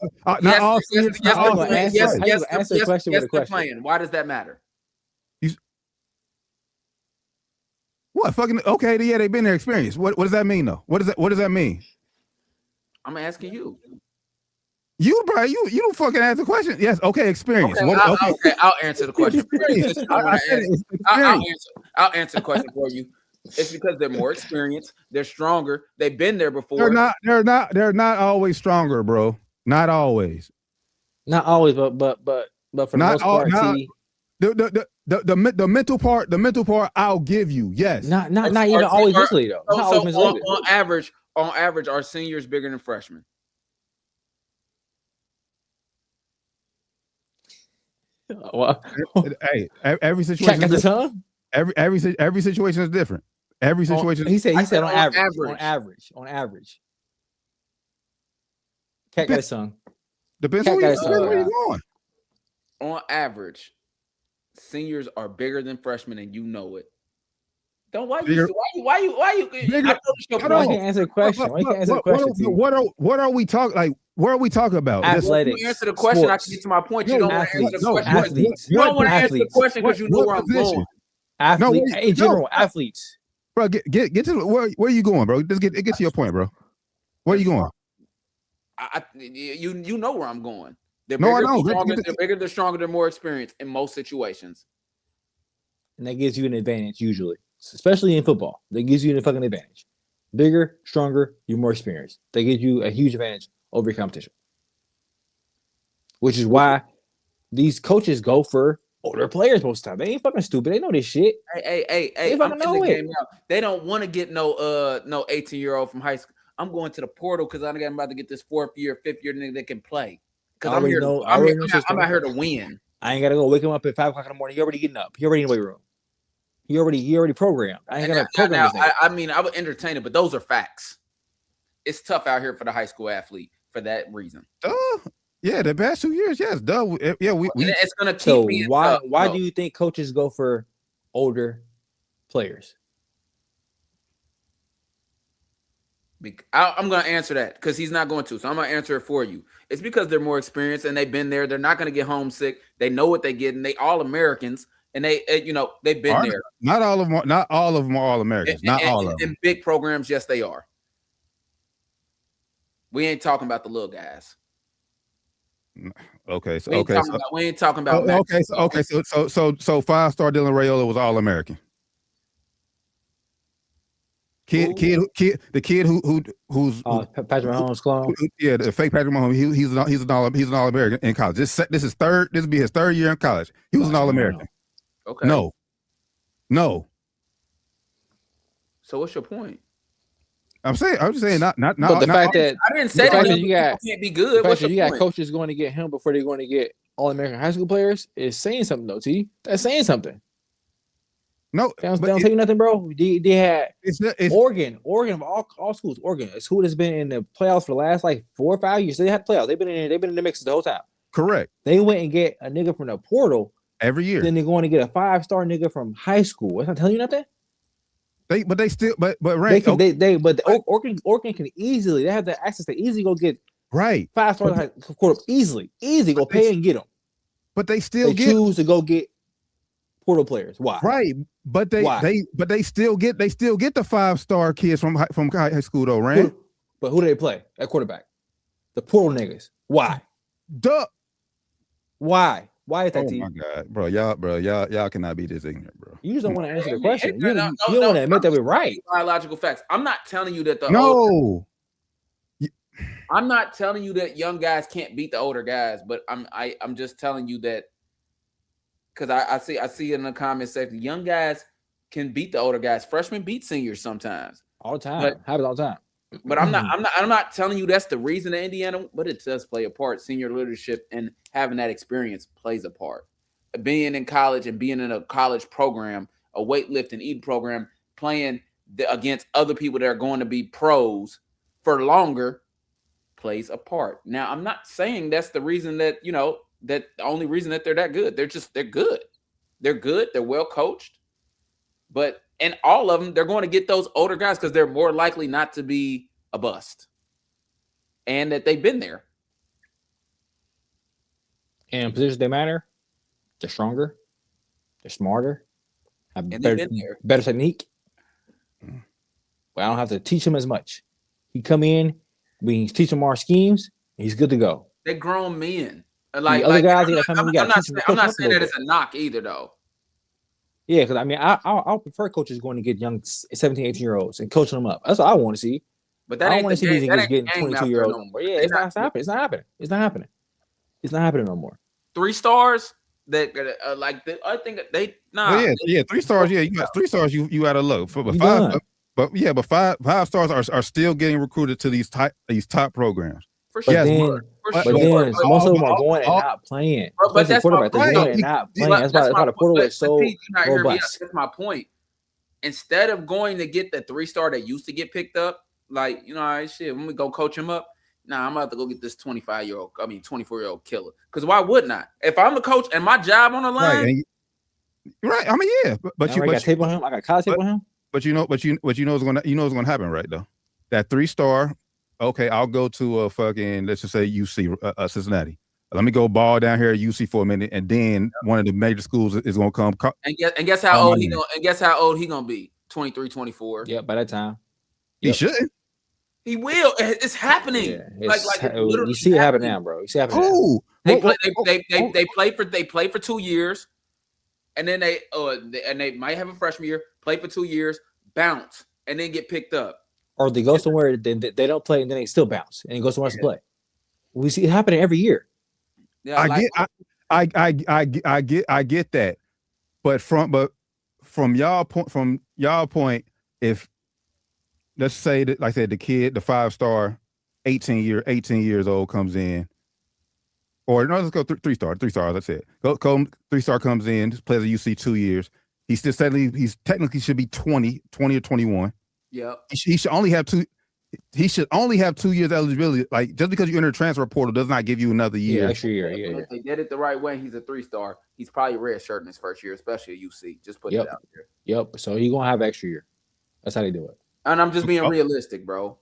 all seniors. Answer the question with a question. Playing. Why does that matter? What fucking okay? Yeah, they've been there, experience. What does that mean though? What does that mean? I'm asking you. You, bro, you don't fucking answer the question. Yes, okay, experience. Okay, I'll answer the question. I'll answer the question for you. It's because they're more experienced. They're stronger. They've been there before. They're not always stronger, bro. Not always. Not always, but for the most part, the mental part, I'll give you. Yes. Not even always mentally though. On average, are seniors bigger than freshmen? Well, hey, every situation. Every situation is different. Every situation. He said on average. Cat got his son. Depends on where you're going. On average, seniors are bigger than freshmen, and you know it. Why you? I can't answer the question. What are we talking? Like, what are we talking about? Athletics. You answer the question. Sports. I can get to my point. You don't want to answer the question. Athletes. You don't want to answer the question because you know where I'm going. Athletes in general. Athletes. Bro, get to where are you going, bro? Just get to your point, bro. Where are you going? You know where I'm going. They're bigger, they're stronger, they're more experienced in most situations. And that gives you an advantage usually, especially in football. That gives you a fucking advantage. Bigger, stronger, you're more experienced. That gives you a huge advantage over your competition. Which is why these coaches go for older players most of the time. They ain't fucking stupid. They know this shit. Hey, they fucking know it. They don't want to get no 18-year-old from high school. I'm going to the portal because I'm about to get this 4th year, 5th year nigga that can play. Because I'm out here to win. I ain't gotta go wake him up at 5 o'clock in the morning. He already getting up. He already in the weight room. He already programmed. I ain't gotta program his name. I would entertain it, but those are facts. It's tough out here for the high school athlete for that reason. Yeah, the past 2 years, yes, yeah, we it's gonna keep so being why tough. Why do you think coaches go for older players? I'm going to answer that because he's not going to. So I'm going to answer it for you. It's because they're more experienced and they've been there. They're not going to get homesick. They know what they get, and they all Americans, and they've been there. Not all of them. Not all of them are all Americans. Not all of them. In big programs, yes, they are. We ain't talking about the little guys. Okay, so we ain't talking about. So 5-star Dylan Raiola was all American. The kid who's Patrick Mahomes clone. Yeah, the fake Patrick Mahomes. He's an all American in college. This is third. This will be his third year in college. He was an all American. Okay. No. So what's your point? I'm just saying not. But the fact that I didn't say that you can't be good. The fact that you got coaches going to get him before they're going to get all American high school players is saying something, though. T. That's saying something. No, they don't tell you nothing, bro. They had Oregon of all schools. Oregon, a school that's been in the playoffs for the last like 4 or 5 years. They had playoffs. They've been in the mix the whole time. Correct. They went and get a nigga from the portal every year. Then they're going to get a 5-star nigga from high school. That's not telling you nothing. Oregon can easily. They have the access to easily go get 5-star quarter easy go pay and get them. But they choose to go get portal players. Why? Right. But they still get the 5-star kids from high school though, right? But who do they play at quarterback? The portal niggas. Why? Duh. Why? Why is that? Oh my God, bro, y'all cannot be this ignorant, bro. You just don't want to answer the question. You don't want to admit that we're right. Biological facts. I'm not telling you that I'm not telling you that young guys can't beat the older guys, but I'm just telling you that because I see in the comment section, young guys can beat the older guys. Freshmen beat seniors sometimes. All the time. Happens all the time. But I'm not telling you that's the reason that Indiana, but it does play a part. Senior leadership and having that experience plays a part. Being in college and being in a college program, a weightlifting eating program, playing against other people that are going to be pros for longer plays a part. Now, I'm not saying that's the reason that, that the only reason that they're that good. They're good. They're good. They're well coached. But and all of them, they're going to get those older guys because they're more likely not to be a bust. And that they've been there. And positions they matter, they're stronger, they're smarter, have better technique. But I don't have to teach him as much. He come in, we teach him our schemes, and he's good to go. They're grown men. I'm not saying that it's a knock either, though. Yeah, because I'll prefer coaches going to get young 17, 18-year-olds and coaching them up. That's what I want to see. But that I don't want to see these niggas getting 22-year-olds no more. Yeah, it's not happening. It's not happening no more. 3 stars that I think they nah. Well, yeah, 3 stars. Yeah, you got 3 stars. You got to look for, but 5 stars are still getting recruited to these top programs. For sure. But then most of them are going and not playing. But that's my point. They're going and not playing. That's why the portal is so robust. That's my point. Instead of going to get the 3-star that used to get picked up, like, all right, shit, when we go coach him up, I'm about to go get this 24-year-old killer. Because why wouldn't I? If I'm the coach and my job on the line, right? I mean, yeah, but you got tape on him. I got college tape on him. But you know what's gonna happen, right? Though that 3-star. Okay, I'll go to a fucking, let's just say UC, Cincinnati. Let me go ball down here at UC for a minute, and then one of the major schools is gonna come. And guess how old he gonna be? 23, 24. Yeah, by that time. He shouldn't. He will. It's happening. Yeah, you see it happen now, bro. You see it happen. Oh, they play for 2 years, and then they might have a freshman year, play for 2 years, bounce, and then get picked up. Or they go somewhere, they don't play, and then they still bounce, and go somewhere else to play. We see it happening every year. Yeah, I get that, but from y'all point, if let's say that, like I said, the kid, the 5-star, 18 years old comes in, or no, let's go 3-star. Let's say 3-star comes in, plays at UC 2 years. He's technically should be 20 or 21. Yeah, he should only have 2. He should only have 2 years eligibility. Like, just because you enter the transfer portal does not give you another year. Extra year. Yeah. If they did it the right way, he's a 3-star. He's probably red shirt in his first year, especially at UC. Just put it out there. Yep. So he's gonna have extra year. That's how they do it. And I'm just being realistic, bro.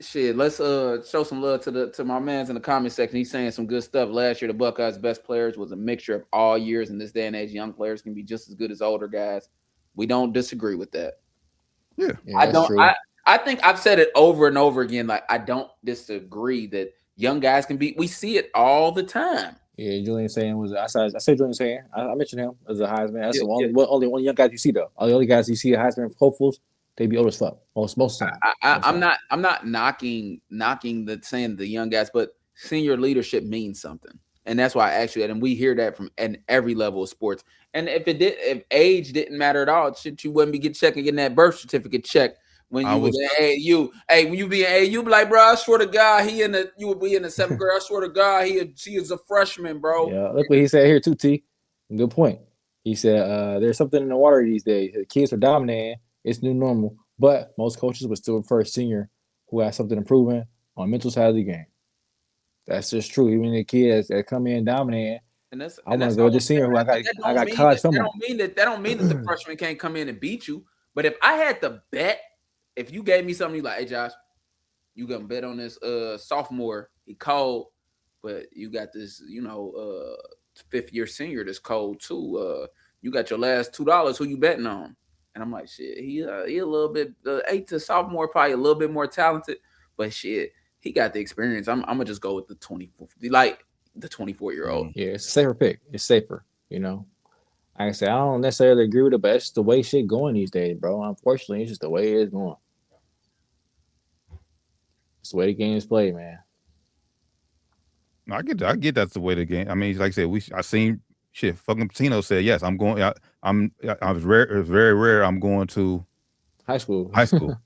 Shit, let's show some love to my man's in the comment section. He's saying some good stuff. Last year, the Buckeyes' best players was a mixture of all years. In this day and age, young players can be just as good as older guys. We don't disagree with that. Yeah, I don't. True. I think I've said it over and over again. Like, I don't disagree that young guys can be. We see it all the time. Yeah, Julian saying was I said Julian saying I mentioned him as a Heisman. That's the only one young guys you see though. All the other guys you see Heisman hopefuls, they be old as fuck most of the time. I'm not knocking the saying the young guys, but senior leadership means something, and that's why I asked you that. And we hear that from every level of sports. And if age didn't matter at all, shit, you wouldn't be getting that birth certificate check when you was in AAU. Hey, when you be in AAU, be like, bro, I swear to God, you would be in the 7th grade. I swear to God, she is a freshman, bro. Yeah, look what he said here too, T. Good point. He said there's something in the water these days. The kids are dominating. It's new normal, but most coaches would still prefer a senior who has something improving on the mental side of the game. That's just true. Even the kids that come in dominating. I want to go with the senior who I got college film. That don't mean that the freshman can't come in and beat you. But if I had to bet, if you gave me something, you like, hey Josh, you gonna bet on this sophomore? He cold, but you got this, 5th year senior that's cold too. You got your last $2. Who you betting on? And I'm like, shit, he a little bit 8 to sophomore, probably a little bit more talented, but shit, he got the experience. I'm gonna just go with the 24, like the 24-year-old. Yeah, it's a safer pick. It's safer, Like I said, I don't necessarily agree with it, but it's the way shit going these days, bro. Unfortunately, it's just the way it's going. It's the way the game is played, man. I get that's the way the game. I mean, like I said, I seen shit. Fucking Tino said yes. I'm going. I was rare. It was very rare. I'm going to high school.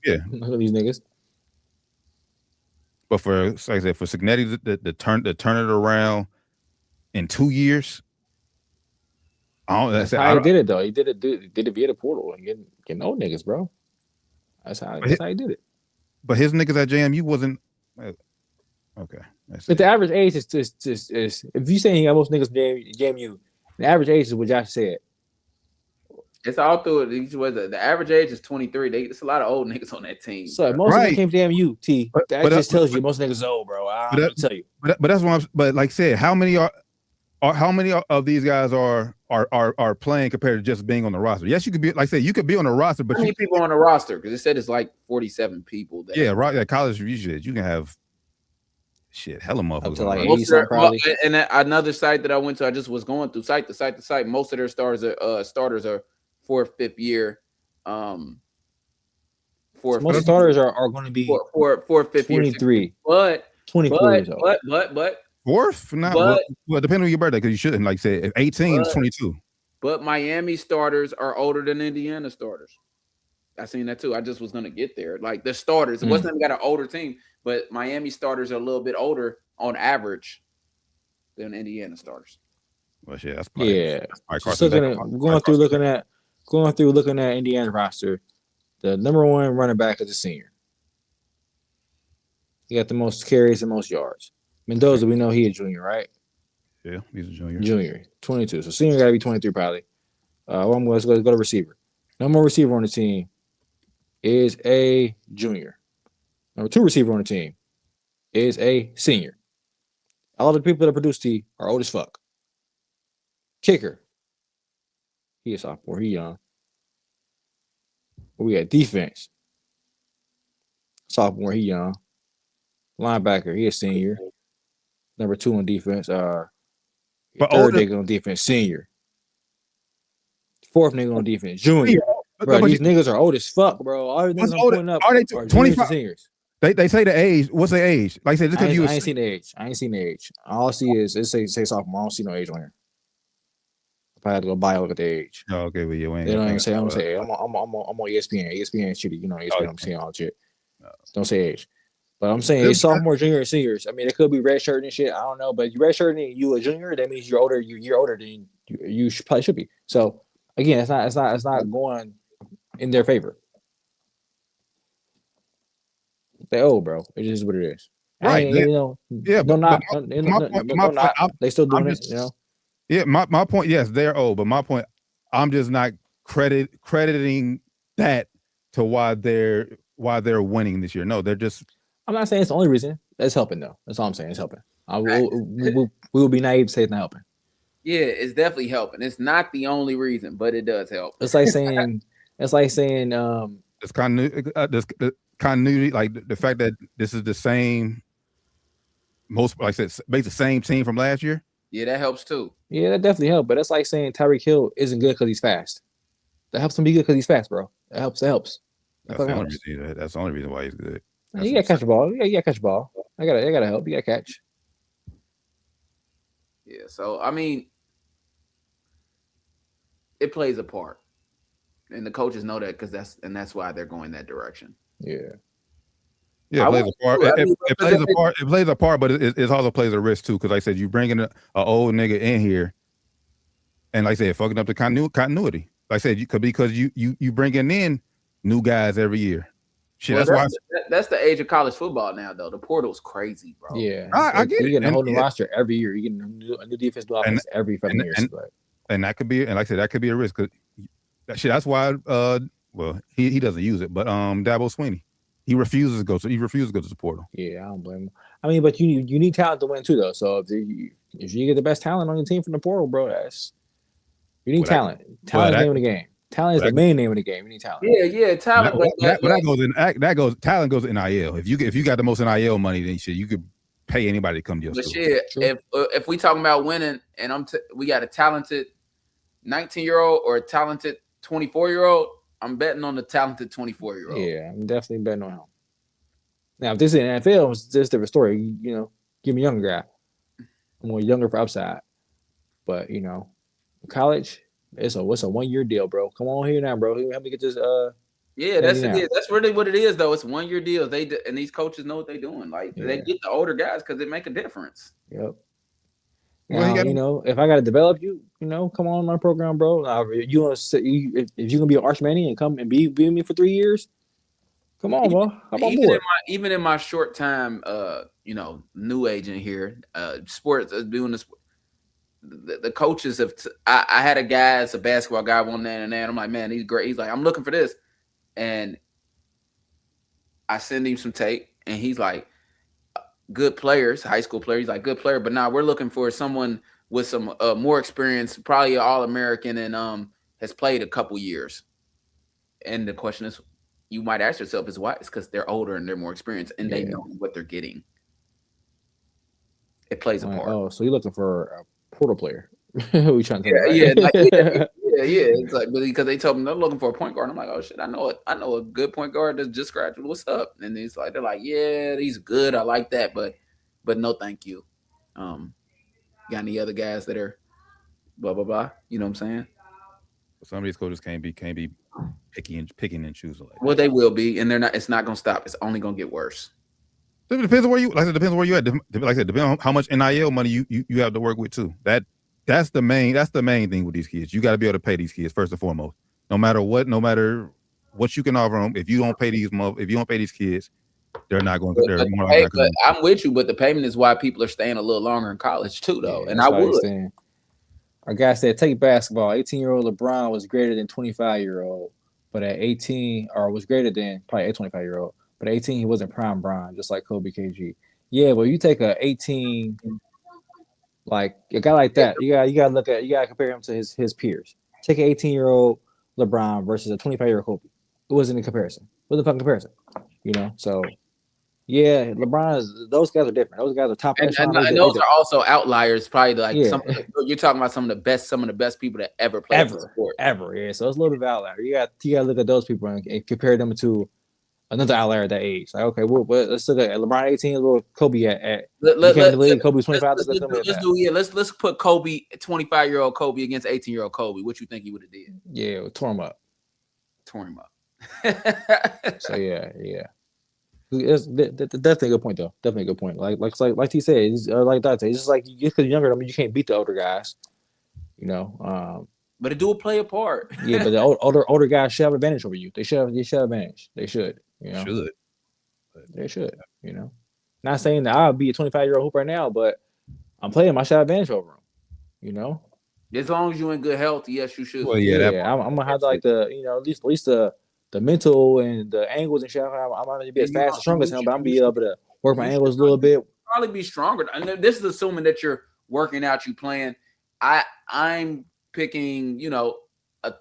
Yeah. Look at these niggas. But for, like I said, for Signetti to turn it around in 2 years, that's how he did it though. He did it via the portal and getting old niggas, bro. That's how he did it. But his niggas at JMU wasn't okay. But the average age is just if you saying most niggas JMU, the average age is what Josh said. It's all through it. The average age is 23. It's a lot of old niggas on that team. So most of them came to JMU. T. That just tells you most niggas old, bro. I'll tell you. But that's what But like I said, how many of these guys are playing compared to just being on the roster? Yes, you could be, like I said, you could be on the roster, but how many people on the roster? Because it said it's like 47 people. Right. At college, you can have shit, hella motherfuckers. Up to like 80 probably. And another site that I went to, I just was going through site to site. Most of their starters are 4th, 5th year. Most starters are going to be 4th, 5th 23. Year. But 24 years old. But fourth? Well, depending on your birthday, because you shouldn't, like say, if 18 is 22. But Miami starters are older than Indiana starters. I seen that too. I just was gonna get there. Like the starters, it wasn't even got an older team, but Miami starters are a little bit older on average than Indiana starters. Well, shit, that's probably, going through looking at Indiana's roster. The number one running back is a senior. He got the most carries and most yards. Mendoza, we know he a junior, right? Yeah, he's a junior. Junior, 22. So senior got to be 23 probably. Let's go to receiver. Number one receiver on the team is a junior. Number 2 receiver on the team is a senior. All the people that produce T are old as fuck. Kicker, he a sophomore. He young. We got defense. Sophomore, he young. Linebacker, he a senior. Number 2 on defense. Third nigga on defense, senior. 4th nigga on defense, junior. Bro, these niggas are old as fuck, bro. All these niggas I'm putting up are they 25 seniors. They say the age. What's the age? Like I said, just because I ain't seen the age. All I see is it say sophomore. I don't see no age on here. I had to go buy look at the age. Oh, okay, but yeah, they don't even say. I'm on ESPN. ESPN shitty. ESPN. I'm seeing all the shit. Don't say age. But I'm saying it's sophomore, junior, and seniors. I mean, it could be red shirt and shit. I don't know, but you red shirt and you a junior, that means you're older. You're older than you probably should be. So again, it's not going in their favor. They old, bro. It is what it is. Right. They still doing it. Yeah. My point. Yes, they're old, but my point, I'm just not crediting that to why they're winning this year. No, they're just. I'm not saying it's the only reason. It's helping though. That's all I'm saying. It's helping. We will be naive to say it's not helping. Yeah, it's definitely helping. It's not the only reason, but it does help. It's like saying It's continuity, like the fact that this is the same. Most, like I said, basically the same team from last year. Yeah, that helps too. Yeah, that definitely helps. But it's like saying Tyreek Hill isn't good because he's fast. That helps him be good because he's fast, bro. That helps. That's the only reason why he's good. You gotta catch the ball. You gotta catch the ball. I gotta help. You gotta catch. Yeah, so I mean, it plays a part, and the coaches know that because that's why they're going that direction. Yeah. Yeah, it plays a part. It plays a part. It plays a part, but it also plays a risk too. Because like I said, you bringing an old nigga in here, and like I said, fucking up the continuity. Like I said, because you bringing in new guys every year. Shit, well, that's the age of college football now, though. The portal's crazy, bro. Yeah, I get it. You get a whole new roster every year. You get a new defense, new offense every fucking year. And that could be, and like I said, that could be a risk. Cause that's why. Well, he doesn't use it, but Dabo Swinney. He refuses to go to the portal. Yeah, I don't blame him. I mean, but you need talent to win too, though. So if you get the best talent on your team from the portal, bro, you need talent. Talent is the name of the game. Talent is the main name of the game. You need talent. Yeah, talent. Talent goes in NIL. If you got the most NIL money, then shit, you could pay anybody to come to your But school. shit, if we talking about winning, and we got a talented 19-year-old or a talented 24-year-old. I'm betting on the talented 24-year-old. Yeah, I'm definitely betting on him. Now, if this is an NFL, it's just a different story. You know, give me a younger guy. I'm more younger for upside. But, you know, college, it's a 1-year deal, bro. Come on here now, bro. Help me get this. Yeah, that's really what it is, though. It's 1-year deals. And these coaches know what they're doing. Like they get the older guys because they make a difference. Yep. Now, you know, if I got to develop you, you know, come on my program, bro. If you're gonna be an Archmani and come and be with me for 3 years, come on, bro. I'm on board. Even in my short time, you know, new agent here, sports doing this. The coaches have. I had a guy, it's a basketball guy, one day and I'm like, man, he's great. He's like, I'm looking for this, and I send him some tape, and he's like, good players, high school players. He's like, good player, but now we're looking for someone with some more experience, probably an All-American, and has played a couple years. And the question is, you might ask yourself, is why? It's because they're older and they're more experienced, and they know what they're getting. It plays a part. Oh, so you're looking for a portal player? We trying to yeah. It's like because they told me they're looking for a point guard. I'm like, oh shit, I know a good point guard that's just graduated. What's up? And they're like, yeah, he's good. I like that, but no, thank you. Got any other guys that are blah blah blah? You know what I'm saying? Some of these coaches can't be picking and choosing. Like well, they will be, and they're not. It's not gonna stop. It's only gonna get worse. It depends on where you. Like I said, depends on where you at. Like I said, depends on how much NIL money you have to work with too. That's the main thing with these kids. You got to be able to pay these kids first and foremost. No matter what you can offer them, if you don't pay these kids, they're not going to. But I'm with you, but the payment is why people are staying a little longer in college too, though. Yeah, and I would. Our guy said, take basketball. 18-year-old LeBron was greater than 25-year-old, but at 18, or was greater than probably a 25-year-old, but at 18 he wasn't prime Bron, just like Kobe KG. Yeah, well, you take a 18. Like a guy like that, you gotta compare him to his peers. Take an 18-year-old LeBron versus a 25-year-old Kobe. It wasn't a comparison. It wasn't a fucking comparison. You know, so yeah, those guys are different. Those guys are top. And those are also outliers. Probably like you're talking about some of the best people that ever played the sport. Ever. Yeah, so it's a little bit of outlier. You got to look at those people and compare them to another outlier at that age. Like, okay, well, let's look at LeBron 18, little Kobe at Kobe 25. Let's put Kobe, 25-year-old Kobe against 18-year-old Kobe. What you think he would have did? Yeah, tore him up. So yeah. It's definitely a good point, though. Definitely a good point. Like he said, like Dante, it's just like just because you're younger, I mean, you can't beat the older guys. You know. But it do play a part. Yeah, but the older guys should have advantage over you. They should have advantage. They should. You know. They should. You know. Not saying that I'll be a 25-year-old hooper right now, but I'm playing my shot advantage over him. You know. As long as you're in good health, yes, you should. Well, I'm gonna have like at least the the mental and the angles and shit. I'm not gonna be as fast and strong as him, but I'm gonna be able to work my angles a little bit. Probably be stronger. And this is assuming that you're working out, you playing. I'm picking, a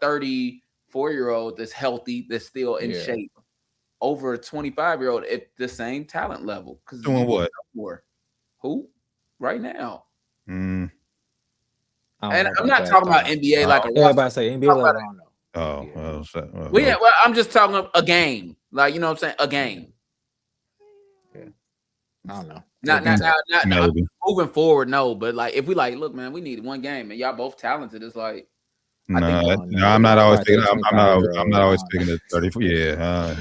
34-year-old that's healthy, that's still in shape, over a 25-year-old at the same talent level. Doing what? Who? Right now. Mm. And I'm not talking about NBA like a everybody say NBA like I don't know. Well, I'm just talking about a game. Like, you know what I'm saying? A game. Yeah. I don't know. Not moving forward, no. But like, if we like, look, man, we need one game, and y'all both talented. It's like, I'm not always picking. I'm not always picking the 34. Yeah,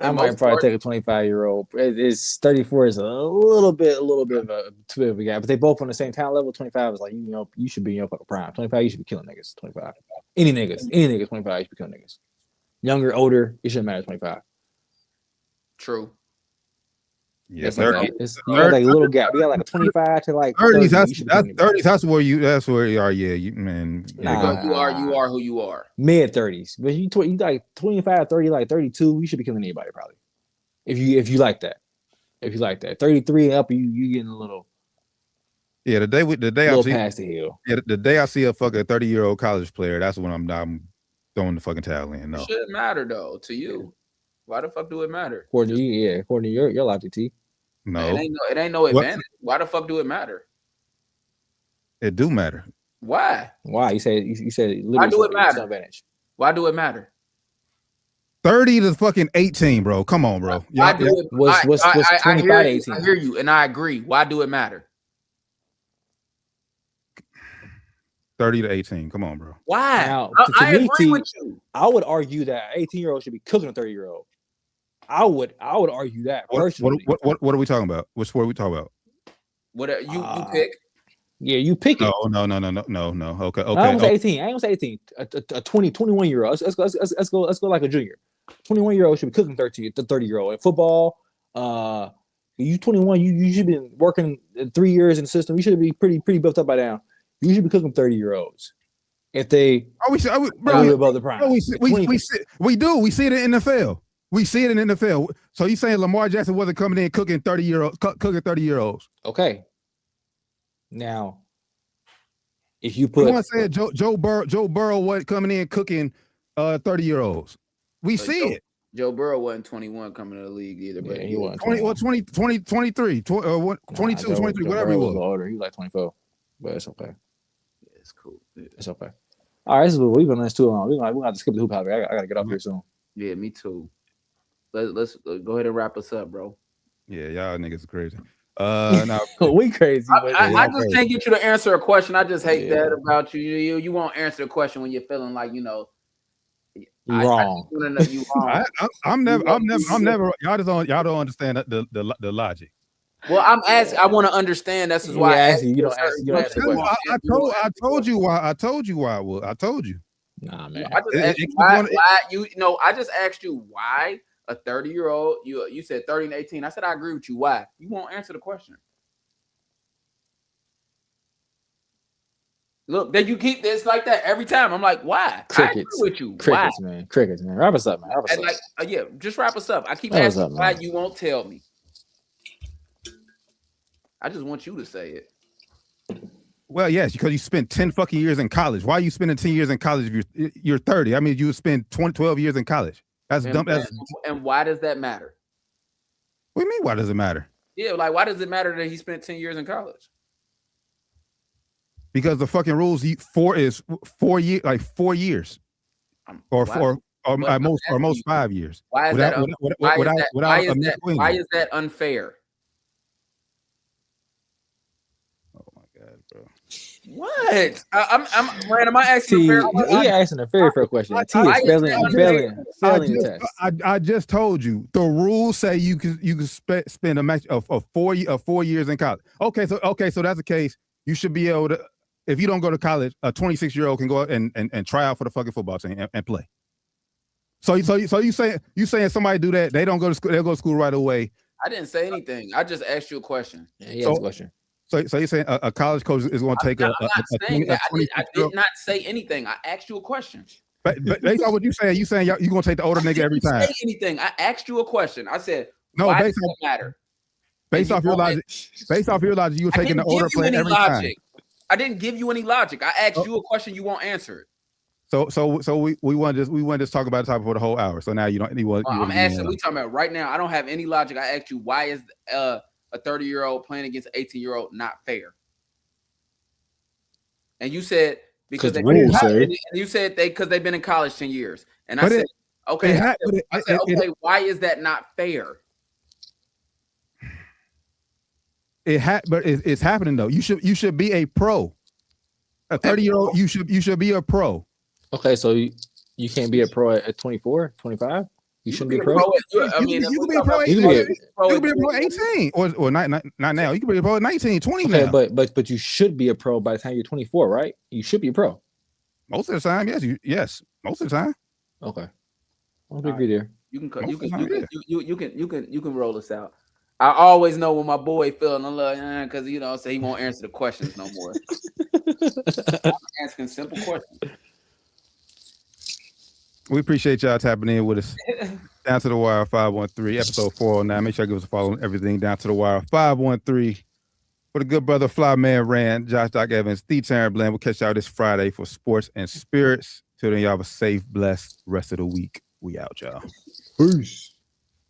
I might probably take a 25-year-old. It's 34 is a little bit of a too big of a gap, but they both on the same talent level. 25 is like, you should be in your fucking prime. 25, you should be killing niggas. 25, any niggas, 25, you should be killing niggas. Younger, older, it shouldn't matter. 25. True. Yeah, 30. You got like a little gap. You got like a 25 to like 30s. That's 30s. That's where you are. Yeah, you man. You are who you are. Mid 30s, but you like 25, 30, like 32. You should be killing anybody probably. If you like that. 33 and up, you getting a little. Yeah, the day I see past the hill. Yeah, the day I see a fucking 30-year-old college player, that's when I'm throwing the fucking towel in. No, it shouldn't matter though to you. Why the fuck do it matter? According to your logic, T. No, it ain't no advantage. Why the fuck do it matter? It do matter. Why? You said why do it matter? Advantage. Why do it matter? 30 to fucking 18, bro. Come on, bro. What's 25 to 18? I hear you, and I agree. Why do it matter? 30 to 18. Come on, bro. Why? Now, I agree with you. I would argue that 18-year-old should be cooking a 30-year-old. I would argue that personally. What are we talking about? What sport are we talking about? What you pick? Yeah, you pick it. No. Okay. I ain't gonna say 18. I ain't gonna say 18. A 21-year-old. Let's go like a junior. 21-year-old should be cooking 30-year-old. In football, you 21, you should be working 3 years in the system. You should be pretty built up by now. You should be cooking 30-year-olds. If they above the prime. We do. We see it in the NFL. We see it in the NFL. So you saying Lamar Jackson wasn't coming in cooking 30-year-olds? Okay. Now, if you put, I want to say Joe Burrow wasn't coming in cooking 30-year-olds. We see it. Joe Burrow wasn't 21 coming to the league either, but he wasn't 20, 23, 22, 23, whatever he was. Older. He was like 24, but it's okay. Yeah, it's cool. Yeah. It's okay. All right, we've been on this too long. We're gonna have to skip the hoop house. I gotta get off here soon. Yeah, me too. Let's go ahead and wrap us up, bro. Yeah, y'all niggas are crazy. Now we crazy. I just can't get you to answer a question. I just hate that about you. You won't answer a question when you're feeling like wrong. You wrong. I'm never. Y'all don't understand the logic. Well, I'm asking. I want to understand. That's why I asked you. You don't ask the question. I told you why. I told you. Nah, man. I just asked you why. I just asked you why a 30-year-old. You said 30 and 18. I said I agree with you. Why? You won't answer the question. Look, then you keep this like that every time. I'm like, why? Crickets. I agree with you. Crickets, why? man. Crickets, man. Wrap us up, man. Just wrap us up. I keep asking why you won't tell me. I just want you to say it. Well, yes, because you spent 10 fucking years in college. Why are you spending 10 years in college if you're 30? I mean, you spend 12 years in college. That's dumb. And why does that matter? What do you mean, why does it matter? Yeah, like, why does it matter that he spent 10 years in college? Because the fucking rules is 4 years, like 4 years. Or most 5 years. Why is why is that unfair? What? Am I asking T, he asking a very fair question. T is failing the test. I just told you the rules say you can spend a match of 4 years in college. Okay, so that's the case. You should be able to, if you don't go to college, a 26-year-old can go out and try out for the fucking football team and play. So you saying somebody do that? They don't go to school. They'll go to school right away. I didn't say anything. I just asked you a question. Yeah, he asked a question. So you're saying a college coach is going to take I did not say anything. I asked you a question. But based on what you saying you gonna take the older nigga every time. Say anything. I asked you a question. I said, no, why based does on it matter? Based off your logic, you were taking the older player every time. I didn't give you any logic. I asked you a question, you won't answer it. So we want to just talk about the topic for the whole hour. So now you don't. I'm asking. We talking about right now. I don't have any logic. I asked you why is a 30-year-old playing against an 18-year-old not fair? And you said because they because they've been in college 10 years. And I said, okay. Okay, why is that not fair? But it's happening though. You should be a pro. A 30-year-old, you should be a pro. Okay, so you can't be a pro at 24, 25? You shouldn't be a pro? You can be a pro at 18. You can be a pro at 18. Or not now. You can be a pro at 19, 20 now. But you should be a pro by the time you're 24, right? You should be a pro. Most of the time, yes. Most of the time. Okay. I'll agree there. You can roll this out. I always know when my boy feeling a little because so he won't answer the questions no more. I'm asking simple questions. We appreciate y'all tapping in with us. Down to the Wire 513, episode 409. Make sure you give us a follow on everything. Down to the Wire 513. For the good brother Flyman Rand, Josh Doc Evans, the Taryn Bland. We'll catch y'all this Friday for Sports and Spirits. Till then, y'all have a safe, blessed rest of the week. We out, y'all. Peace.